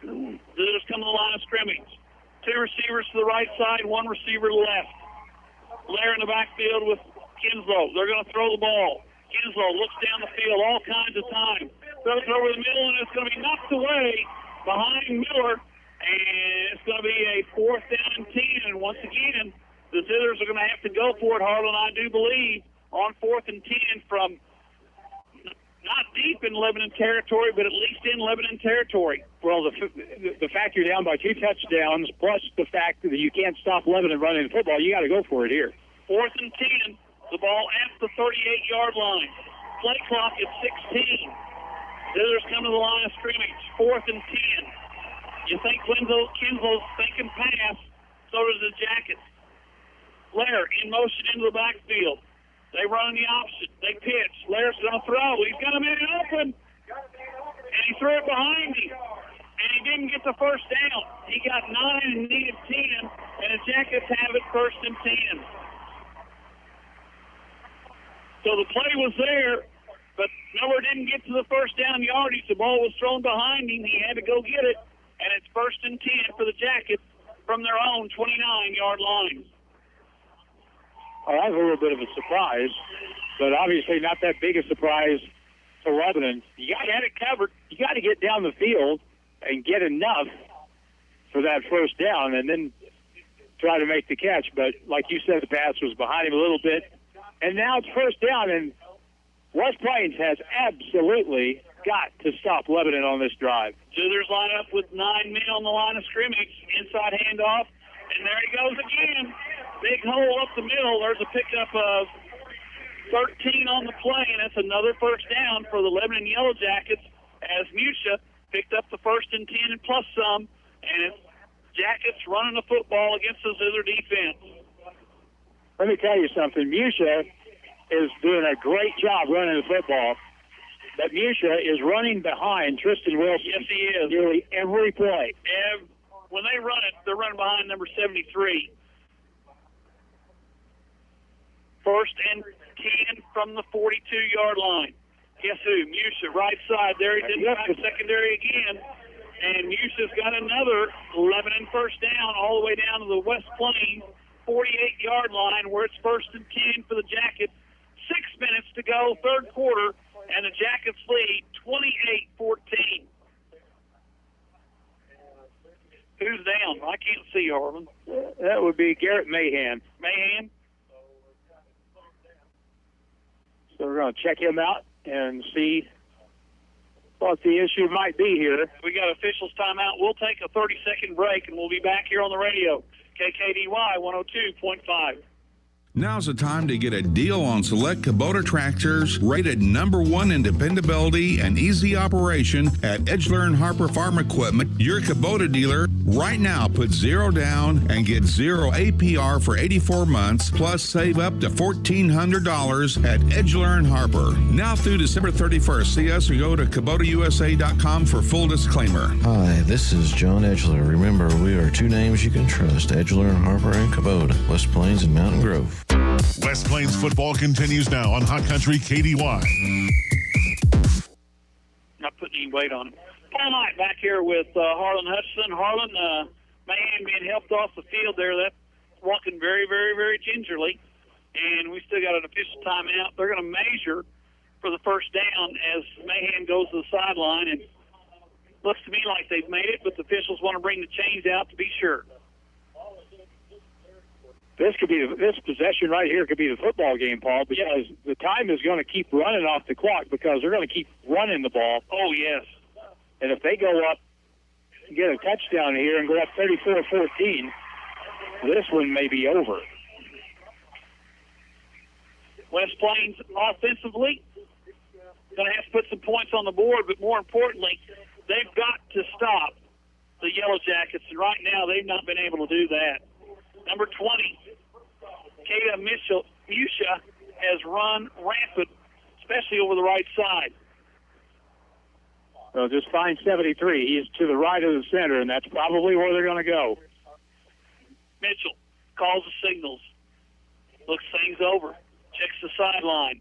Zizzers come to the line of scrimmage. 2 receivers to the right side, 1 receiver to the left. Lair in the backfield with Kinslow. They're going to throw the ball. Kinslow looks down the field all kinds of time. Throws it over the middle, and it's going to be knocked away behind Miller. And it's going to be a 4th down and 10. And once again, the Zizzers are going to have to go for it, Harlan, I do believe, on 4th and 10 from not deep in Lebanon territory, but at least in Lebanon territory.
Well, the fact you're down by 2 touchdowns, plus the fact that you can't stop Lebanon running the football, you got to go for it here.
4th and 10, the ball at the 38-yard line. Play clock at 16. Zizzers come to the line of scrimmage. 4th and 10. You think Kinslow's thinking pass, so does the Jackets. Lair in motion into the backfield. They run the option. They pitch. Lair's going to throw. He's got a man open. And he threw it behind him. And he didn't get the 1st down. He got 9 and needed 10. And the Jackets have it 1st and 10. So the play was there, but Miller didn't get to the first down yardage. The ball was thrown behind him. He had to go get it, and it's 1st and 10 for the Jackets from their own 29-yard line.
Well, that was a little bit of a surprise, but obviously not that big a surprise to Lebanon. You got to have it covered. You got to get down the field and get enough for that first down, and then try to make the catch. But like you said, the pass was behind him a little bit, and now it's first down, and West Plains has absolutely got to stop Lebanon on this drive.
Zizzers line up with 9 men on the line of scrimmage. Inside handoff, and there he goes again. Big hole up the middle. There's a pickup of 13 on the play, and that's another first down for the Lebanon Yellow Jackets as Musha picked up the 1st and 10 and plus some, and it's Jackets running the football against the Zizzer defense.
Let me tell you something. Musha is doing a great job running the football, but Musha is running behind Tristan Wilson.
Yes, he is.
Nearly every play.
When they run it, they're running behind number 73. 1st and 10 from the 42-yard line. Guess who? Musha, right side. There he did back secondary again. And Musha's got another Lebanon first down all the way down to the West Plains 48-yard line where it's 1st and 10 for the Jackets. 6 minutes to go, third quarter, and the Jackets lead 28-14. Who's down? I can't see, Harlan.
That would be Garrett Mahan.
Mahan?
So we're going to check him out and see what the issue might be here.
We got officials timeout. We'll take a 30-second break, and we'll be back here on the radio. KKDY 102.5.
Now's the time to get a deal on select Kubota tractors rated #1 in dependability and easy operation at Edgeler & Harper Farm Equipment, your Kubota dealer. Right now, put 0 down and get 0 APR for 84 months, plus save up to $1,400 at Edgeler & Harper. Now through December 31st. See us or go to KubotaUSA.com for full disclaimer.
Hi, this is John Edgeler. Remember, we are 2 names you can trust, Edgeler & Harper and Kubota, West Plains and Mountain Grove.
West Plains football continues now on Hot Country KDY.
Not putting any weight on him. Paul Knight back here with Harlan Hutchison. Harlan, Mahan being helped off the field there. That's walking very, very, very gingerly. And we still got an official timeout. They're going to measure for the first down as Mahan goes to the sideline. And looks to me like they've made it, but the officials want to bring the chains out to be sure.
This possession right here could be the football game, Paul, because the time is going to keep running off the clock because they're going to keep running the ball.
Oh, yes.
And if they go up and get a touchdown here and go up 34-14, this one may be over.
West Plains offensively going to have to put some points on the board, but more importantly, they've got to stop the Yellow Jackets, and right now they've not been able to do that. Number 20, Kata Musha has run rampant, especially over the right side.
So just find 73. He's to the right of the center, and that's probably where they're going to go.
Mitchell calls the signals, looks things over, checks the sideline.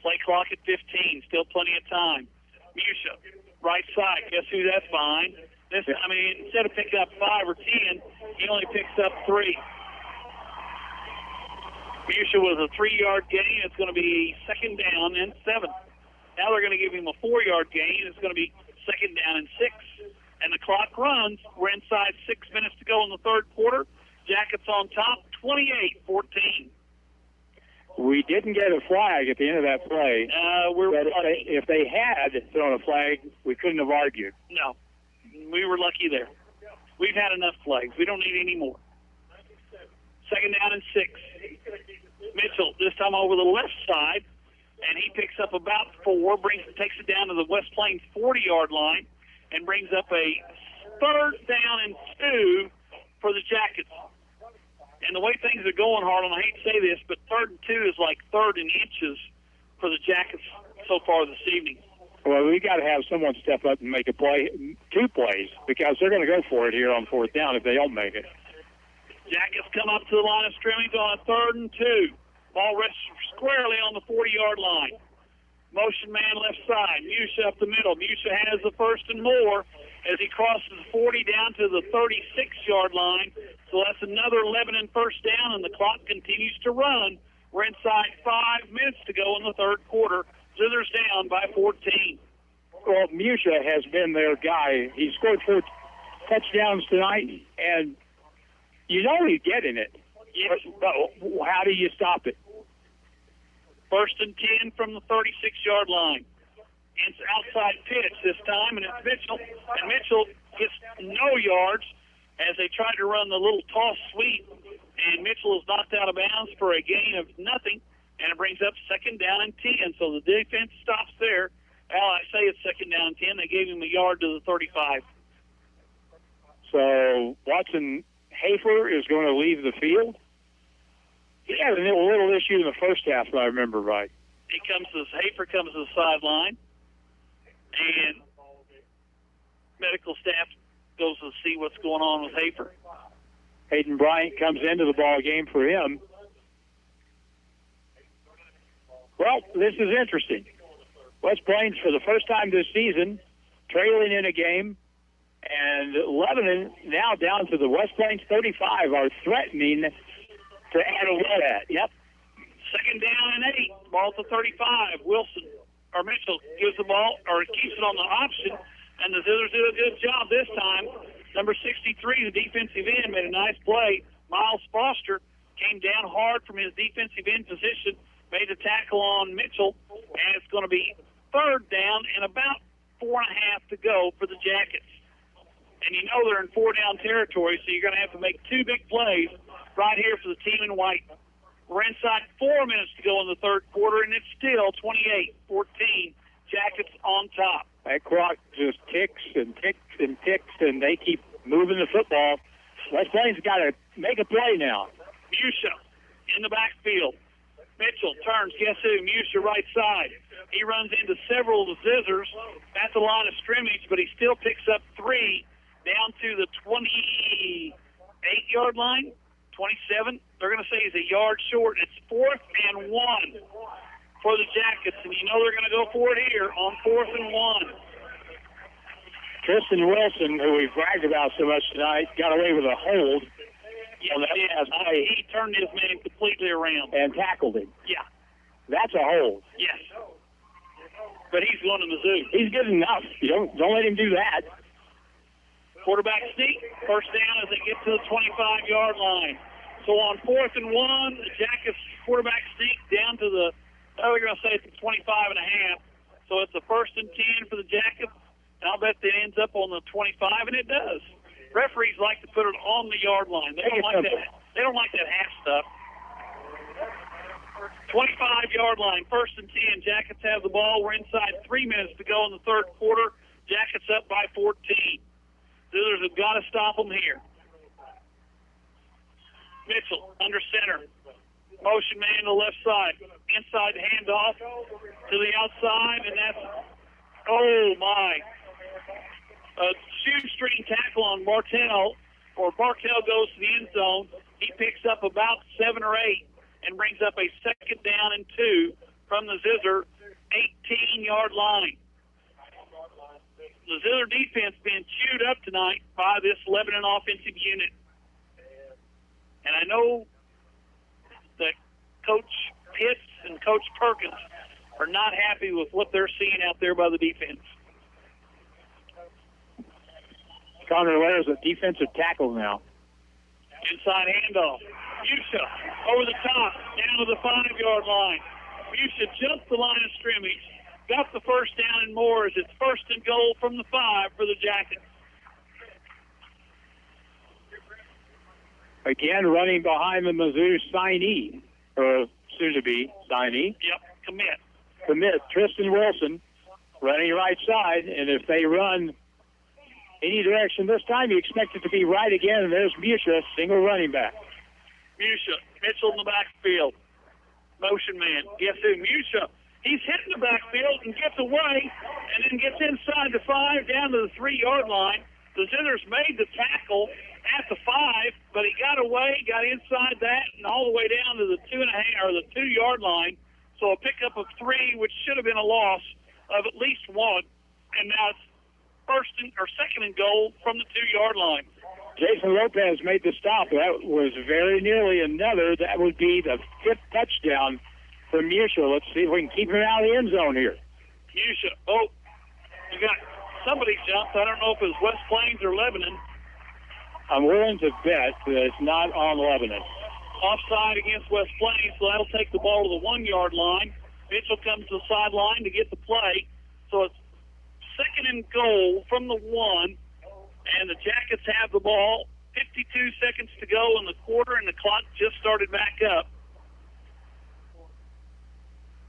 Play clock at 15, still plenty of time. Musha, right side, guess who that's behind? Instead of picking up 5 or 10, he only picks up 3. Musha was a 3-yard gain. It's going to be 2nd down and 7. Now they're going to give him a 4-yard gain. It's going to be 2nd down and 6. And the clock runs. We're inside 6 minutes to go in the third quarter. Jackets on top, 28-14.
We didn't get a flag at the end of that play. If they had thrown a flag, we couldn't have argued.
No. We were lucky there. We've had enough flags. We don't need any more. 2nd down and 6. Mitchell, this time over the left side, and he picks up about 4, takes it down to the West Plains 40-yard line, and brings up a 3rd down and 2 for the Jackets. And the way things are going, Harlan, I hate to say this, but 3rd and 2 is like 3rd in inches for the Jackets so far this evening.
Well, we got to have someone step up and make a play, 2 plays, because they're going to go for it here on 4th down if they don't make it.
Jackets come up to the line of scrimmage on a 3rd and 2. Ball rests squarely on the 40-yard line. Motion man left side. Musha up the middle. Musha has the first and more as he crosses 40 down to the 36-yard line. So that's another Lebanon first down, and the clock continues to run. We're inside 5 minutes to go in the third quarter. Zizzers down by 14.
Well, Musha has been their guy. He scored 4 touchdowns tonight, and you know he's getting it.
Yes.
But how do you stop it?
First and 10 from the 36-yard line. It's outside pitch this time, and it's Mitchell. And Mitchell gets no yards as they try to run the little toss sweep. And Mitchell is knocked out of bounds for a gain of nothing, and it brings up second down and 10. So the defense stops there. Well, I say it's second down and 10. They gave him a yard to the 35.
So Watson Hafer is going to leave the field. He had a little issue in the first half, if I remember right.
Hafer comes to the sideline, and medical staff goes to see what's going on with Hafer.
Hayden Bryant comes into the ball game for him. Well, this is interesting. West Plains, for the first time this season, trailing in a game, and Lebanon, now down to the West Plains 35, are threatening to add a what at. Yep.
Second down and 8. Ball to 35. Mitchell gives the ball, or keeps it on the option, and the Zizzers do a good job this time. Number 63, the defensive end, made a nice play. Miles Foster came down hard from his defensive end position, made a tackle on Mitchell, and it's going to be third down and about 4.5 to go for the Jackets. And you know they're in 4-down territory, so you're going to have to make 2 big plays right here for the team in white. We're inside 4 minutes to go in the third quarter, and it's still 28-14. Jackets on top.
That clock just ticks and ticks and ticks, and they keep moving the football. West Plains got to make a play now.
Musha in the backfield. Mitchell turns. Guess who? Musha right side. He runs into several of the Zizzers at the line of scrimmage, but he still picks up 3 down to the 28-yard line. 27. They're going to say he's a yard short. It's 4th and 1 for the Jackets, and you know they're going to go for it here on 4th and 1.
Tristan Wilson, who we've bragged about so much tonight, got away with a hold.
Yes, he turned his man completely around.
And tackled him.
Yeah.
That's a hold.
Yes. But he's going to Mizzou.
He's good enough. You don't let him do that.
Quarterback sneak. First down as they get to the 25-yard line. So on 4th and 1, the Jackets quarterback sneak down to the, we're going to say it's 25.5. So it's a 1st and 10 for the Jackets. And I'll bet that ends up on the 25, and it does. Referees like to put it on the yard line. They don't like that. They don't like that half stuff. 25-yard line, 1st and 10. Jackets have the ball. We're inside 3 minutes to go in the third quarter. Jackets up by 14. Zizzers have got to stop them here. Mitchell under center. Motion man to the left side. Inside handoff to the outside, and that's, oh my. A shoestring tackle on Bartell, or Bartell goes to the end zone. He picks up about 7 or 8 and brings up a second down and 2 from the Zizzer 18-yard line. The Zizzer defense being chewed up tonight by this Lebanon offensive unit. And I know that Coach Pitts and Coach Perkins are not happy with what they're seeing out there by the defense.
Connor Lair's a defensive tackle now.
Inside handoff. Musha over the top, down to the 5-yard line. Musha jumped the line of scrimmage, got the first down and more as it's 1st and goal from the 5 for the Jackets.
Again, running behind the Mizzou signee, or soon-to-be signee.
Yep,
Commit, Tristan Wilson, running right side, and if they run any direction this time, you expect it to be right again, and there's Musha, single running back.
Musha, Mitchell in the backfield. Motion man. Guess who? Musha. He's hitting the backfield and gets away, and then gets inside the 5 down to the 3-yard line. The Zizzers made the tackle at the 5, but he got away, got inside that, and all the way down to the 2.5 or the 2-yard line. So a pickup of 3, which should have been a loss of at least 1. And now it's second and goal from the 2-yard line.
Jason Lopez made the stop. That was very nearly another. That would be the 5th touchdown for Musha. Let's see if we can keep him out of the end zone here.
Musha. Oh, you got somebody jumped. I don't know if it was West Plains or Lebanon.
I'm willing to bet that it's not on Lebanon.
Offside against West Plains, so that'll take the ball to the 1-yard line. Mitchell comes to the sideline to get the play. So it's second and goal from the 1, and the Jackets have the ball. 52 seconds to go in the quarter, and the clock just started back up.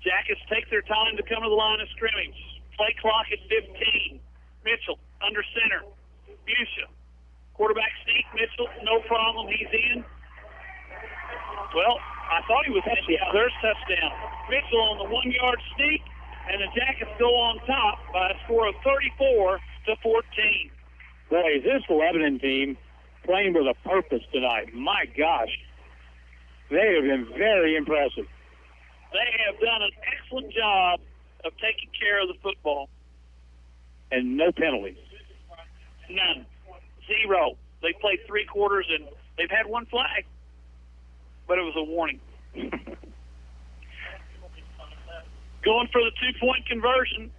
Jackets take their time to come to the line of scrimmage. Play clock at 15. Mitchell under center. Musha. Quarterback sneak. Mitchell, no problem. He's in. Well, I thought he was in. Yeah, there's touchdown. Mitchell on the 1-yard sneak, and the Jackets go on top by a score of 34-14.
Boy, is this Lebanon team playing with a purpose tonight. My gosh. They have been very impressive.
They have done an excellent job of taking care of the football.
And no penalties.
None. 0. They played 3 quarters, and they've had 1 flag. But it was a warning. Going for the 2-point conversion.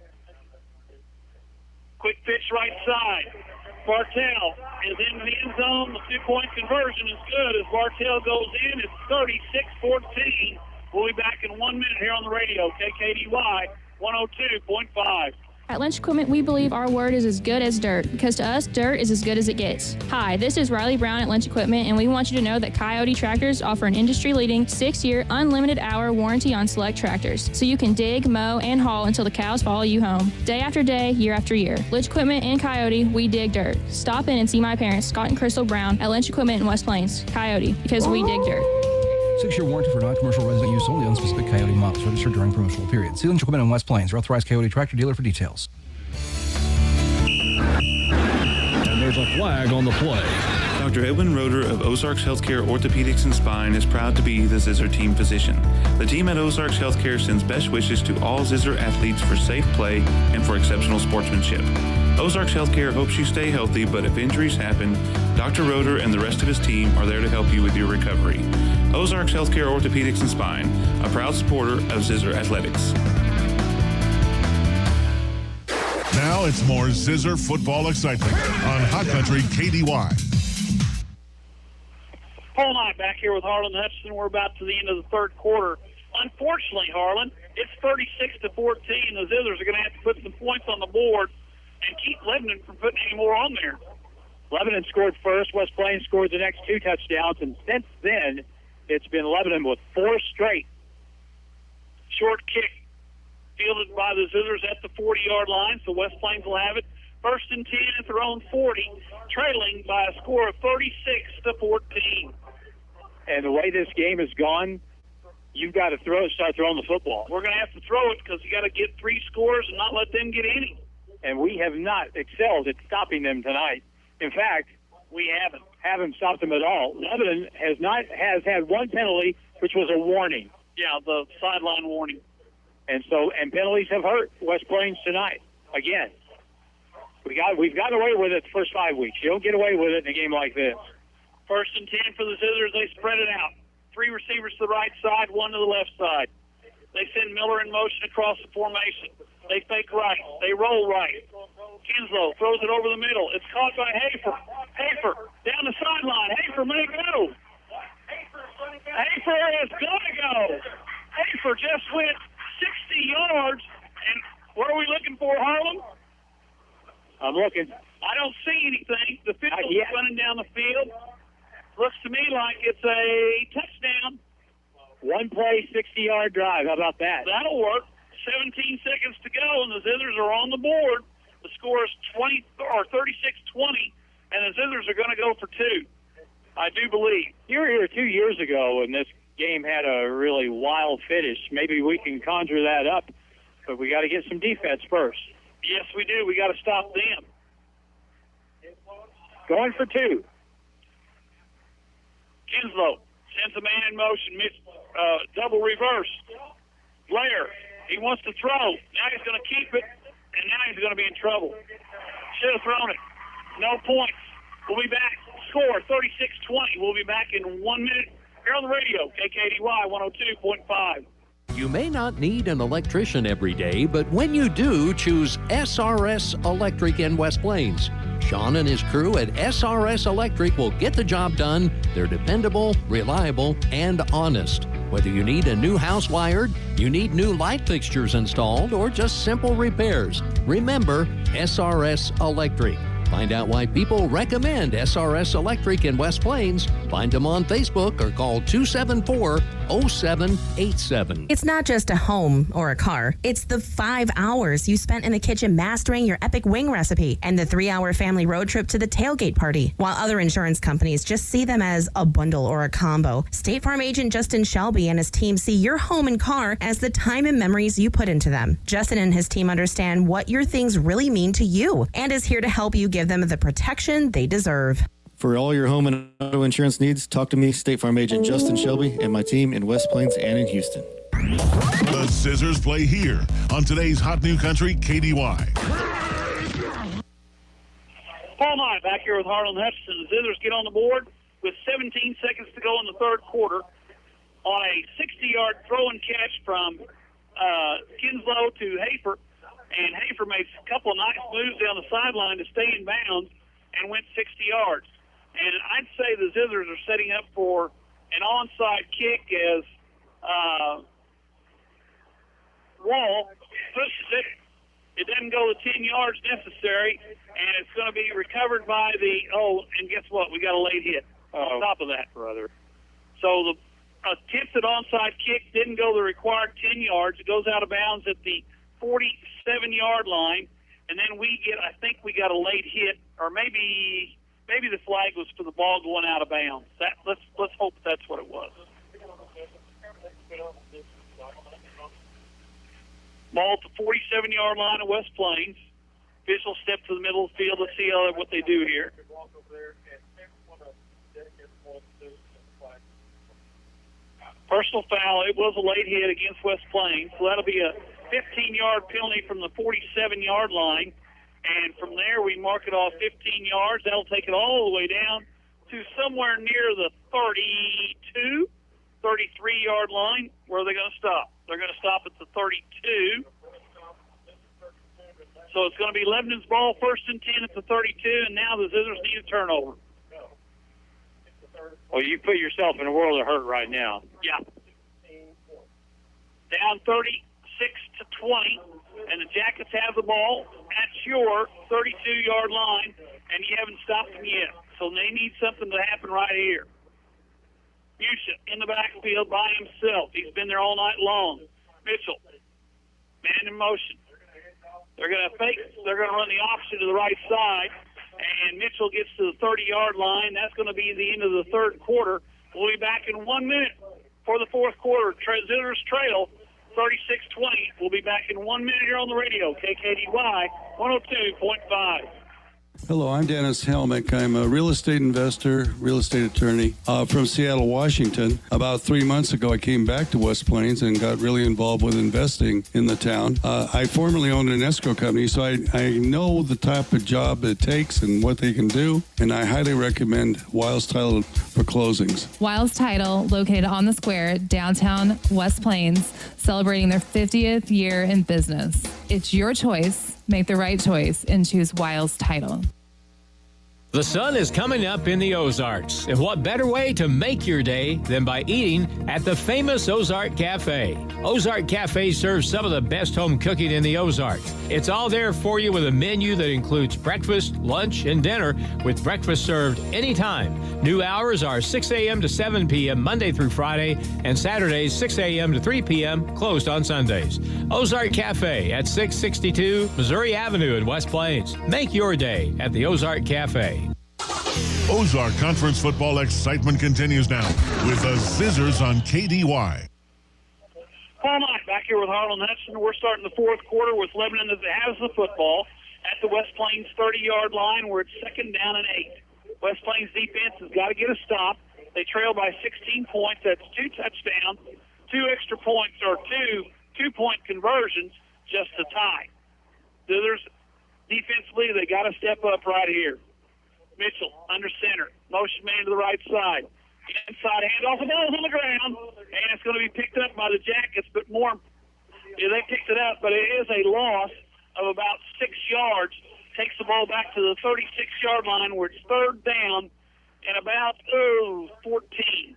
Quick pitch right side. Bartell is in the end zone. The 2-point conversion is good as Bartell goes in. It's 36-14. We'll be back in 1 minute here on the radio. KKDY 102.5.
At Lynch Equipment, we believe our word is as good as dirt, because to us, dirt is as good as it gets. Hi, this is Riley Brown at Lynch Equipment, and we want you to know that Coyote Tractors offer an industry-leading 6-year unlimited hour warranty on select tractors, so you can dig, mow, and haul until the cows follow you home. Day after day, year after year. Lynch Equipment and Coyote, we dig dirt. Stop in and see my parents, Scott and Crystal Brown, at Lynch Equipment in West Plains. Coyote, because we dig dirt.
6-year warranty for non-commercial resident use only on specific Coyote models registered during promotional period. See Lynch Equipment in West Plains, your authorized Coyote tractor dealer for details.
And there's a flag on the play.
Dr. Edwin Roeder of Ozarks Healthcare Orthopedics and Spine is proud to be the Zizzer team physician. The team at Ozarks Healthcare sends best wishes to all Zizzer athletes for safe play and for exceptional sportsmanship. Ozarks Healthcare hopes you stay healthy, but if injuries happen, Dr. Roeder and the rest of his team are there to help you with your recovery. Ozarks Healthcare Orthopedics and Spine, a proud supporter of Zizzer Athletics.
Now it's more Zizzer football excitement on Hot Country KDY.
Paul Knight back here with Harlan Hutchinson. We're about to the end of the third quarter. Unfortunately, Harlan, it's 36-14. The Zizzers are going to have to put some points on the board and keep Lebanon from putting any more on there.
Lebanon scored first. West Plains scored the next 2 touchdowns, and since then, it's been Lebanon with 4 straight.
Short kick fielded by the Zizzers at the 40-yard line, so West Plains will have it. 1st and 10 at their own 40, trailing by a score of 36-14.
And the way this game has gone, you've got to start throwing the football.
We're going to have to throw it because you got to get 3 scores and not let them get any.
And we have not excelled at stopping them tonight. In fact,
we
haven't stopped them at all. Lebanon has had 1 penalty, which was a warning.
Yeah, the sideline warning.
And penalties have hurt West Plains tonight. Again, we've gotten away with it the first 5 weeks. You don't get away with it in a game like this.
1st and 10 for the Zizzers. They spread it out. 3 receivers to the right side, 1 to the left side. They send Miller in motion across the formation. They fake right. They roll right. Kinslow throws it over the middle. It's caught by Hafer. Hafer down the sideline. Hafer may go. Hafer is going to go. Hafer just went 60 yards. And what are we looking for, Harlan?
I'm looking.
I don't see anything. The official's running down the field. Looks to me like it's a touchdown.
1 play, 60-yard drive. How about that?
That'll work. 17 seconds to go, and the Zizzers are on the board. The score is 36-20, and the Zizzers are going to go for 2. I do believe.
You were here 2 years ago, and this game had a really wild finish. Maybe we can conjure that up, but we got to get some defense first.
Yes, we do. We got to stop them.
Going for 2.
Kinslow sends a man in motion, double reverse. Blair, he wants to throw. Now he's going to keep it, and now he's going to be in trouble. Should have thrown it. No points. We'll be back. Score 36-20. We'll be back in 1 minute here on the radio, KKDY 102.5.
You may not need an electrician every day, but when you do, choose SRS Electric in West Plains. Sean and his crew at SRS Electric will get the job done. They're dependable, reliable, and honest. Whether you need a new house wired, you need new light fixtures installed, or just simple repairs, remember SRS Electric. Find out why people recommend SRS Electric in West Plains. Find them on Facebook or call 274-0787.
It's not just a home or a car. It's the 5 hours you spent in the kitchen mastering your epic wing recipe and the 3-hour family road trip to the tailgate party. While other insurance companies just see them as a bundle or a combo, State Farm agent Justin Shelby and his team see your home and car as the time and memories you put into them. Justin and his team understand what your things really mean to you and is here to help you give them the protection they deserve.
For all your home and auto insurance needs, talk to me, State Farm agent Justin Shelby, and my team in West Plains and in Houston.
The Zizzers play here on today's Hot New Country KDY.
Paul Knight back here with Harlan Hutchinson. The Zizzers get on the board with 17 seconds to go in the third quarter on a 60-yard throw and catch from Kinslow to Hafer. And Hafer made a couple of nice moves down the sideline to stay in bounds and went 60 yards. And I'd say the Zizzers are setting up for an onside kick as Wall pushes it. It doesn't go the 10 yards necessary, and it's going to be recovered by and guess what? We got a late hit on top of that, brother. So the attempted onside kick didn't go the required 10 yards. It goes out of bounds at the 47-yard line, and then I think we got a late hit, or maybe the flag was for the ball going out of bounds. Let's hope that's what it was. Ball at the 47-yard line of West Plains. Officials step to the middle of the field. Let's see what they do here. Personal foul. It was a late hit against West Plains, so that'll be a 15-yard penalty from the 47-yard line. And from there, we mark it off 15 yards. That'll take it all the way down to somewhere near the 33-yard line. Where are they going to stop? They're going to stop at the 32. So it's going to be Lebanon's ball, 1st and 10 at the 32, and now the Zizzers need a turnover.
Well, you put yourself in a world of hurt right now.
Yeah. Down 36-20, and the Jackets have the ball at your 32-yard line, and you haven't stopped them yet. So they need something to happen right here. Busha in the backfield by himself. He's been there all night long. Mitchell, man in motion. They're going to fake. They're going to run the option to the right side, and Mitchell gets to the 30-yard line. That's going to be the end of the third quarter. We'll be back in 1 minute for the fourth quarter. Zizzers trail 36-20. We'll be back in 1 minute here on the radio, KKDY 102.5.
Hello, I'm Dennis Helmick. I'm a real estate investor, real estate attorney from Seattle, Washington. About 3 months ago, I came back to West Plains and got really involved with investing in the town. I formerly owned an escrow company, so I know the type of job it takes and what they can do, and I highly recommend Wiles Title for closings.
Wiles Title, located on the square, downtown West Plains, celebrating their 50th year in business. It's your choice. Make the right choice and choose Wiles Title.
The sun is coming up in the Ozarks, and what better way to make your day than by eating at the famous Ozark Cafe. Ozark Cafe serves some of the best home cooking in the Ozarks. It's all there for you with a menu that includes breakfast, lunch, and dinner, with breakfast served anytime. New hours are 6 a.m. to 7 p.m. Monday through Friday, and Saturdays 6 a.m. to 3 p.m., closed on Sundays. Ozark Cafe at 662 Missouri Avenue in West Plains. Make your day at the Ozark Cafe.
Ozark Conference football excitement continues now with the Zizzers on KDY.
Paul Knight back here with Harlan Hudson. We're starting the fourth quarter with Lebanon that has the football at the West Plains 30-yard line where it's 2nd down and 8. West Plains defense has got to get a stop. They trail by 16 points. That's 2 touchdowns, 2 extra points, or 2 2-point conversions just to tie. Zizzers, defensively, they got to step up right here. Mitchell under center. Motion man to the right side. Inside handoff. The ball's on the ground, and it's going to be picked up by the Jackets, but they picked it up, but it is a loss of about 6 yards. Takes the ball back to the 36-yard line where it's third down and about 14.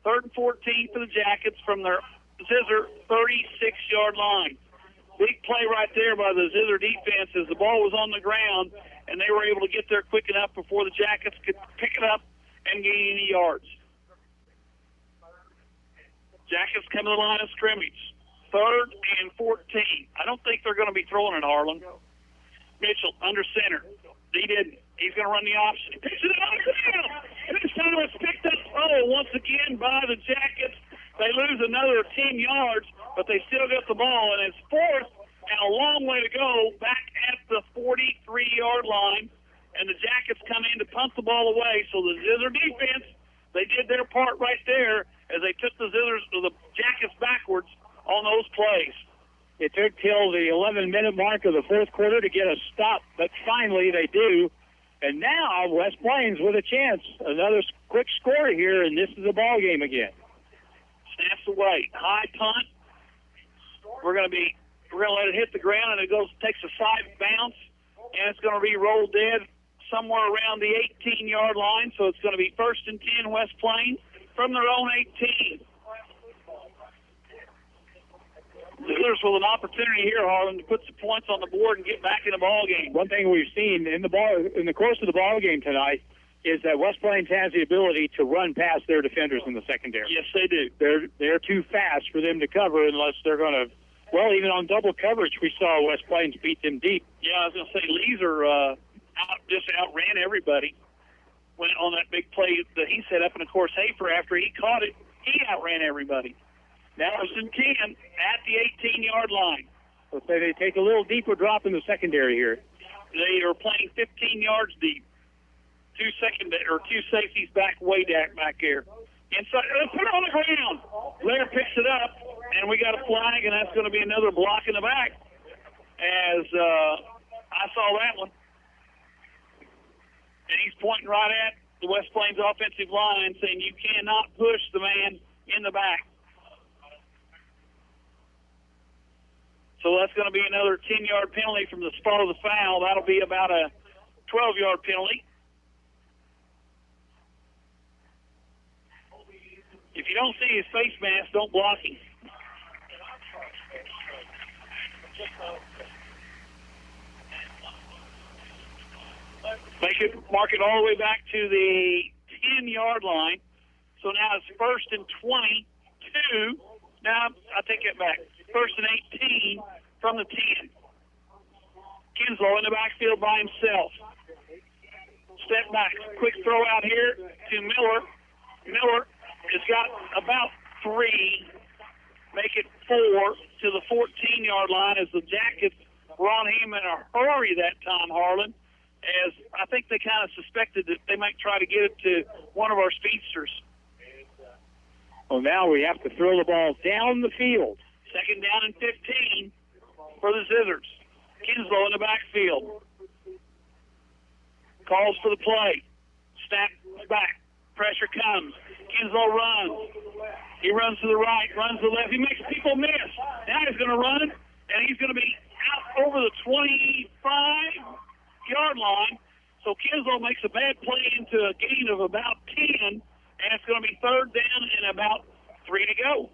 Third and 14 for the Jackets from their Zizzer 36-yard line. Big play right there by the Zizzer defense as the ball was on the ground, and they were able to get there quick enough before the Jackets could pick it up and gain any yards. Jackets come to the line of scrimmage. Third and 14. I don't think they're going to be throwing it, Harlan. Mitchell under center. He didn't. He's going to run the option. He picks it on the ground. And this time it's picked up once again by the Jackets. They lose another 10 yards, but they still get the ball, and it's fourth and a long way to go back at the 43-yard line. And the Jackets come in to punt the ball away. So the Zizzer defense, they did their part right there as they took the Jackets backwards on those plays.
It took till the 11-minute mark of the fourth quarter to get a stop, but finally they do. And now West Plains with a chance. Another quick score here, and this is a ball game again.
Snaps away. High punt. We're going to let it hit the ground, and it takes a side bounce, and it's going to be rolled dead somewhere around the 18-yard line. So it's going to be 1st and 10 West Plains from their own 18. Zizzers with an opportunity here, Harlan, to put some points on the board and get back in the ball game.
One thing we've seen in the course of the ball game tonight is that West Plains has the ability to run past their defenders in the secondary.
Yes, they do.
They're too fast for them to cover unless they're going to. Well, even on double coverage, we saw West Plains beat them deep.
Yeah, I was going to say Lezer just outran everybody. Went on that big play that he set up, and of course Hafer, after he caught it, he outran everybody. Now it's in 10 at the 18-yard line.
Let's say they take a little deeper drop in the secondary here.
They are playing 15 yards deep. Two safeties back here. Inside, put it on the ground. Blair picks it up, and we got a flag, and that's going to be another block in the back. As I saw that one, and he's pointing right at the West Plains offensive line, saying you cannot push the man in the back. So that's going to be another 10-yard penalty from the spot of the foul. That'll be about a 12-yard penalty. If you don't see his face mask, don't block him. Mark it all the way back to the 10-yard line. So now it's 1st and 22. Now, I take it back. 1st and 18 from the 10. Kinslow in the backfield by himself. Step back. Quick throw out here to Miller. Miller has got about 3. Make it 4 to the 14-yard line as the Jackets were on him in a hurry that time, Harlan, as I think they kind of suspected that they might try to get it to one of our speedsters.
Well, now we have to throw the ball down the field.
2nd down and 15 for the Zizzers. Kinslow in the backfield. Calls for the play. Snap back. Pressure comes. Kinslow runs. He runs to the right, runs to the left. He makes people miss. Now he's going to run, and he's going to be out over the 25-yard line. So Kinslow makes a bad play into a gain of about 10, and it's going to be 3rd down and about 3 to go.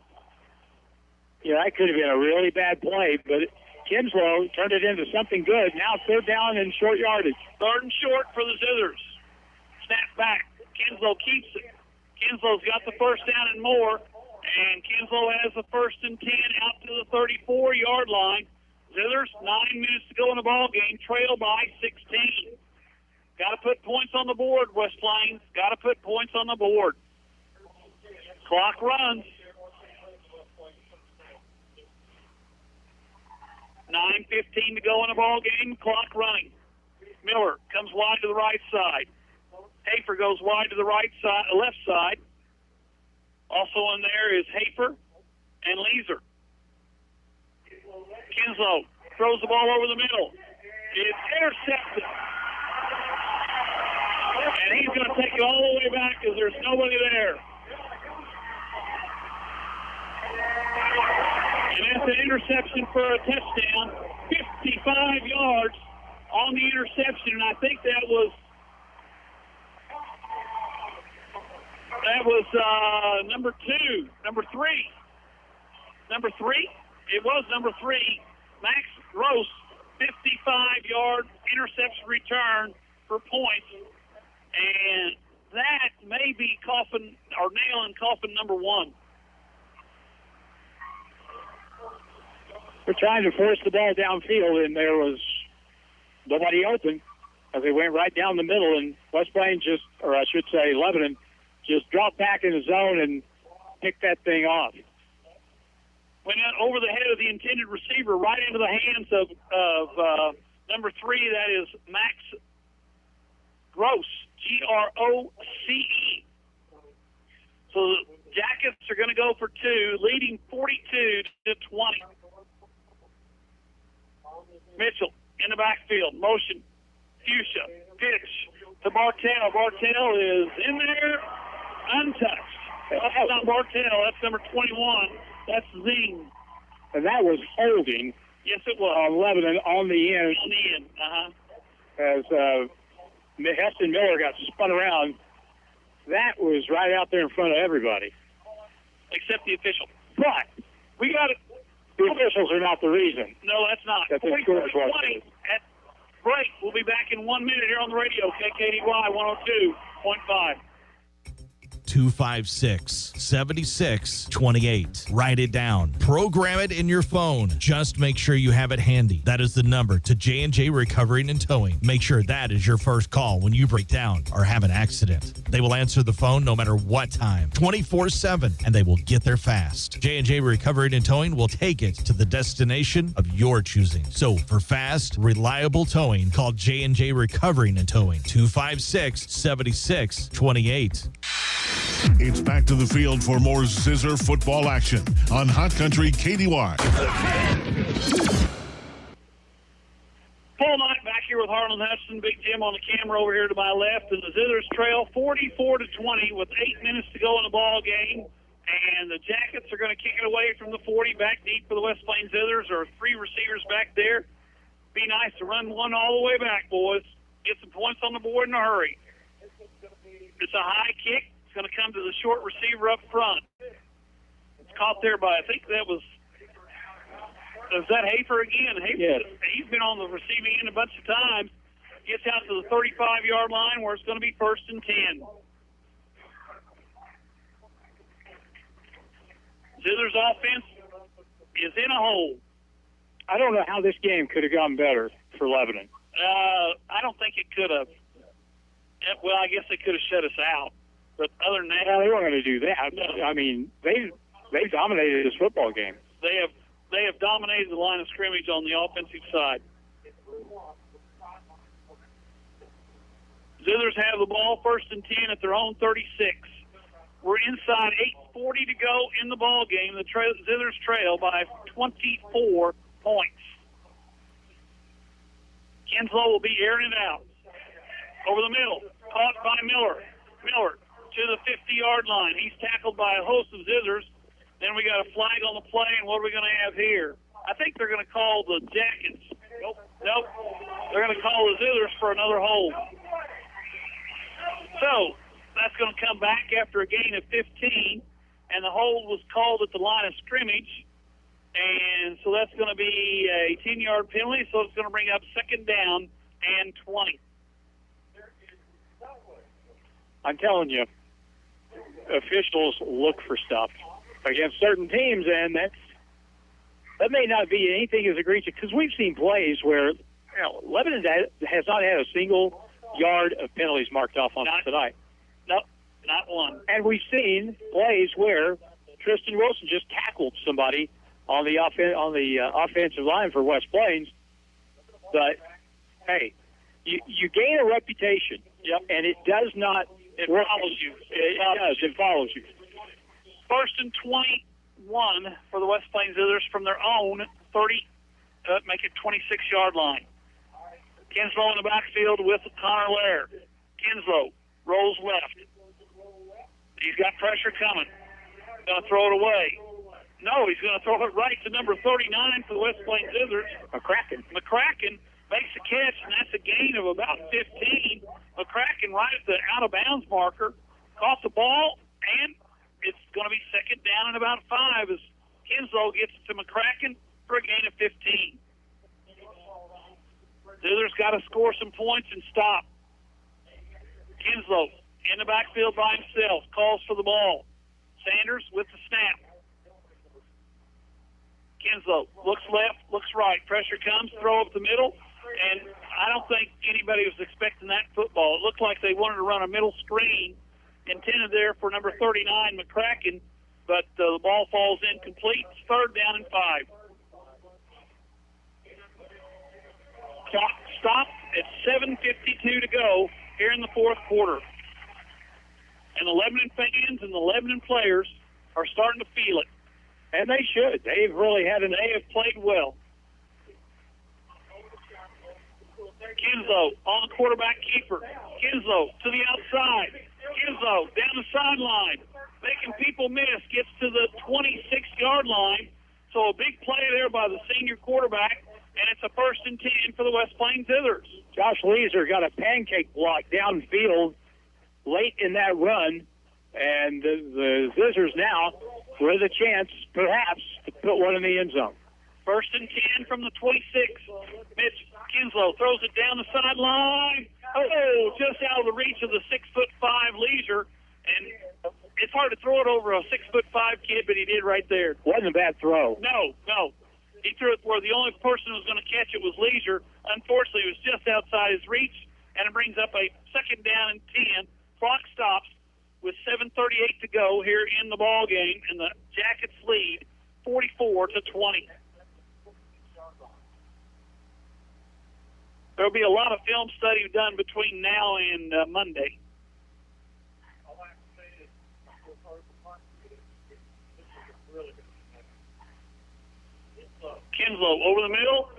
Yeah, that could have been a really bad play, but Kinslow turned it into something good. Now 3rd down and short yardage.
3rd and short for the Zizzers. Snap back. Kinslow keeps it. Kinslow's got the 1st down and more, and Kinslow has the 1st and 10 out to the 34-yard line. Zizzers, 9 minutes to go in the ball game, trail by 16. Got to put points on the board, West Plains. Got to put points on the board. Clock runs. 9:15 to go in the ball game. Clock running. Miller comes wide to the right side. Hafer goes wide to the left side. Also in there is Hafer and Lezer. Kinslow throws the ball over the middle. It's intercepted. And he's going to take it all the way back because there's nobody there. And that's an interception for a touchdown. 55 yards on the interception, and I think that was number three. It was number 3. Max Gross, 55-yard interception return for points, and that may be nailing coffin number 1.
We're trying to force the ball downfield, and there was nobody open as they went right down the middle, and West Plains Lebanon just dropped back in the zone and picked that thing off.
Went out over the head of the intended receiver, right into the hands of number 3, that is Max Gross, Groce. So the Jackets are going to go for 2, leading 42-20. Mitchell in the backfield, motion, Fuchsia, pitch to Bartell. Bartell is in there, untouched. That's not Bartell, that's number 21. That's Zing.
And that was holding.
Yes, it was.
Lebanon on the end.
On the end,
As Heston Miller got spun around. That was right out there in front of everybody.
Except the official.
But we got it. The officials are not the reason.
No, that's not.
That's the scores
20 at break. We'll be back in 1 minute here on the radio, KKDY 102.5.
256-7628. Write it down. Program it in your phone. Just make sure you have it handy. That is the number to J&J Recovering and Towing. Make sure that is your first call when you break down or have an accident. They will answer the phone no matter what time, 24/7, and they will get there fast. J&J Recovering and Towing will take it to the destination of your choosing. So for fast, reliable towing, call J&J Recovering and Towing, 256-7628.
It's back to the field for more Zizzer football action on Hot Country KDY.
Full night back here with Harlan Hudson, Big Jim on the camera over here to my left, and the Zizzers trail 44-20 with 8 minutes to go in the ball game. And the Jackets are going to kick it away from the 40 back deep for the West Plains Zizzers. There are 3 receivers back there. Be nice to run one all the way back, boys. Get some points on the board in a hurry. It's a high kick. It's going to come to the short receiver up front. It's caught there by, I think that was that Hafer again? Hafer, yes. He's been on the receiving end a bunch of times. Gets out to the 35-yard line where it's going to be 1st and 10. Zizzer's offense is in a hole.
I don't know how this game could have gone better for Lebanon.
I don't think it could have. Well, I guess they could have shut us out. But other than that,
well, they weren't going to do that. No. I mean, they've dominated this football game.
They have dominated the line of scrimmage on the offensive side. Zizzers have the ball 1st and 10 at their own 36. We're inside 8:40 to go in the ball game. The Zizzers trail by 24 points. Kinslow will be airing it out. Over the middle, caught by Miller. Miller to the 50-yard line. He's tackled by a host of Zizzers. Then we got a flag on the play, and what are we going to have here? I think they're going to call the Jackets. Nope. They're going to call the Zizzers for another hold. So that's going to come back after a gain of 15, and the hold was called at the line of scrimmage. And so that's going to be a 10-yard penalty, so it's going to bring up 2nd down and 20.
I'm telling you, officials look for stuff against certain teams, and that may not be anything as egregious, because we've seen plays where Lebanon has not had a single yard of penalties marked off on tonight.
No, not one.
And we've seen plays where Tristan Wilson just tackled somebody on the offensive line for West Plains. But hey, you gain a reputation, and it does not.
It follows you.
It follows you.
1st and 21 for the West Plains Zizzers from their own 36. make it 26-yard line. Kinslow in the backfield with Connor Lair. Kinslow rolls left. He's got pressure coming. Going to throw it away. No, he's going to throw it right to number 39 for the West Plains Zizzers. McCracken makes a catch, and that's a gain of about 15. McCracken right at the out-of-bounds marker. Caught the ball, and it's going to be second down and about 5 as Kinslow gets to McCracken for a gain of 15. Zizzers got to score some points and stop. Kinslow in the backfield by himself, calls for the ball. Sanders with the snap. Kinslow looks left, looks right. Pressure comes, throw up the middle, and I don't think anybody was expecting that football. It looked like they wanted to run a middle screen intended there for number 39, McCracken, but the ball falls incomplete. Third down and 5. Clock stopped at 7:52 to go here in the fourth quarter. And the Lebanon fans and the Lebanon players are starting to feel it. And they should. They have played well. Kinslow on the quarterback keeper. Kinslow to the outside. Kinslow down the sideline. Making people miss. Gets to the 26-yard line. So a big play there by the senior quarterback. And it's a 1st and 10 for the West Plains Zizzers.
Josh Leeser got a pancake block downfield late in that run, and the Zizzers now with a chance, perhaps, to put one in the end zone.
1st and 10 from the 26. Mitch Kinslow throws it down the sideline. Oh, just out of the reach of the 6'5" Leisure, and it's hard to throw it over a 6'5" kid, but he did right there.
Wasn't a bad throw.
No. He threw it where the only person who was going to catch it was Leisure. Unfortunately, it was just outside his reach, and it brings up a second down and 10. Clock stops with 7:38 to go here in the ball game, and the Jackets lead 44-20. There'll be a lot of film study done between now and Monday. Kinslow over the middle.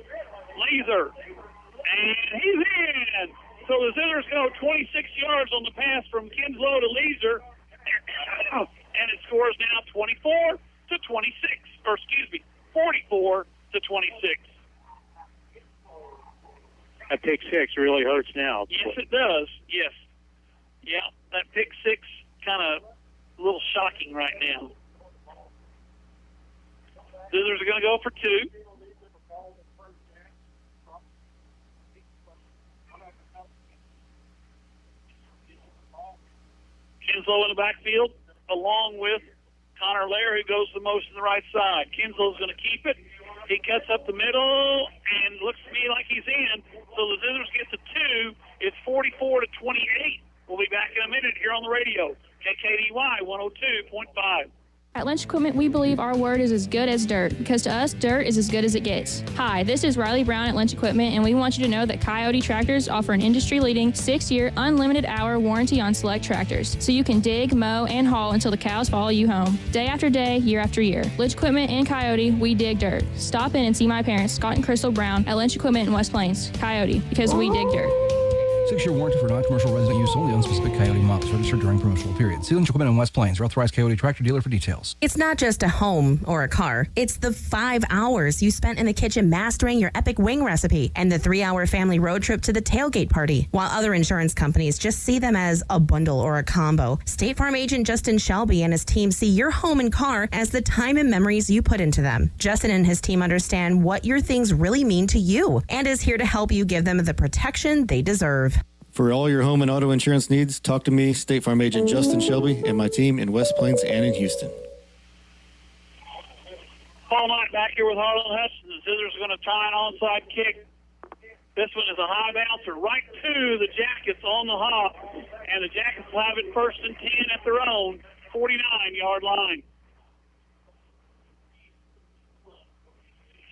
Leeser. And he's in. So the Zizzers go 26 yards on the pass from Kinslow to Leeser. And it scores now 24-26. Or, excuse me, 44-26.
That pick six really hurts now.
Yes, it does. Yes. Yeah, that pick six kind of a little shocking right now. Zizzers are going to go for 2. Kinslow in the backfield, along with Connor Lair, who goes the most on the right side. Kinslow's going to keep it. He cuts up the middle, and looks to me like he's in. So the Zizzers get to 2. It's 44-28. We'll be back in a minute here on the radio. KKDY 102.5.
At Lynch Equipment, we believe our word is as good as dirt, because to us, dirt is as good as it gets. Hi, this is Riley Brown at Lynch Equipment, and we want you to know that Coyote Tractors offer an industry-leading 6-year unlimited hour warranty on select tractors, so you can dig, mow, and haul until the cows follow you home. Day after day, year after year. Lynch Equipment and Coyote, we dig dirt. Stop in and see my parents, Scott and Crystal Brown, at Lynch Equipment in West Plains. Coyote, because we dig dirt.
6-year warranty for non-commercial resident use only on specific Coyote models registered during promotional period. See Lynch Equipment in West Plains, your authorized Coyote tractor dealer for details.
It's not just a home or a car. It's the 5 hours you spent in the kitchen mastering your epic wing recipe and the 3-hour family road trip to the tailgate party. While other insurance companies just see them as a bundle or a combo, State Farm agent Justin Shelby and his team see your home and car as the time and memories you put into them. Justin and his team understand what your things really mean to you and is here to help you give them the protection they deserve.
For all your home and auto insurance needs, talk to me, State Farm agent Justin Shelby, and my team in West Plains and in Houston.
Paul Knight back here with Harlan Hudson. The Zizzers are going to try an onside kick. This one is a high bouncer right to the Jackets on the hop, and the Jackets will have it 1st and 10 at their own 49-yard line.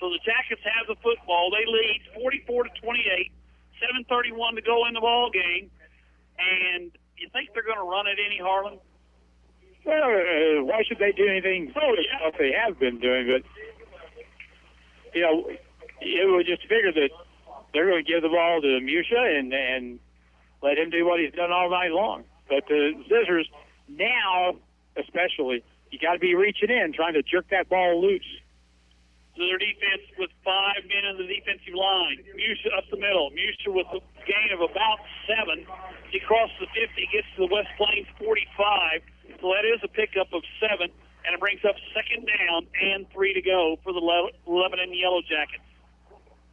So the Jackets have the football. They lead 44-28. 7:31 to go in the ball game, and you think they're going to run it any, Harlan?
Well, why should they do anything? What they have been doing, but it was just figured that they're going to give the ball to Musha and let him do what he's done all night long. But the Zizzers now, especially, you got to be reaching in, trying to jerk that ball loose.
So their defense with 5 men on the defensive line. Musha up the middle. Musha with a gain of about 7. He crosses the 50, gets to the West Plains 45. So that is a pickup of 7, and it brings up 2nd down and 3 to go for the Lebanon Yellow Jackets.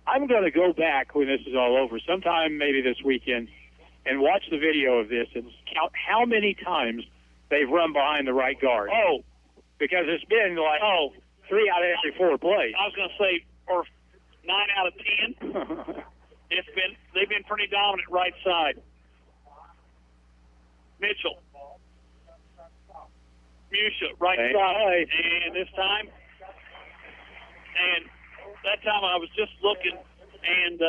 I'm going to go back when this is all over, sometime maybe this weekend, and watch the video of this and count how many times they've run behind the right guard.
Oh.
Because it's been like, 3 out of every 4 plays.
I was going to say, or 9 out of 10. They've been pretty dominant right side. Mitchell. Musha, right side. And this time, and that time I was just looking, and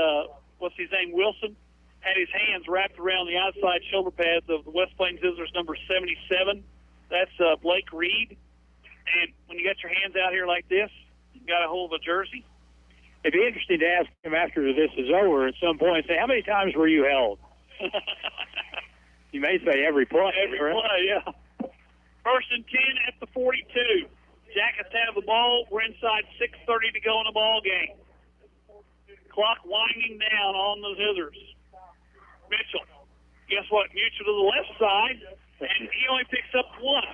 what's his name, Wilson, had his hands wrapped around the outside shoulder pads of the West Plains Zizzers number 77. That's Blake Reed. And when you got your hands out here like this, you got a hold of a jersey.
It'd be interesting to ask him after this is over at some point and say, how many times were you held? You may say every play.
Every play, yeah. 1st and 10 at the 42. Jackets have the ball. We're inside 6:30 to go in the ball game. Clock winding down on the Zizzers. Mitchell. Guess what? Mutual to the left side, and he only picks up 1.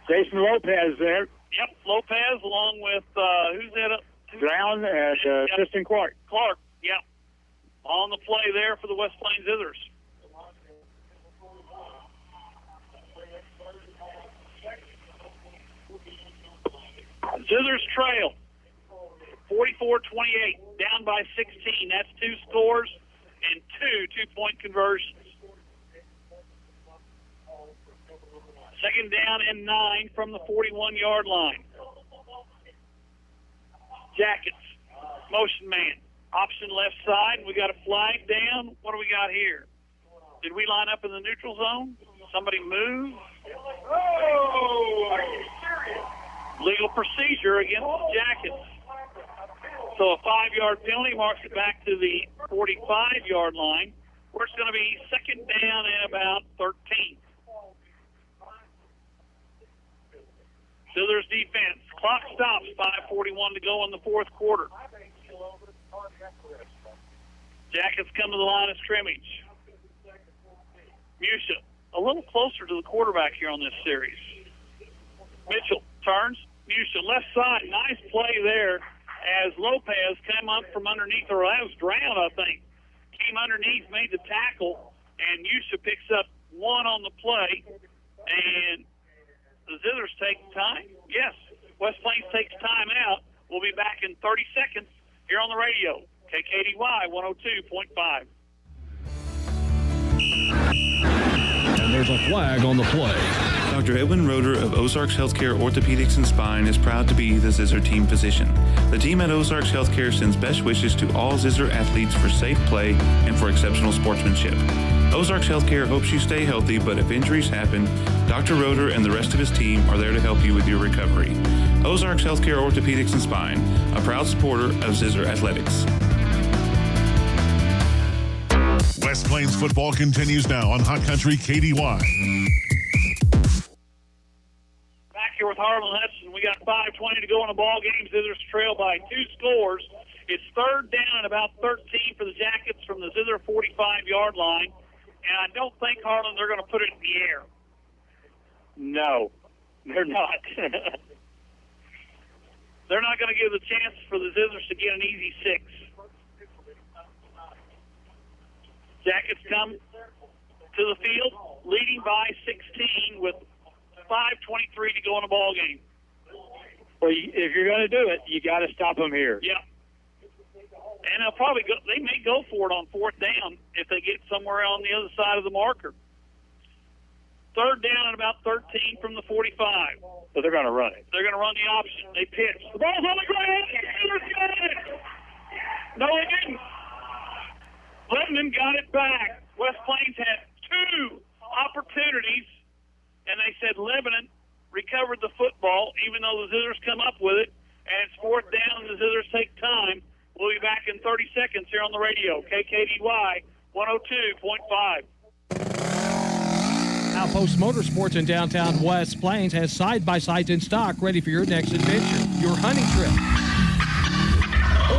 Jason Lopez there.
Yep, Lopez along with, who's that?
Brown and Tristan Clark.
Clark, yep. On the play there for the West Plains Zizzers. Zizzers trail. 44-28, down by 16. That's 2 scores and 2 two-point conversions. 2nd down and 9 from the 41-yard line. Jackets, motion man, option left side. We got a flag down. What do we got here? Did we line up in the neutral zone? Somebody move? Oh! Legal procedure against the Jackets. So a 5-yard penalty marks it back to the 45-yard line, where it's going to be 2nd down and about 13. Zizzers defense. Clock stops. 5:41 to go in the 4th quarter. Jackets come to the line of scrimmage. Musha a little closer to the quarterback here on this series. Mitchell turns. Musha left side. Nice play there as Lopez came up from underneath, or that was Drown, I think. Came underneath, made the tackle, and Musha picks up 1 on the play. And the Zizzers take time. Yes, West Plains takes time out. We'll be back in 30 seconds here on the radio. KKDY 102.5.
And there's a flag on the play.
Dr. Edwin Roeder of Ozarks Healthcare Orthopedics and Spine is proud to be the Zizzer team physician. The team at Ozarks Healthcare sends best wishes to all Zizzer athletes for safe play and for exceptional sportsmanship. Ozarks Healthcare hopes you stay healthy, but if injuries happen, Dr. Roeder and the rest of his team are there to help you with your recovery. Ozarks Healthcare Orthopedics and Spine, a proud supporter of Zizzer Athletics.
West Plains football continues now on Hot Country KDY.
Back here with Harlan Hudson. We got 5:20 to go in the ball game. Zizzers trail by 2 scores. It's 3rd down and about 13 for the Jackets from the Zizzer 45-yard line. And I don't think, Harlan, they're going to put it in the air.
No, they're not.
They're not going to give the chance for the Zizzers to get an easy 6. Jackets come to the field, leading by 16 with 5:23 to go in the ball game.
Well, if you're going to do it, you got to stop them here.
Yeah. And they'll probably go. They may go for it on 4th down if they get somewhere on the other side of the marker. 3rd down and about 13 from the 45.
So they're going to run it.
They're going to run the option. They pitch. The ball's on the ground. No, they didn't. Lebanon got it back. West Plains had 2 opportunities, and they said Lebanon recovered the football, even though the Zizzers come up with it, and it's 4th down, and the Zizzers take time. We'll be back in 30 seconds here on the radio. KKDY 102.5.
Outpost Motorsports in downtown West Plains has side-by-sides in stock ready for your next adventure, your hunting trip,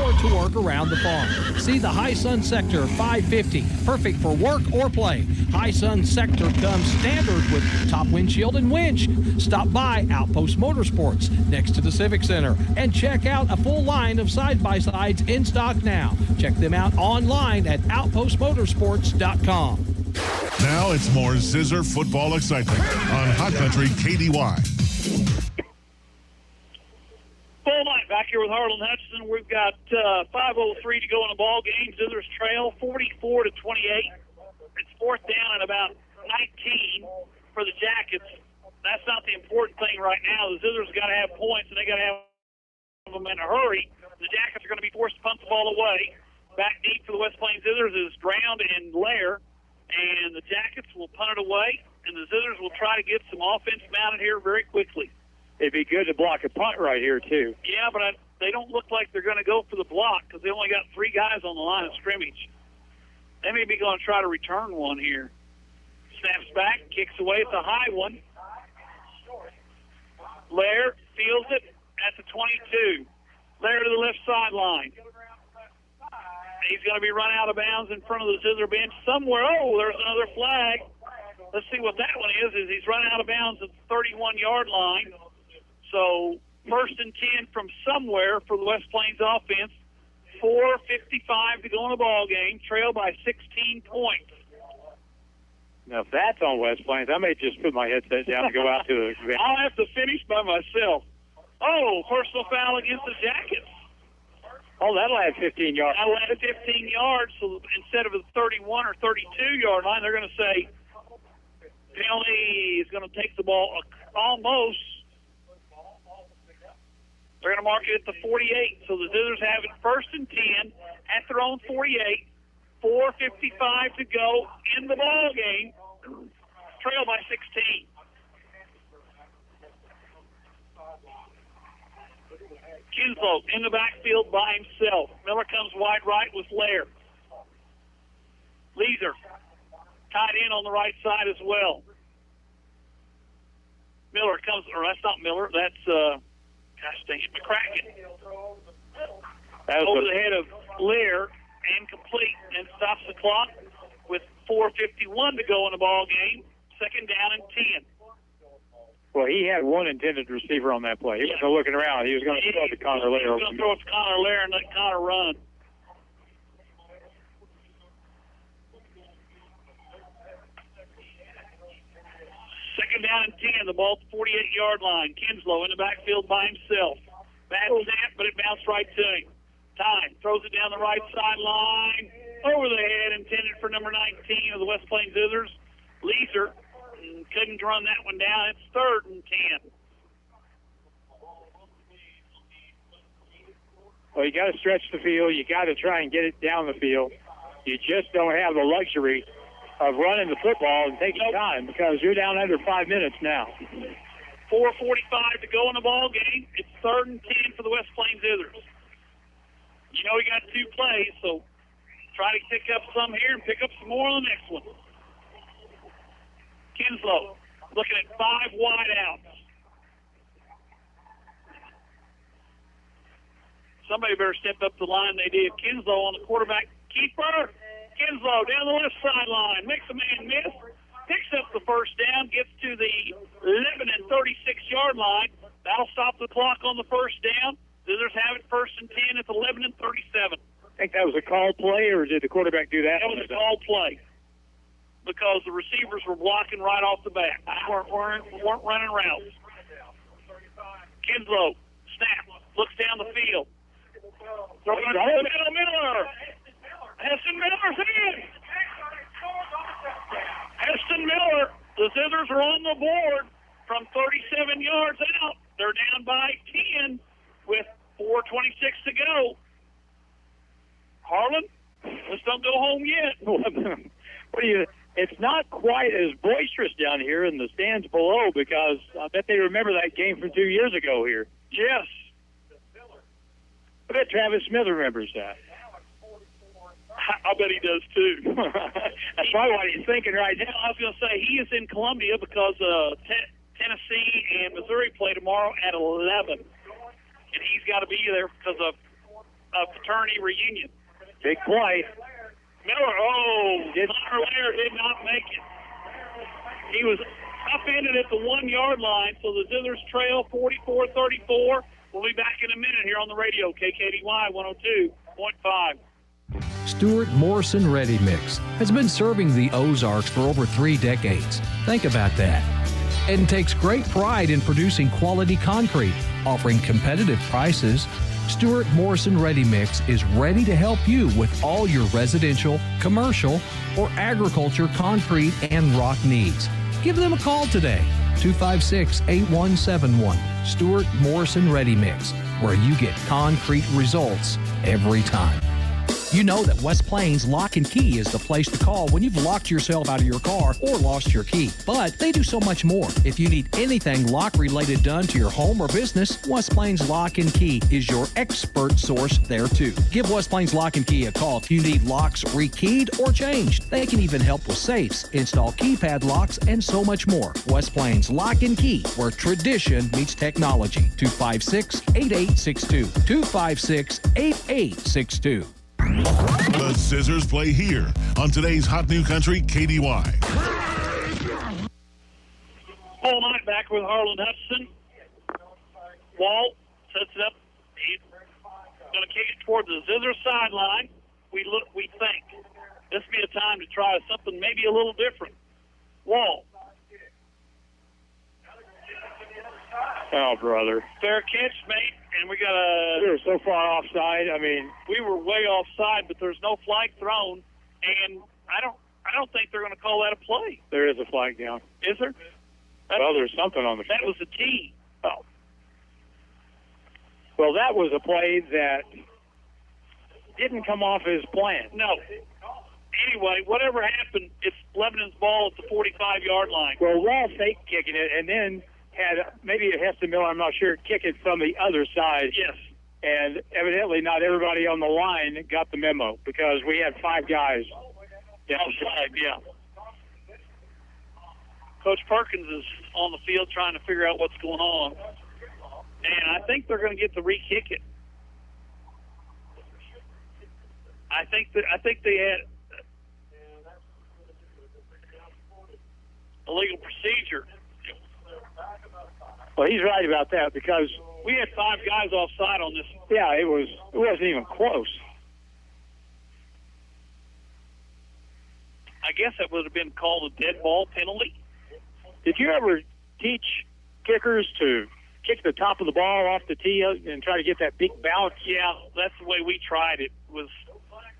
or to work around the farm. See the High Sun Sector 550, perfect for work or play. High Sun Sector comes standard with top windshield and winch. Stop by Outpost Motorsports next to the Civic Center and check out a full line of side-by-sides in stock now. Check them out online at outpostmotorsports.com.
Now it's more Zizzer football excitement on Hot Country KDY.
Full night back here with Harlan Hutchinson. We've got 5:03 to go in the ball game. Zizzers trail 44-28. It's fourth down and about 19 for the Jackets. That's not the important thing right now. The Zizzers got to have points, and they got to have them in a hurry. The Jackets are going to be forced to punt the ball away. Back deep for the West Plains Zizzers is Drowned and Lair, and the Jackets will punt it away, and the Zizzers will try to get some offense mounted here very quickly.
It'd be good to block a punt right here, too.
Yeah, but they don't look like they're going to go for the block because they only got 3 guys on the line of scrimmage. They may be going to try to return one here. Snaps back, kicks away. It's a high one. Lair fields it at the 22. Lair to the left sideline. He's going to be run out of bounds in front of the Zizzer bench somewhere. Oh, there's another flag. Let's see what that one is he's run out of bounds at the 31-yard line. So first and 10 from somewhere for the West Plains offense. 4:55 to go in the ball game. Trail by 16 points.
Now, if that's on West Plains, I may just put my headset down and go out to the bench.
I'll have to finish by myself. Oh, personal foul against the Jackets.
Oh, that'll add 15 yards.
That'll add 15 yards. So instead of the 31 or 32-yard line, they're going to say penalty is going to take the ball almost. They're going to mark it at the 48. So the Zizzers have it first and 10 at their own 48. 4:55 to go in the ball game. Trail by 16. Kinslow in the backfield by himself. Miller comes wide right with Lair. Leeser tied in on the right side as well. Miller comes, or that's not Miller, that's, gosh dang it, McCracken. Over the head of Lear and complete and stops the clock with 4:51 to go in the ball game. Second down and 10.
Well, he had one intended receiver on that play. He wasn't looking around. He was going to throw it to Connor Lair.
He was going to throw it to Connor Lair and let Connor run. Second down and 10. The ball at the 48-yard line. Kinslow in the backfield by himself. Bad snap, but it bounced right to him. Time. Throws it down the right sideline. Over the head, intended for number 19 of the West Plains Zizzers. Leeser couldn't run that one down. It's third and 10.
Well, you got to stretch the field. You got to try and get it down the field. You just don't have the luxury of running the football and taking time because you're down under 5 minutes now.
4:45 to go in the ball game. It's third and 10 for the West Plains Zizzers. You know we got 2 plays, so try to pick up some here and pick up some more on the next one. Kinslow looking at 5 wide outs. Somebody better step up the line. They did. Kinslow on the quarterback keeper. Kinslow down the left sideline. Makes a man miss. Picks up the first down. Gets to the Lebanon 36-yard line. That'll stop the clock on the first down. Zizzers have it first and 10 at the Lebanon 37.
I think that was a called play, or did the quarterback do that?
That was a called play because the receivers were blocking right off the bat. Weren't running routes. Kinslow, snap, looks down the field. Throws it to Miller. Heston Miller's in. Heston Miller, the Zizzers are on the board from 37 yards out. They're down by 10 with 4:26 to go. Harlan, let's don't go home yet.
What do you? It's not quite as boisterous down here in the stands below because I bet they remember that game from 2 years ago here.
Yes.
But bet Travis Smith remembers that.
I bet he does, too.
That's probably what he's thinking right now.
I was going to say, he is in Columbia because Tennessee and Missouri play tomorrow at 11. And he's got to be there because of a fraternity reunion.
Big play.
Miller, Connor Lair did not make it. He was upended at the 1-yard line, so the Zizzers trail 44-34. We'll be back in a minute here on the radio, KKDY 102.5.
Stuart Morrison Ready Mix has been serving the Ozarks for over 3 decades. Think about that. And takes great pride in producing quality concrete, offering competitive prices. Stuart Morrison Ready Mix is ready to help you with all your residential, commercial, or agriculture concrete and rock needs. Give them a call today, 256-8171. Stuart Morrison Ready Mix, where you get concrete results every time. You know that West Plains Lock and Key is the place to call when you've locked yourself out of your car or lost your key. But they do so much more. If you need anything lock-related done to your home or business, West Plains Lock and Key is your expert source there too. Give West Plains Lock and Key a call if you need locks rekeyed or changed. They can even help with safes, install keypad locks, and so much more. West Plains Lock and Key, where tradition meets technology. 256-8862. 256-8862.
The Zizzers play here on today's Hot New Country KDY.
Paul Knight back with Harlan Hudson. Walt sets it up. He's going to kick it toward the Zizzers sideline. We think this would be a time to try something maybe a little different. Walt.
Oh, brother.
Fair catch, mate. And we got
We were so far offside. I mean,
we were way offside, but there's no flag thrown, and I don't think they're going to call that a play.
there is a flag down.
Is there?
Well, there's something on the
That
field.
was a tee.
Oh. Well, that was a play that didn't come off his plan.
No. Anyway, whatever happened, it's Lebanon's ball at the 45-yard line.
Well, Wall fake kicking it, and then had maybe a Heston Miller, I'm not sure, kick it from the other side.
Yes.
And evidently not everybody on the line got the memo because we had 5 guys
outside, yeah. Coach Perkins is on the field trying to figure out what's going on. And I think they're going to get to re-kick it. I think they had illegal procedure.
Well, he's right about that because
we had 5 guys offside on this.
Yeah, it wasn't even close.
I guess that would have been called a dead ball penalty.
Did you ever teach kickers to kick the top of the ball off the tee and try to get that big bounce?
Yeah, that's the way we tried it. Was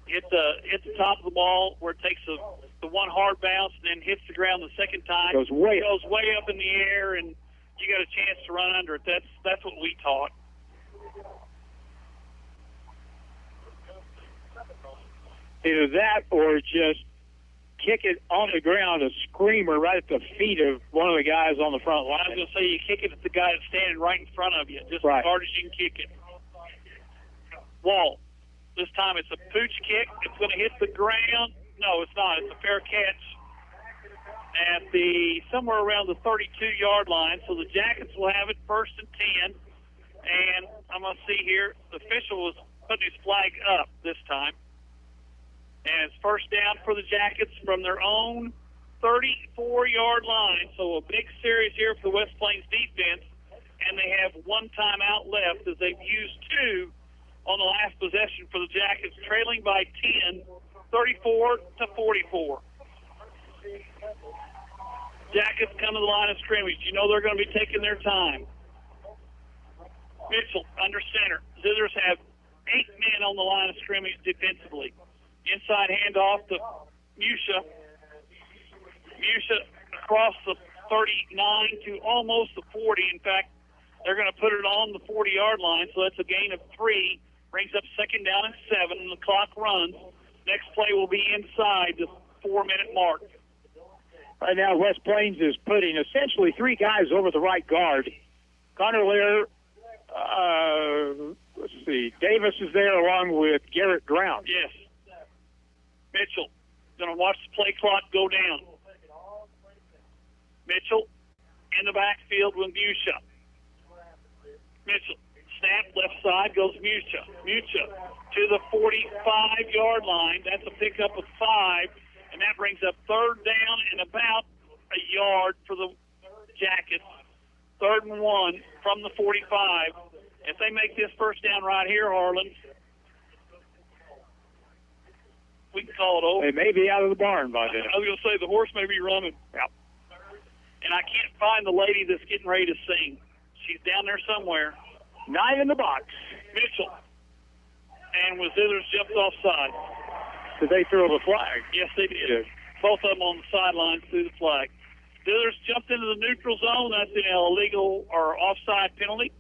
hit the top of the ball where it takes the one hard bounce and then hits the ground the second time.
Goes way
up in the air and you got a chance to run under it. That's what we taught.
Either that or just kick it on the ground, a screamer right at the feet of one of the guys on the front line.
I was going to say you kick it at the guy that's standing right in front of you, just
right.
as hard as you can kick it. Wall. This time it's a pooch kick. It's going to hit the ground. No, it's not. It's a fair catch at somewhere around the 32-yard line. So the Jackets will have it 1st and 10. And I'm going to see here, the official was putting his flag up this time. And it's 1st down for the Jackets from their own 34-yard line. So a big series here for the West Plains defense. And they have 1 timeout left as they've used 2 on the last possession for the Jackets, trailing by 10, 34-44. Jackets come to the line of scrimmage. You know they're going to be taking their time. Mitchell under center. Zizzers have 8 men on the line of scrimmage defensively. Inside handoff to Musha. Musha across the 39 to almost the 40. In fact, they're going to put it on the 40-yard line, so that's a gain of 3. Brings up 2nd down and 7, and the clock runs. Next play will be inside the 4-minute mark.
Right now, West Plains is putting essentially 3 guys over the right guard. Connor Lear, let's see, Davis is there along with Garrett Brown.
Yes. Mitchell going to watch the play clock go down. Mitchell in the backfield with Musha. Mitchell, snap left side, goes Musha. Musha to the 45-yard line. That's a pickup of 5, and that brings up third down and about a yard for the Jackets. 3rd and 1 from the 45. If they make this first down right here, Harlan, we can call it over.
They may be out of the barn by then.
I was going to say the horse may be running.
Yep.
And I can't find the lady that's getting ready to sing. She's down there somewhere.
9 in the box.
Mitchell. And with Zizzers jumped offside.
Did they throw the flag?
Yes, they did. Both of them on the sidelines threw the flag. Zizzers jumped into the neutral zone. That's an illegal or offside penalty.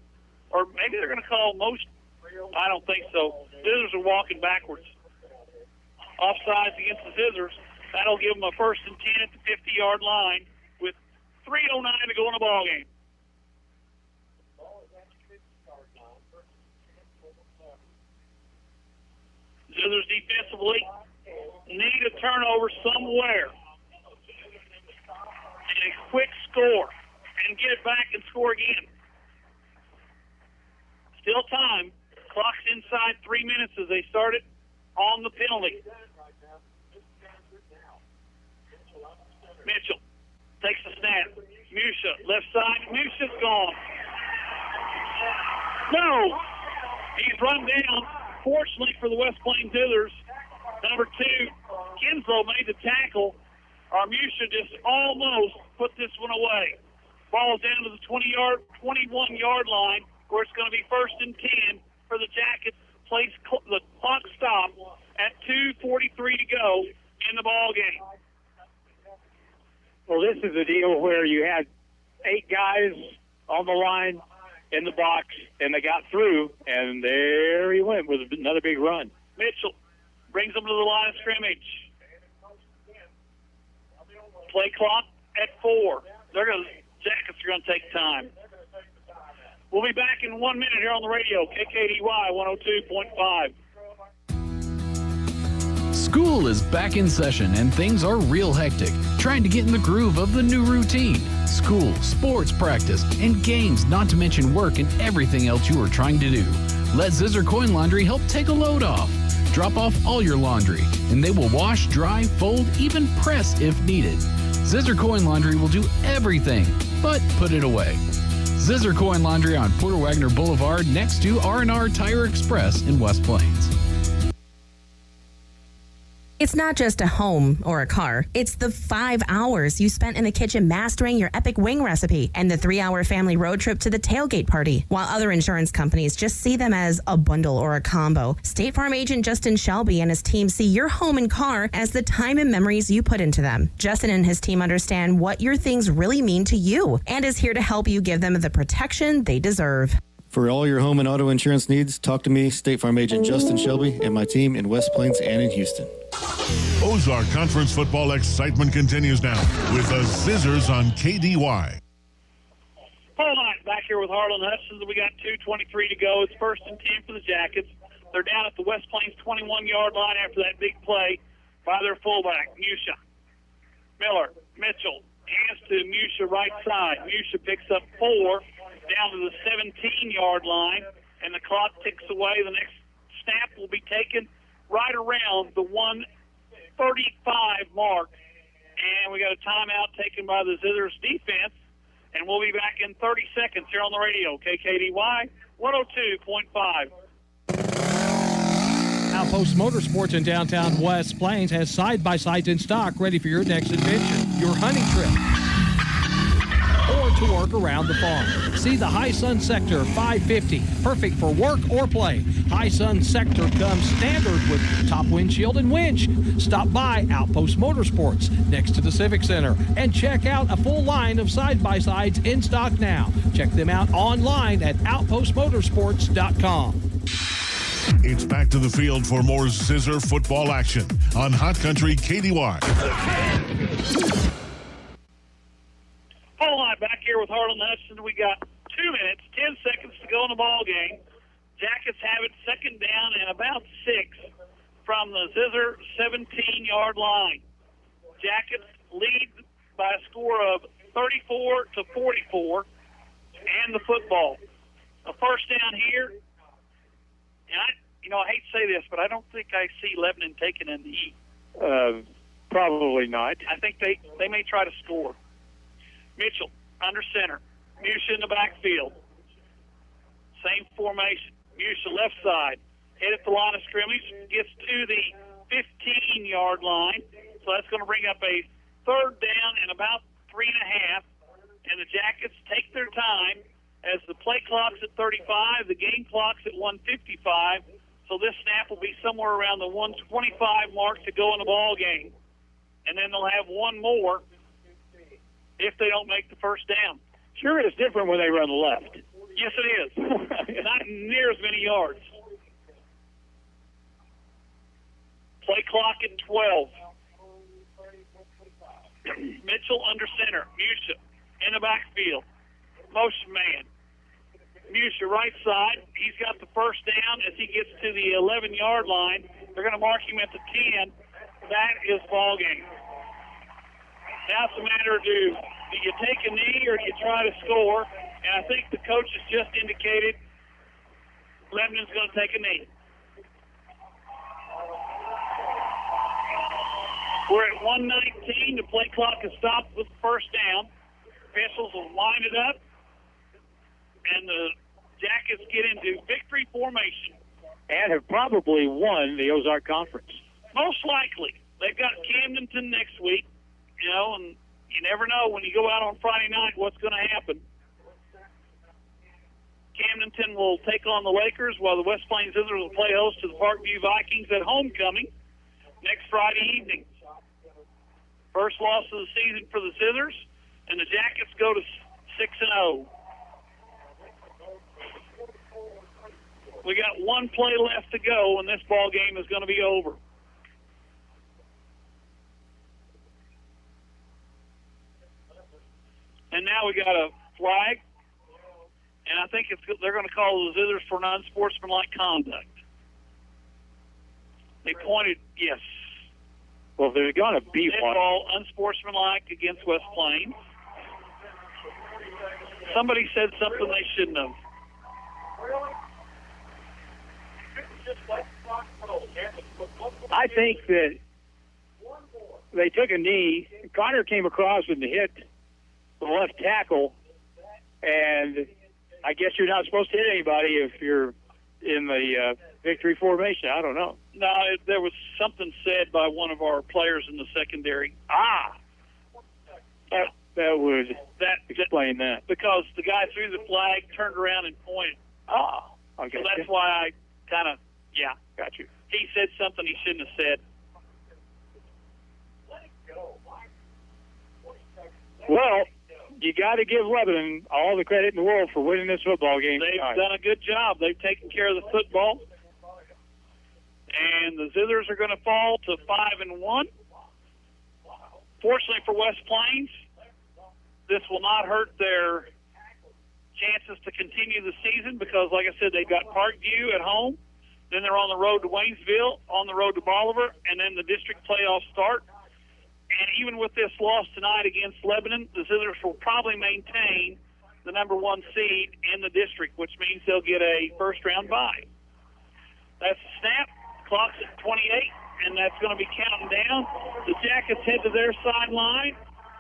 Or maybe they're going to call most. I don't think so. Zizzers are walking backwards. Offsides against the Zizzers. That'll give them a 1st and 10 at the 50-yard line with 3:09 to go in the ball game. Zizzers defensively need a turnover somewhere and a quick score and get it back and score again. Still time. Clock's inside 3 minutes as they started on the penalty. Mitchell takes the snap. Musha, left side. Musha's gone. No! He's run down. Fortunately for the West Plains Zizzers, number 2, Kinslow made the tackle. Musha just almost put this one away. Ball's down to the 21-yard line, where it's going to be 1st and 10 for the Jackets. The clock stop at 2:43 to go in the ball game.
Well, this is a deal where you had 8 guys on the line in the box, and they got through, and there he went with another big run.
Mitchell brings them to the line of scrimmage. Play clock at 4. Jackets are going to take time. We'll be back in 1 minute here on the radio, KKDY 102.5.
School is back in session and things are real hectic. Trying to get in the groove of the new routine. School, sports practice, and games, not to mention work and everything else you are trying to do. Let Zizzer Coin Laundry help take a load off. Drop off all your laundry, and they will wash, dry, fold, even press if needed. Zizzer Coin Laundry will do everything, but put it away. Zizzer Coin Laundry on Porter Wagner Boulevard next to R&R Tire Express in West Plains.
It's not just a home or a car. It's the 5 hours you spent in the kitchen mastering your epic wing recipe and the 3-hour family road trip to the tailgate party. While other insurance companies just see them as a bundle or a combo, State Farm agent Justin Shelby and his team see your home and car as the time and memories you put into them. Justin and his team understand what your things really mean to you and is here to help you give them the protection they deserve.
For all your home and auto insurance needs, talk to me, State Farm agent Justin Shelby, and my team in West Plains and in Houston.
Ozark Conference football excitement continues now with the Zizzers on KDY.
Paul Knight back here with Harlan Hudson. We got 2:23 to go. It's 1st and 10 for the Jackets. They're down at the West Plains 21-yard line after that big play by their fullback, Musha. Miller, Mitchell, hands to Musha right side. Musha picks up 4 down to the 17-yard line, and the clock ticks away. The next snap will be taken right around the 1:35 mark, and we got a timeout taken by the Zizzers defense, and we'll be back in 30 seconds here on the radio, KKDY 102.5.
Outpost Motorsports in downtown West Plains has side-by-sides in stock ready for your next adventure, your hunting trip, or to work around the farm. See the High Sun Sector 550, perfect for work or play. High Sun Sector comes standard with top windshield and winch. Stop by Outpost Motorsports next to the Civic Center and check out a full line of side-by-sides in stock now. Check them out online at outpostmotorsports.com.
It's back to the field for more Zizzer football action on Hot Country KDY.
Paul Knight back here with Harlan Hudson. We got 2 minutes, 10 seconds to go in the ball game. Jackets have it second down and about 6 from the Zizzer 17-yard line. Jackets lead by a score of 34-44 and the football. A first down here, and I hate to say this, but I don't think I see Lebanon taking in the E.
Probably not.
I think they may try to score. Mitchell under center. Musha in the backfield. Same formation. Musha left side. Head at the line of scrimmage. Gets to the 15-yard line. So that's going to bring up a third down and about 3.5. And the Jackets take their time as the play clock's at 35. The game clock's at 1:55. So this snap will be somewhere around the 1:25 mark to go in the ball game. And then they'll have one more if they don't make the first down.
Sure, it's different when they run left.
Yes, it is. Not near as many yards. Play clock at 12. Mitchell under center. Musha in the backfield. Motion man. Musha right side. He's got the first down as he gets to the 11-yard line. They're going to mark him at the 10. That is ball game. Now it's a matter of do you take a knee or do you try to score? And I think the coach has just indicated Lebanon's going to take a knee. We're at 1:19. The play clock is stopped with the first down. Officials will line it up, and the Jackets get into victory formation.
And have probably won the Ozark Conference.
Most likely. They've got Camdenton next week, and you never know when you go out on Friday night what's going to happen. Camdenton will take on the Lakers while the West Plains Zizzers will play host to the Parkview Vikings at homecoming next Friday evening. First loss of the season for the Zizzers, and the Jackets go to 6-0. We got one play left to go, and this ball game is going to be over. And now we got a flag, and I think they're going to call the Zizzers for non-sportsmanlike conduct. They pointed, yes.
Well, there's going to be one.
Ball unsportsmanlike against West Plains. Somebody said something they shouldn't have.
I think that they took a knee. Connor came across and hit the left tackle, and I guess you're not supposed to hit anybody if you're in the victory formation. I don't know.
No, there was something said by one of our players in the secondary.
That would explain that.
Because the guy threw the flag, turned around, and pointed.
Okay.
So that's why I kind of,
got you.
He said something he shouldn't have said.
Well, you got to give Lebanon all the credit in the world for winning this football game.
They've done a good job. They've taken care of the football. And the Zizzers are going to fall to 5-1. Fortunately for West Plains, this will not hurt their chances to continue the season because, like I said, they've got Parkview at home. Then they're on the road to Waynesville, on the road to Bolivar, and then the district playoffs start. And even with this loss tonight against Lebanon, the Zizzers will probably maintain the number 1 seed in the district, which means they'll get a first-round bye. That's the snap. Clock's at 28, and that's going to be counting down. The Jackets head to their sideline.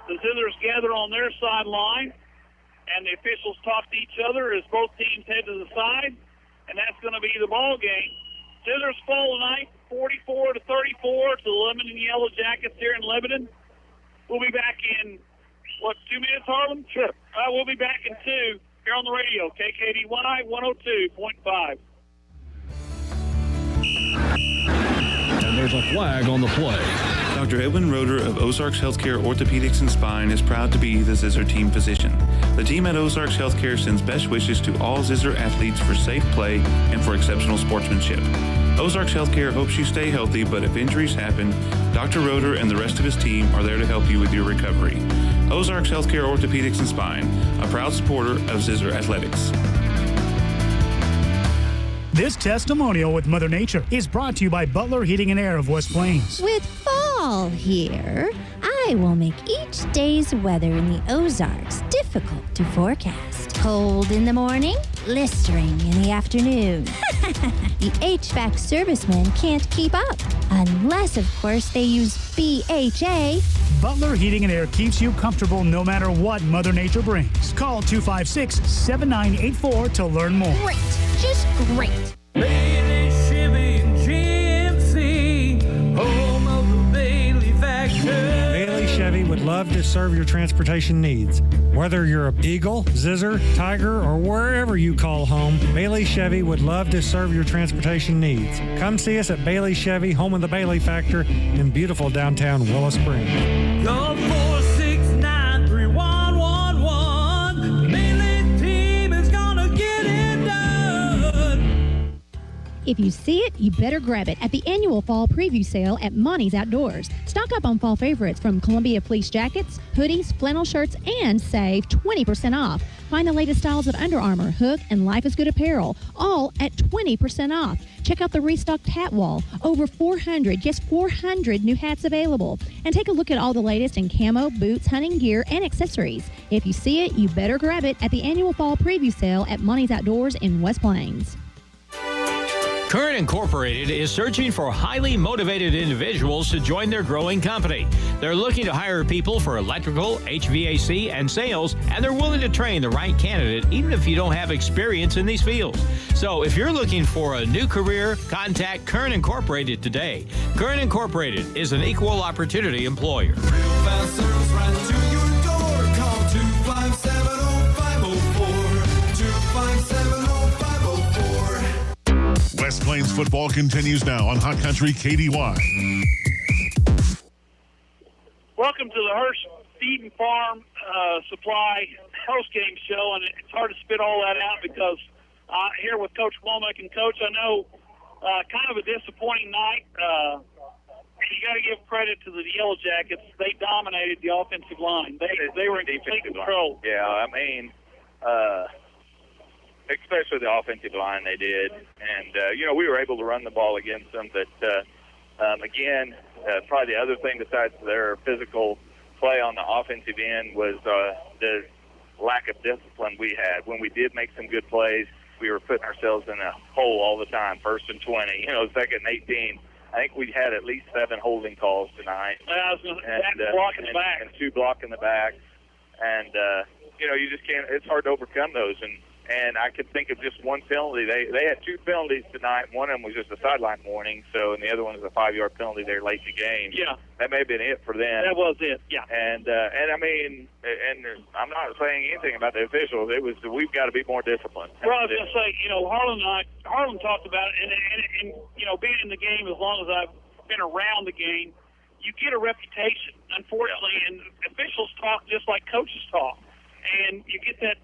The Zizzers gather on their sideline, and the officials talk to each other as both teams head to the side, and that's going to be the ball game. Zizzers fall tonight, 44-34 to the Lemon and Yellow Jackets here in Lebanon. We'll be back in, 2 minutes, Harlan?
Sure.
We'll be back in 2 here on the radio, KKDY 102.5.
And there's a flag on the play.
Dr. Edwin Roeder of Ozarks Healthcare Orthopedics and Spine is proud to be the Zizzer team physician. The team at Ozarks Healthcare sends best wishes to all Zizzer athletes for safe play and for exceptional sportsmanship. Ozarks Healthcare hopes you stay healthy, but if injuries happen, Dr. Roeder and the rest of his team are there to help you with your recovery. Ozarks Healthcare Orthopedics and Spine, a proud supporter of Zizzer Athletics.
This testimonial with Mother Nature is brought to you by Butler Heating and Air of West Plains.
With fall here, I will make each day's weather in the Ozarks difficult to forecast. Cold in the morning, blistering in the afternoon. The HVAC servicemen can't keep up, unless, of course, they use BHA.
Butler Heating and Air keeps you comfortable no matter what Mother Nature brings. Call 256-7984 to learn more.
Great, just great.
Bailey Chevy and GMC, home of the Bailey factory.
Bailey Chevy would love to serve your transportation needs. Whether you're a Eagle, Zizzer, Tiger, or wherever you call home, Bailey Chevy would love to serve your transportation needs. Come see us at Bailey Chevy, home of the Bailey Factor in beautiful downtown Willow Springs.
Call 469-3111. Bailey team is gonna get it done.
If you see it, you better grab it at the annual fall preview sale at Monty's Outdoors. Stock up on fall favorites from Columbia fleece jackets, hoodies, flannel shirts, and save 20% off. Find the latest styles of Under Armour, Hook, and Life is Good apparel, all at 20% off. Check out the restocked hat wall. Over 400 new hats available. And take a look at all the latest in camo, boots, hunting gear, and accessories. If you see it, you better grab it at the annual fall preview sale at Monty's Outdoors in West Plains.
Current Incorporated is searching for highly motivated individuals to join their growing company. They're looking to hire people for electrical, HVAC, and sales, and they're willing to train the right candidate even if you don't have experience in these fields. So if you're looking for a new career, contact Current Incorporated today. Current Incorporated is an equal opportunity employer.
Real fast service right to your door. Call 257-0504. 257-0504.
West Plains football continues now on Hot Country KDY.
Welcome to the Hearst Feed and Farm Supply post-game show, and it's hard to spit all that out because here with Coach Womack. And, Coach, I know kind of a disappointing night. You got to give credit to the Yellow Jackets. They dominated the offensive line. They were in complete control.
Yeah, I mean, especially the offensive line, they did. And, we were able to run the ball against them. But, again, probably the other thing besides their physical play on the offensive end was the lack of discipline we had. When we did make some good plays, we were putting ourselves in a hole all the time, 1st and 20, second and 18. I think we had at least 7 holding calls tonight.
Block in the back.
And 2 block in the back. And, you just can't – it's hard to overcome those. And I could think of just one penalty. They had 2 penalties tonight. One of them was just a sideline warning, and the other one was a 5-yard penalty there late in the game.
Yeah.
That may have been it for them.
That was it, yeah.
And I mean, I'm not saying anything about the officials. It was we've got to be more disciplined.
Well, I was going to say, Harlan talked about it, and being in the game as long as I've been around the game, you get a reputation, unfortunately, and officials talk just like coaches talk. And you get that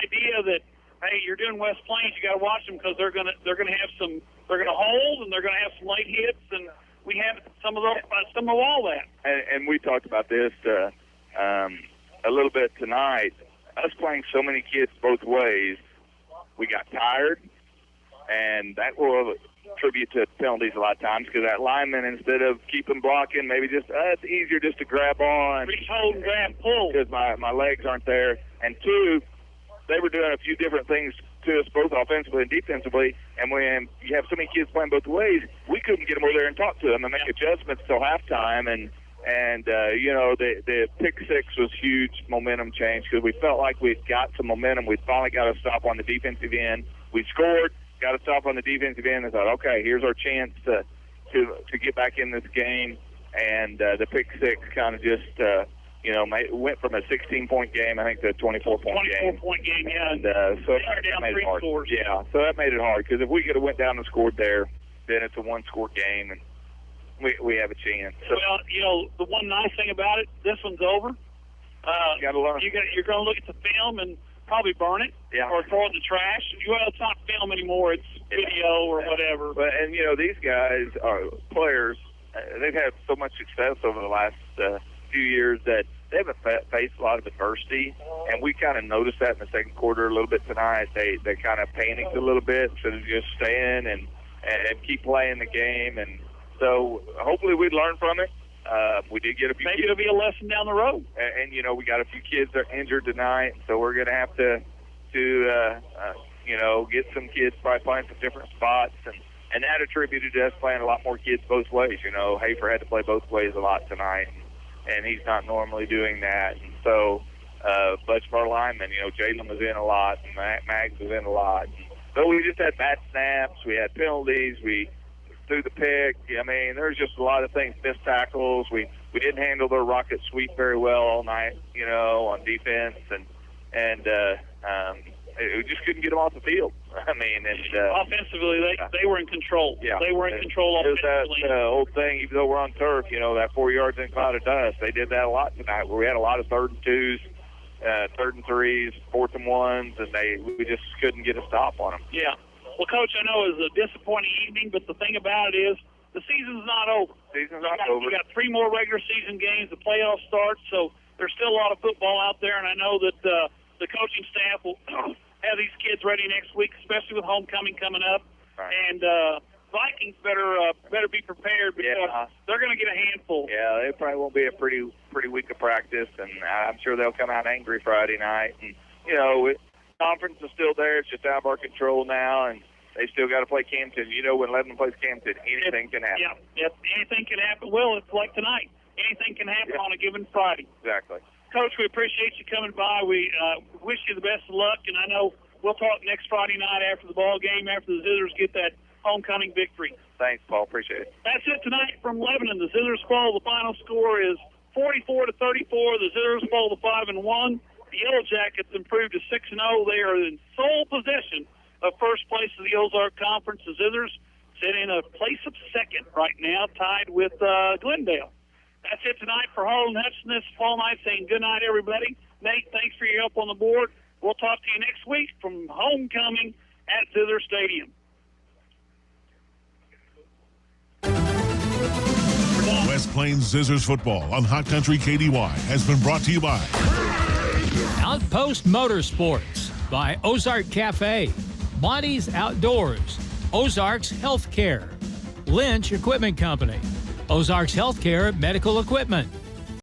idea that, hey, you're doing West Plains, you got to watch them because they're going to have some, they're going to hold, and they're going to have some late hits, and we have some of all that.
And we talked about this a little bit tonight. Us playing so many kids both ways, we got tired, and that will attribute to penalties a lot of times because that lineman, instead of keeping blocking, maybe just it's easier just to grab on.
Reach, hold, and grab, pull.
Because my legs aren't there. And 2, they were doing a few different things to us, both offensively and defensively. And when you have so many kids playing both ways, we couldn't get them over there and talk to them and make adjustments till halftime. And the pick 6 was huge momentum change because we felt like we'd got some momentum. We finally got a stop on the defensive end. We scored, got a stop on the defensive end, and thought, okay, here's our chance to get back in this game. And the pick 6 kind of just went from a 16-point game, I think, to a 24-point game.
24-point game, yeah.
And so that made it hard.
Scores.
Yeah, so that made it hard because if we could have went down and scored there, then it's a 1-score game, and we have a chance. So,
well, the one nice thing about it, this one's over.
You got to learn.
You're going to look at the film and probably burn it or throw it in the trash. Well, it's not film anymore; it's video or whatever.
But these guys are players. They've had so much success over the last few years that they haven't faced a lot of adversity, and we kind of noticed that in the second quarter a little bit tonight. They kind of panicked a little bit instead of just staying and keep playing the game. And so hopefully we'd learn from it. We did get a few.
Maybe it'll be a lesson down the road.
And you know, we got a few kids that are injured tonight, so we're going to have to you know, get some kids probably playing some different spots, and that attributed to us playing a lot more kids both ways. You know, Hafer had to play both ways a lot tonight, and he's not normally doing that. And so a bunch of our linemen, you know, Jalen was in a lot, and Mags was in a lot. And so we just had bad snaps, we had penalties, we threw the pick. I mean, there's just a lot of things, missed tackles. We didn't handle their rocket sweep very well all night, you know, on defense, and we just couldn't get them off the field. I mean, and
offensively, they were in control.
Yeah,
they were in control offensively.
That old thing, even though we're on turf, you know, that 4 yards in a cloud of dust. They did that a lot tonight, where we had a lot of 3rd and 2s, 3rd and 3s, 4th and 1s, and we just couldn't get a stop on them.
Yeah. Well, Coach, I know it was a disappointing evening, but the thing about it is the season's not over.
Season's not over.
We got 3 more regular season games. The playoffs start, so there's still a lot of football out there, and I know that the coaching staff will have these kids ready next week, especially with homecoming coming up. Right. And Vikings better be prepared, because they're going to get a handful.
Yeah, it probably won't be a pretty week of practice, and I'm sure they'll come out angry Friday night. And you know, conference is still there; it's just out of our control now, and they still got to play Campton. You know, when Lebanon plays Campton, anything can happen.
Yeah, anything can happen. Well, it's like tonight. Anything can happen on a given Friday.
Exactly.
Coach, we appreciate you coming by. We wish you the best of luck, and I know we'll talk next Friday night after the ball game, after the Zizzers get that homecoming victory.
Thanks, Paul. Appreciate it.
That's it tonight from Lebanon. The Zizzers fall. The final score is 44-34. The Zizzers fall to 5-1. The Yellow Jackets improved to 6-0. They are in sole possession of first place of the Ozark Conference. The Zizzers sit in a place of second right now, tied with Glendale. That's it tonight for Harlan Hudson. This is Paul Knight saying good night, everybody. Nate, thanks for your help on the board. We'll talk to you next week from homecoming at Zizzer Stadium.
West Plains Zizzers football on Hot Country KDY has been brought to you by
Outpost Motorsports, by Ozark Cafe, Monty's Outdoors, Ozarks Healthcare, Lynch Equipment Company, Ozarks Healthcare Medical Equipment,